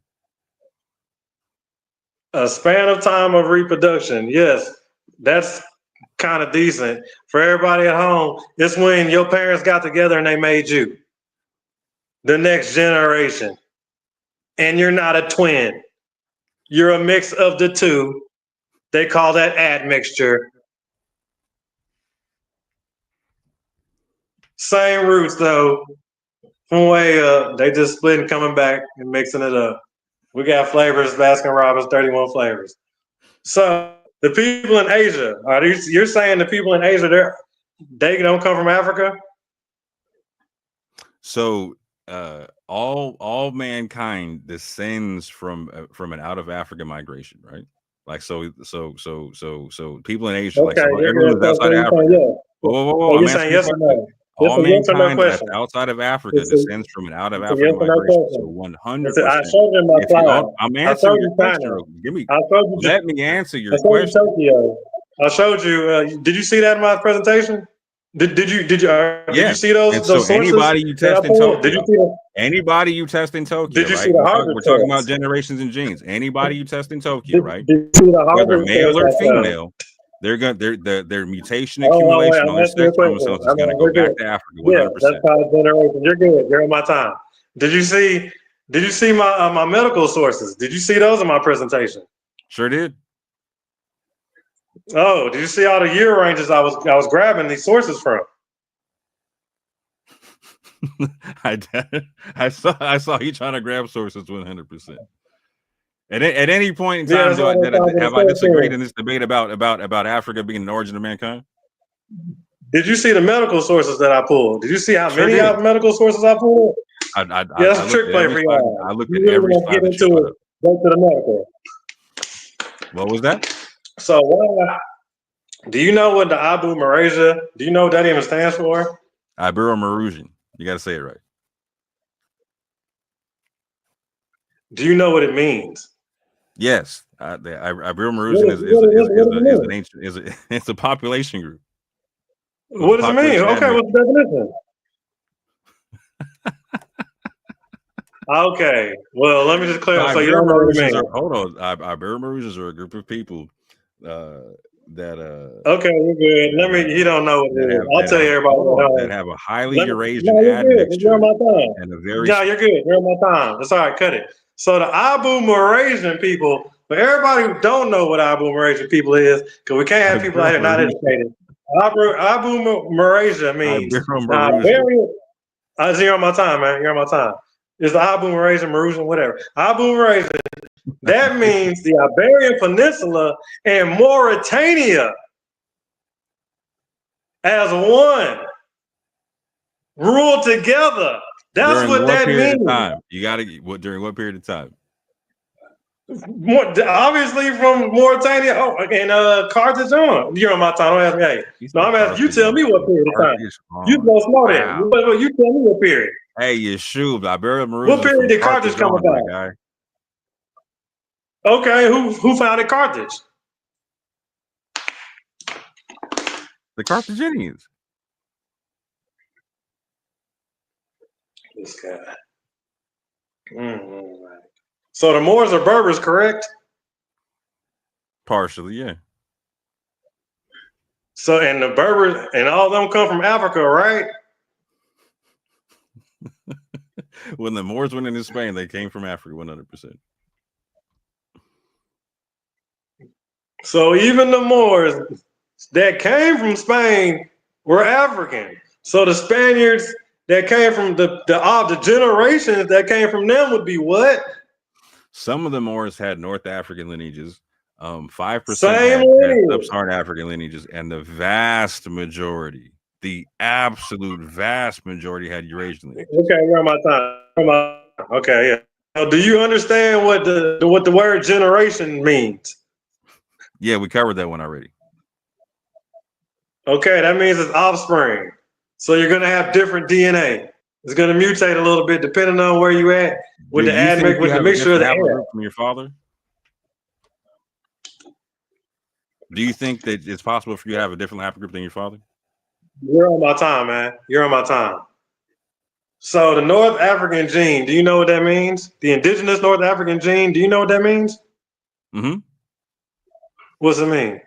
A span of time of reproduction, yes, that's kind of decent for everybody at home. It's when your parents got together and they made you the next generation, and you're not a twin. You're a mix of the two. They call that admixture. Same roots though, from way up. They just splitting, coming back and mixing it up. We got flavors, Baskin Robbins, 31 flavors. So the people in Asia, you're saying the people in Asia, they don't come from Africa? So all mankind descends from an out of Africa migration, right? Like so people in Asia, okay, everyone that's outside of Africa. Yeah. Whoa, you're saying yes or no? All mankind that's outside of Africa descends from an out of Africa migration. So 100%. I showed you my slide. I'm answering your question. Let me answer your question. I showed you. Did you see that in my presentation? Did you see those sources? Anybody you test in Tokyo. Anybody you test in Tokyo, right? We're talking about generations and genes. Anybody you test in Tokyo, right? Whether male or female. Their mutation accumulation on their sex chromosomes is going to go back to Africa 100%. Yeah, that's how the generation. You're good. You're in my time. Did you see my medical sources? Did you see those in my presentation? Sure did. Oh, did you see all the year ranges I was grabbing these sources from? I saw you trying to grab sources 100%. At any point in time, have I disagreed in this debate about Africa being the origin of mankind? Did you see the medical sources that I pulled?Id you see how many medical sources I pulled? That's a trick play for y'all. I looked at every slide. Get into it. Go to the medical. What was that? So, do you know what the Abu Marasia? Do you know what that even stands for? Ibero-Mauritian. You got to say it right. Do you know what it means? Yes, the Iberian Marusian is an ancient it's a population group. What does it mean? Okay, what's the definition? Okay, well, let me just clarify. So you don't know what it means. Hold on, Iberian Marusians are a group of people that okay, we're good. Let me. You don't know what it is. I'll tell you everybody that have a highly Eurasian admixture. You're on my time. And a very you're good. You're on my time. That's all right. Cut it. So the Abu Maurasian people. For everybody who don't know what Abu Maurasian people is, because we can't have people out here not educated. Abu Maurasian means you're on my time, man. You're on my time. It's the Abu Maurasian, whatever. Abu Maurasian. That means the Iberian Peninsula and Mauritania as one, ruled together. That's what that means. You got to during what period of time? Obviously from Mauritania and Carthage on. You're on my time. Don't ask me. Hey, no, I'm asking you. Tell me what period of time. You supposed to know that. You tell me what period. Hey, Yeshua, Iberian Marusian. What period did Carthage come about? Okay, who founded Carthage? The Carthaginians. This guy. Mm-hmm. So the Moors are Berbers, correct? Partially, yeah. So and the Berbers and all of them come from Africa, right? When the Moors went into Spain, they came from Africa 100%. So even the Moors that came from Spain were African. So the Spaniards that came from the generations that came from them would be what? Some of the Moors had North African lineages. 5% had sub-Saharan African lineages, and the vast majority, the absolute vast majority, had Eurasian lineages. Okay, we're on my time. Okay, yeah. Now, do you understand what the word generation means? Yeah, we covered that one already. Okay, that means it's offspring. So you're going to have different DNA. It's going to mutate a little bit depending on where you at with the mixture of the air. From your father? Do you think that it's possible for you to have a different haplogroup than your father? You're on my time, man. You're on my time. So the North African gene, do you know what that means? The indigenous North African gene, do you know what that means? Mm-hmm. What's it mean?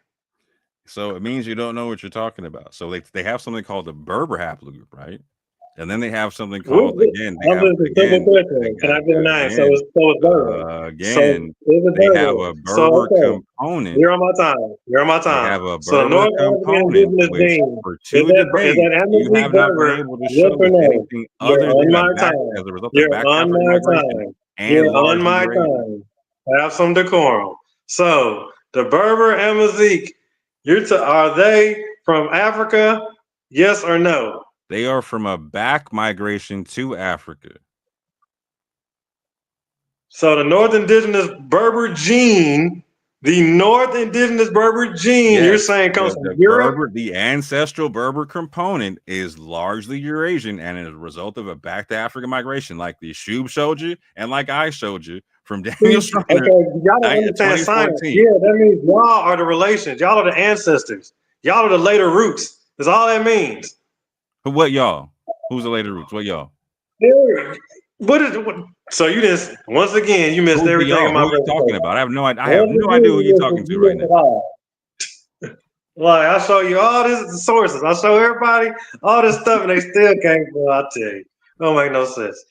So it means you don't know what you're talking about. So they have something called the Berber haplogroup, right? And then they have something called Can I get a nine? So it's Berber. Again, they have a Berber component. You're on my time. You're on my time. They have a Berber component, which for two debates, you have not been able to show anything other than as a result of back migration and on my time. Have some decorum. So the Berber Amazigh, are they from Africa? Yes or no? They are from a back migration to Africa. So the North Indigenous Berber gene, yes, you're saying comes from Europe? The ancestral Berber component is largely Eurasian and is a result of a back to Africa migration, like the Shub showed you and like I showed you from Daniel Schreiner. Okay, y'all don't understand science. Yeah, that means y'all are the relations. Y'all are the ancestors. Y'all are the later roots. That's all that means. What y'all? Who's the later roots? What y'all? So you just once again you missed everything. What are you talking about? I have no idea. I have no idea who you're talking to right now. Like I show you all these sources. I show everybody all this stuff, and they still can't. I tell you, don't make no sense.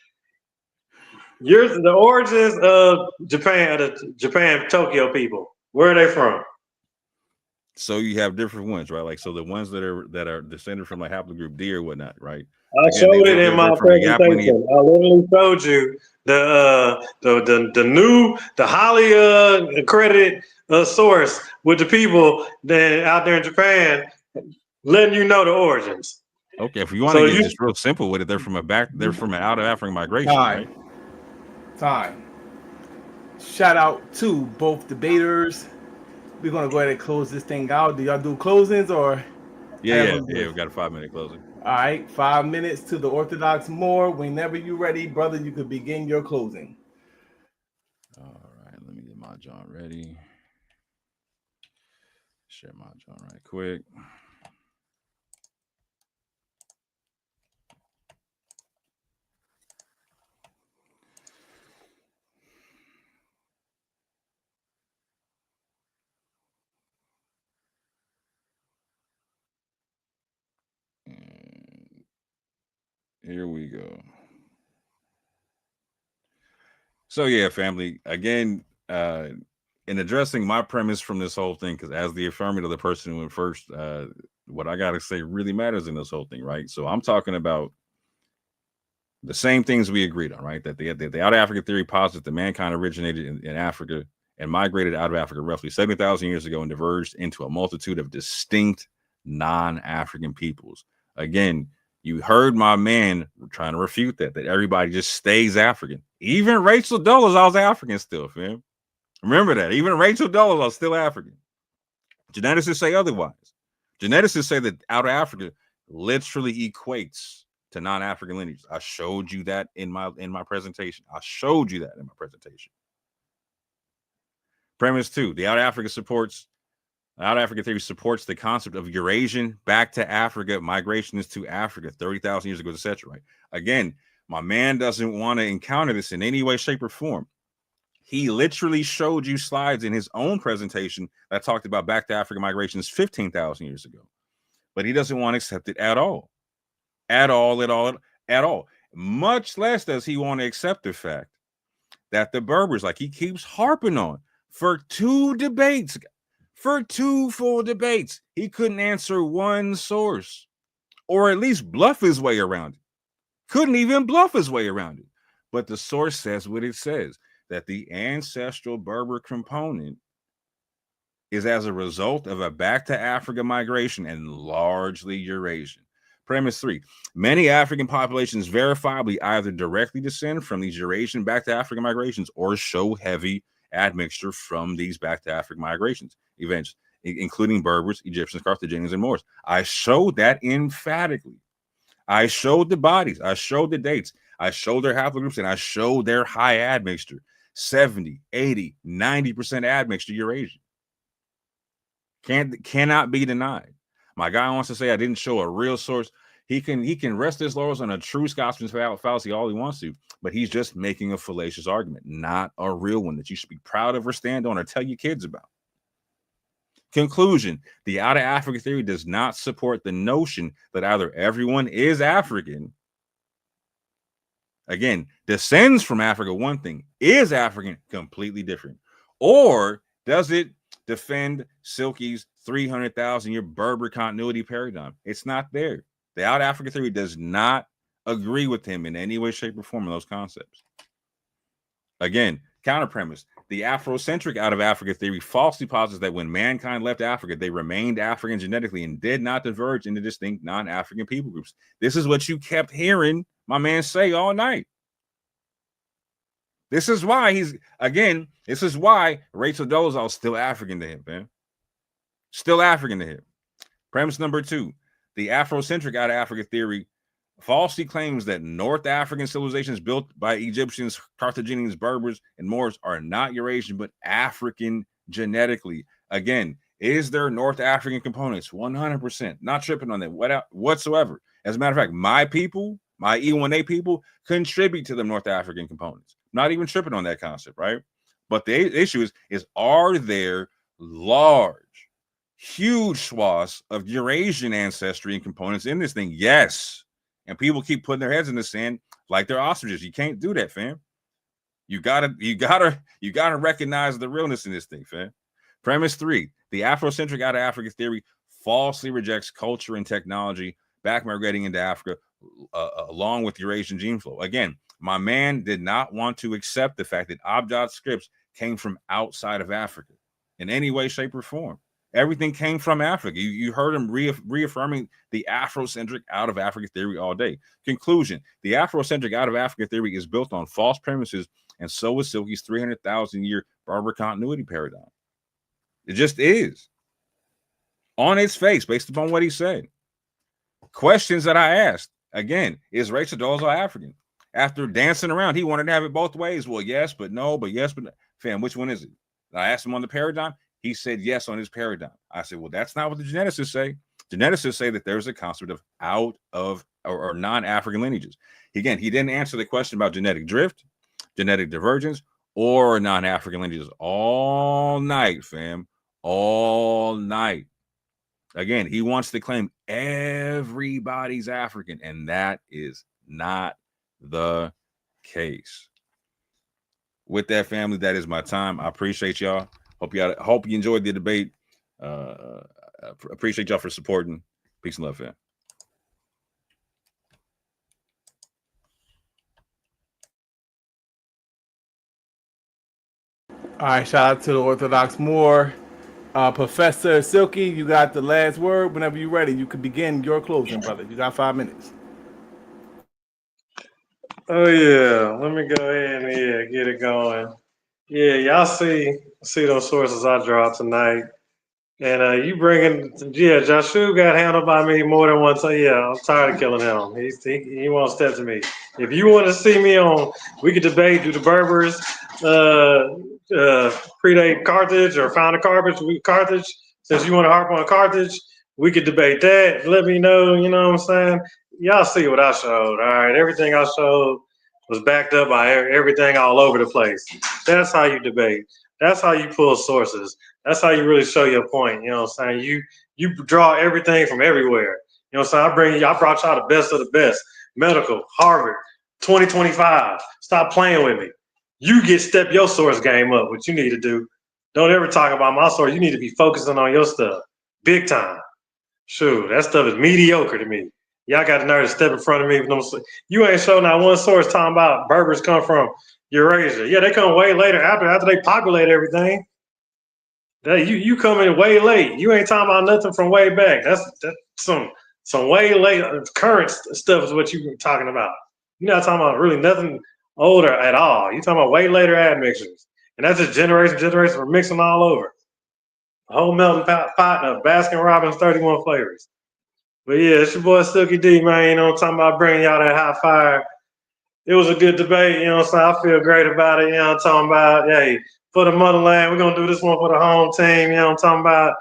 The origins of Japan, the Japan Tokyo people. Where are they from? So you have different ones, right? Like so, the ones that are descended from like haplogroup D or whatnot, right? I showed it in my presentation. I literally showed you the highly accredited source with the people that out there in Japan, letting you know the origins. Okay, if you want to get just real simple with it, they're from an out of African migration, right? Time. Shout out to both debaters. We're gonna go ahead and close this thing out. Do y'all do closings or? Yeah. We got a 5-minute closing. All right, 5 minutes to the Orthodox Moor. Whenever you're ready, brother, you could begin your closing. joint ready. Share my joint right quick. And here we go. So yeah, family, again, in addressing my premise from this whole thing, because as the affirmative, the person who went first, what I gotta say really matters in this whole thing, right? So I'm talking about the same things we agreed on, right? That the out of Africa theory posits that mankind originated in Africa and migrated out of Africa roughly 70,000 years ago and diverged into a multitude of distinct non-African peoples. Again, you heard my man trying to refute that everybody just stays African. Even Rachel Dolezal's African still, fam. Remember that. Even Rachel Dolezal's still African. Geneticists say otherwise. Geneticists say that out of Africa literally equates to non-African lineages. I showed you that in my presentation. Premise 2, the out of Africa theory supports the concept of Eurasian back to Africa migrations to Africa 30,000 years ago, etc. Right? Again, my man doesn't want to encounter this in any way, shape, or form. He literally showed you slides in his own presentation that talked about back to Africa migrations 15,000 years ago, but he doesn't want to accept it at all. At all. Much less does he want to accept the fact that the Berbers, like he keeps harping on, for 2 debates, for 2 full debates, he couldn't answer one source, or at least bluff his way around it. Couldn't even bluff his way around it. But the source says what it says, that the ancestral Berber component is as a result of a back to Africa migration and largely Eurasian. Premise 3, many African populations verifiably either directly descend from these Eurasian back to Africa migrations or show heavy admixture from these back to Africa migrations events, including Berbers, Egyptians, Carthaginians, and Moors. I showed that emphatically. I showed the bodies, I showed the dates, I showed their haplogroups, and I showed their high admixture. 70, 80, 90% admixture Eurasian. Cannot be denied. My guy wants to say I didn't show a real source. He can rest his laurels on a true Scotsman's fallacy all he wants to, but he's just making a fallacious argument, not a real one that you should be proud of or stand on or tell your kids about. Conclusion, the out of Africa theory does not support the notion that either everyone is African, again, descends from Africa, one thing, is African, completely different, or does it defend Silky's 300,000-year Berber continuity paradigm? It's not there. The out of Africa theory does not agree with him in any way, shape, or form in those concepts. Again, counter premise, the Afrocentric out of Africa theory falsely posits that when mankind left Africa, they remained African genetically and did not diverge into distinct non-African people groups. This is what you kept hearing my man say all night. This is why this is why Rachel Dolezal is still African to him, man. Still African to him. Premise number 2, the Afrocentric out of Africa theory falsely claims that North African civilizations built by Egyptians, Carthaginians, Berbers, and Moors are not Eurasian, but African genetically. Again, is there North African components? 100%. Not tripping on that whatsoever. As a matter of fact, my people, my E1A people, contribute to the North African components. Not even tripping on that concept, right? But the issue is are there large, huge swaths of Eurasian ancestry and components in this thing? Yes. And people keep putting their heads in the sand like they're ostriches. You can't do that, fam. You gotta recognize the realness in this thing, fam. Premise 3, the Afrocentric out of Africa theory falsely rejects culture and technology back migrating into Africa along with Eurasian gene flow. Again, my man did not want to accept the fact that Abjad scripts came from outside of Africa in any way, shape, or form. Everything came from Africa. You heard him reaffirming the Afrocentric out of Africa theory all day. Conclusion, the Afrocentric out of Africa theory is built on false premises, and so is Silky's 300,000-year Berber continuity paradigm. It just is. On its face, based upon what he said. Questions that I asked, again, is Rachel Dolezal African? After dancing around, he wanted to have it both ways. Well, yes, but no, but yes, but no. Fam, which one is it? And I asked him on the paradigm. He said yes on his paradigm. I said, well, that's not what the geneticists say. Geneticists say that there's a concept of out of or non-African lineages. Again, he didn't answer the question about genetic drift, genetic divergence, or non-African lineages all night, fam. All night. Again, he wants to claim everybody's African, and that is not the case. With that, family, that is my time. I appreciate y'all. Hope you enjoyed the debate. Appreciate y'all for supporting. Peace and love, fam. All right, shout out to the Orthodox Moor. Professor Silky, you got the last word. Whenever you're ready, you can begin your closing, brother. You got 5 minutes. Oh yeah, let me go ahead and get it going. Yeah, y'all see those sources I dropped tonight. And you bringing, Joshua got handled by me more than once. So yeah, I'm tired of killing him. He won't step to me. If you want to see me on, we could debate, do the Berbers predate Carthage or found a Carthage? Since you want to harp on Carthage, we could debate that. Let me know, you know what I'm saying? Y'all see what I showed, all right? Everything I showed was backed up by everything all over the place. That's how you debate. That's how you pull sources. That's how you really show your point. You know what I'm saying? You draw everything from everywhere. You know what I'm saying? I brought y'all the best of the best. Medical, Harvard, 2025. Stop playing with me. You step your source game up, what you need to do. Don't ever talk about my source. You need to be focusing on your stuff. Big time. Shoot, that stuff is mediocre to me. Y'all got the nerve to step in front of me. You ain't showing not one source talking about Berbers come from Eurasia. Yeah, they come way later after they populate everything. You come in way late. You ain't talking about nothing from way back. That's some way late current stuff is what you talking about. You're not talking about really nothing older at all. You're talking about way later admixtures. And that's just generation we're mixing all over. A whole melting pot of Baskin Robbins 31 flavors. But yeah, it's your boy Silky D, man. You know what I'm talking about, bringing y'all that hot fire. It was a good debate, you know what I'm saying? I feel great about it, you know what I'm talking about? Hey, for the motherland, we're going to do this one for the home team, you know what I'm talking about?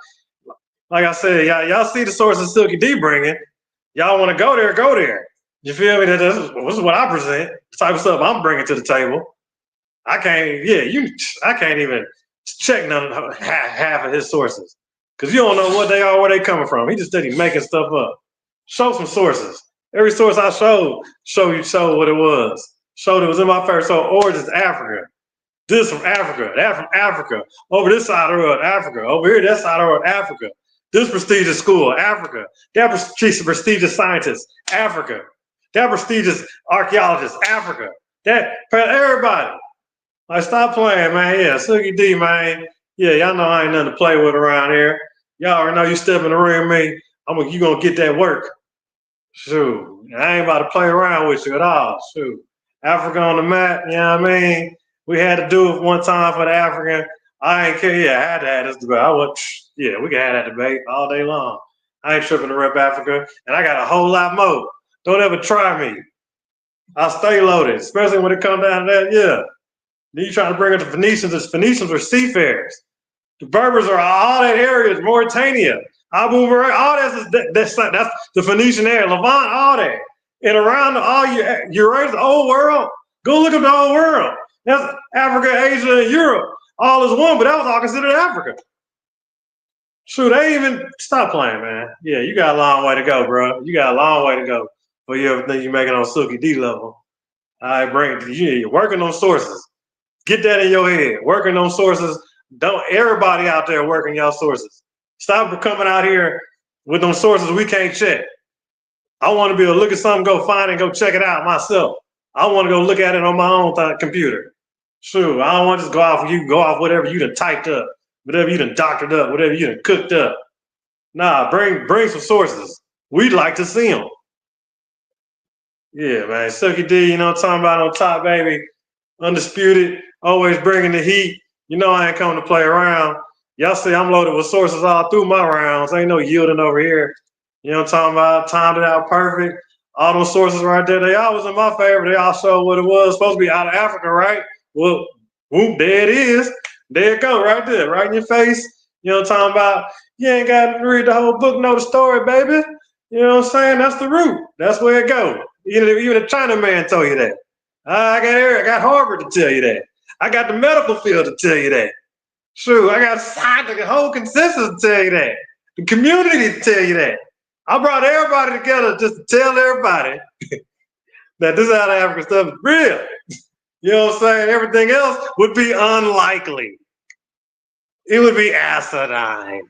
Like I said, y'all see the sources Silky D bringing. Y'all want to go there, go there. You feel me? This is what I present, the type of stuff I'm bringing to the table. I can't even check half of his sources because you don't know what they are, where they coming from. He just steady making stuff up. Show some sources. Every source I showed what it was. Showed it was in my first. So origins Africa. This from Africa. That from Africa. Over this side of the world, Africa. Over here, that side of the world, Africa. This prestigious school, Africa. That prestigious scientist, Africa. That prestigious archaeologist, Africa. That everybody. Like, stop playing, man. Yeah, Silky D, man. Yeah, y'all know I ain't nothing to play with around here. Y'all already know you step in the ring with me. You gonna get that work. Shoot, I ain't about to play around with you at all. Shoot, Africa on the map, you know what I mean? We had to do it one time for the African. I ain't care. Yeah, I had to have this debate. We can have that debate all day long. I ain't tripping to rep Africa, and I got a whole lot more. Don't ever try me. I'll stay loaded, especially when it comes down to that. Yeah, then you trying to bring up the Phoenicians. The Phoenicians were seafarers. The Berbers are all that area, Mauritania. Abu Maray, all that's the Phoenician area, Levant, all that. And around Eurasia, the old world, go look at the old world. That's Africa, Asia, and Europe, all is one, but that was all considered Africa. Shoot, they even, stop playing, man. Yeah, you got a long way to go, bro. You got a long way to go for everything you're making on Silky D level. All right, you're working on sources. Get that in your head. Working on sources. Don't everybody out there working y'all sources. Stop coming out here with them sources we can't check. I want to be able to look at something, go find it, and go check it out myself. I want to go look at it on my own computer. Sure, I don't want to just go off whatever you done typed up, whatever you done doctored up, whatever you done cooked up. Nah, bring some sources. We'd like to see them. Yeah, man. Silky D, you know what I'm talking about, on top, baby. Undisputed, always bringing the heat. You know I ain't coming to play around. Y'all see I'm loaded with sources all through my rounds. Ain't no yielding over here. You know what I'm talking about? Timed it out perfect. All those sources right there, they all was in my favor. They all showed what it was. Supposed to be out of Africa, right? Well, whoop, there it is. There it go, right there, right in your face. You know what I'm talking about? You ain't got to read the whole book, know the story, baby. You know what I'm saying? That's the root. That's where it goes. Even a Chinaman told you that. I got Harvard to tell you that. I got the medical field to tell you that. True, I got science, the whole consensus to tell you that. The community to tell you that. I brought everybody together just to tell everybody that this out of Africa stuff is real. You know what I'm saying? Everything else would be unlikely. It would be asinine.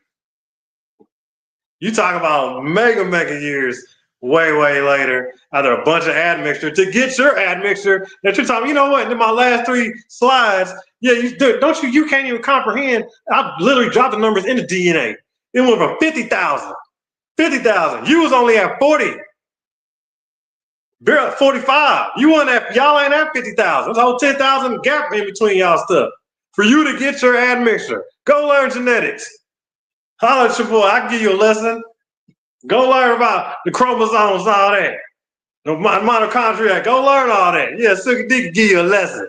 You talk about mega years way later, either a bunch of admixture to get your admixture that you're talking. You know what? In my last 3 slides, yeah, you can't even comprehend. I literally dropped the numbers into DNA. It went from 50,000. You was only at 40. We're at 45. Y'all ain't at 50,000. There's a whole 10,000 gap in between y'all stuff. For you to get your admixture, go learn genetics. Holler at your boy, I can give you a lesson. Go learn about the chromosomes, all that. The mitochondria, go learn all that. Yeah, Sugar D can give you a lesson.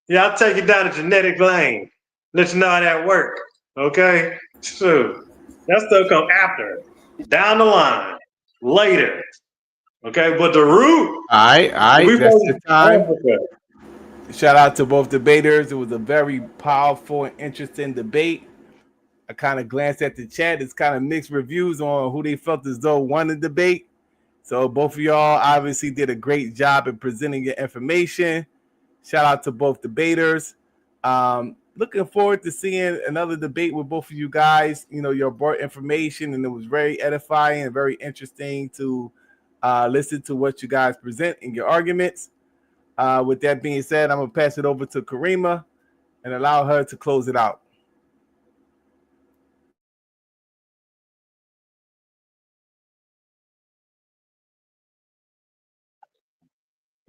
Yeah, I'll take you down the genetic lane. Let you know how that works. Okay? So that stuff come after, down the line, later. Okay, but the root. All right. That's the time. Shout out to both debaters. It was a very powerful and interesting debate. I kind of glanced at the chat. It's kind of mixed reviews on who they felt as though won the debate. So both of y'all obviously did a great job in presenting your information. Shout out to both debaters. Looking forward to seeing another debate with both of you guys. You know, you brought information, and it was very edifying and very interesting to listen to what you guys present in your arguments. With that being said, I'm going to pass it over to Karima and allow her to close it out.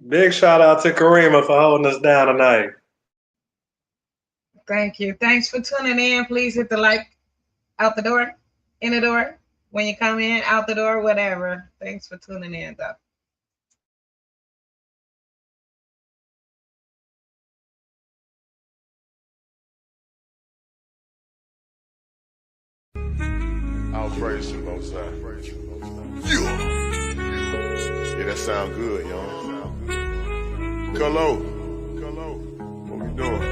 Big shout out to Karima for holding us down tonight. Thank you. Thanks for tuning in. Please hit the like out the door, in the door, when you come in, out the door, whatever. Thanks for tuning in, though. I'll praise you, Most High. Yeah, that sound good, y'all. Hello. What we doing?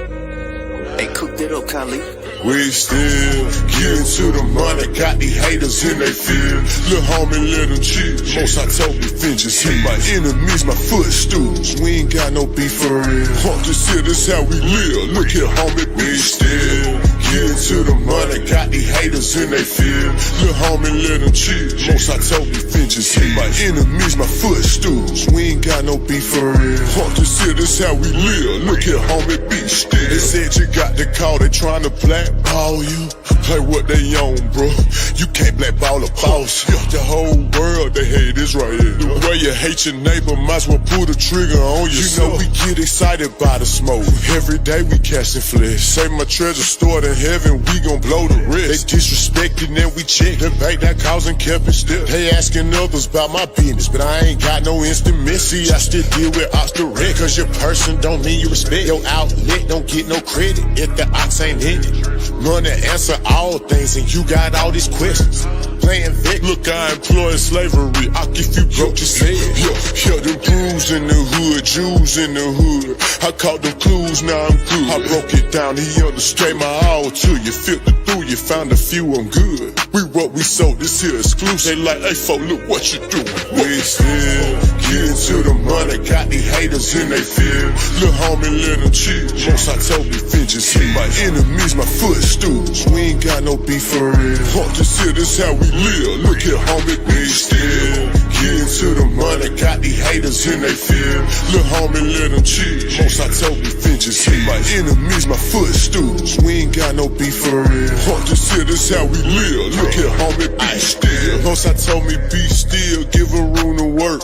Hey, cook that up, Kali. We still getting to the money, got these haters in they feel. Lil' homie, let them chill. Most I told me, finches hit my enemies, my footstools. We ain't got no beef for real. This here, this how we live. Look here, homie, we still getting to the money, got these haters in they feel. Lil' homie, let them chill. Most I told me, finches hit my enemies, my footstools. We ain't got no beef for real. This here, this how we live. Look here, homie, be still. They said you got the call, they trying to blackball you. Play what they own, bro. You can't blackball a boss. The whole world, they hate Israel. The way you hate your neighbor, might as well pull the trigger on yourself. You know we get excited by the smoke. Every day we casting flesh. Save my treasure stored in heaven, we gon' blow the rest. They disrespecting and we check. The bank that causing kept it still. They asking others about my business, but I ain't got no instant messy. I still deal with ox direct. Cause your person don't mean you respect. Your outlet don't get no credit if the ox ain't in it. Money answer all things, and you got all these questions. Playing Vic. Look, I employ slavery. If you broke, just say it. Yeah, them crews in the hood, Jews in the hood. I caught them clues, now I'm good. I broke it down, he understood my all to you. Filtered through, you found a few, I'm good. We what we sold, this here exclusive. They like, hey, folk, look what you doing. We still getting to the money, got these haters in they feel. Lil' homie, let them chill. Most I told me, finches hit my enemies, my footstools. We ain't got no beef for real. This here, this how we live. Look here, homie, we still getting to the money, got these haters in they feel. Lil' homie, let them chill. Most I told me, finches hit my enemies, my footstools. We ain't got no beef for real. This here, this how we live. Look here, homie, be still. Most I told me, be still, give a room to work.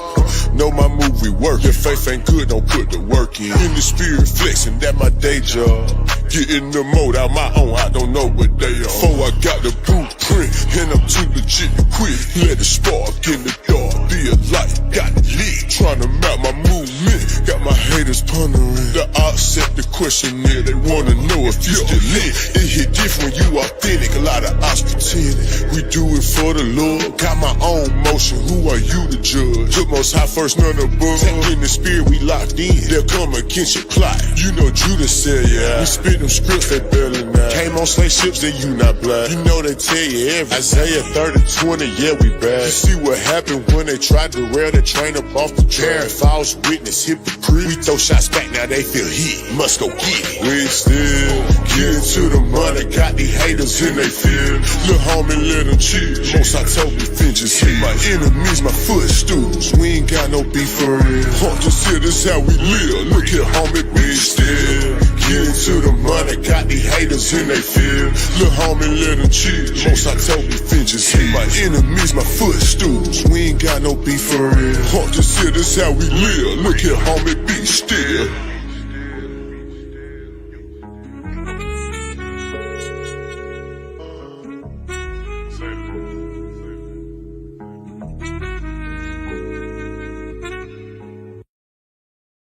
Know my move, we work. If faith ain't good, don't put the work in. In the spirit flexing, that my day job. Getting the mode out my own, I don't know what they are. Before I got the blueprint, and I'm too legit to quit. Let it spark in the dark, be a light, got it lit. Trying to map my movement, got my haters pondering. The odds set the question there, they wanna know if you still lit. It hit different, you authentic. A lot of us pretending. We do it for the Lord. Got my own motion, who are you to judge? Look most high first, none above. In the spirit, we locked in. They'll come against your plot. You know Judas said, yeah. We spit them scripts, they barely now. Came on slave ships, then you not black. You know they tell you everything. Isaiah 30:20, yeah, we bad. You see what happened when they tried to rail the train up off the track. False witness, hypocrite. We throw shots back, now they feel hit. Must go get it. We still getting to the money. Got these haters in they feel. Look homie, let them chill. Most I told me finches hit my enemies, my footstools. We ain't got no beef for real. Just here, this how we live. Look here, homie, we still getting to the money. Got these haters in they feel. Look homie, let them chill. Most I told me finches hit my enemies, my footstools. We ain't got no beef for real. Just here, this how we live. Look here, homie, be still.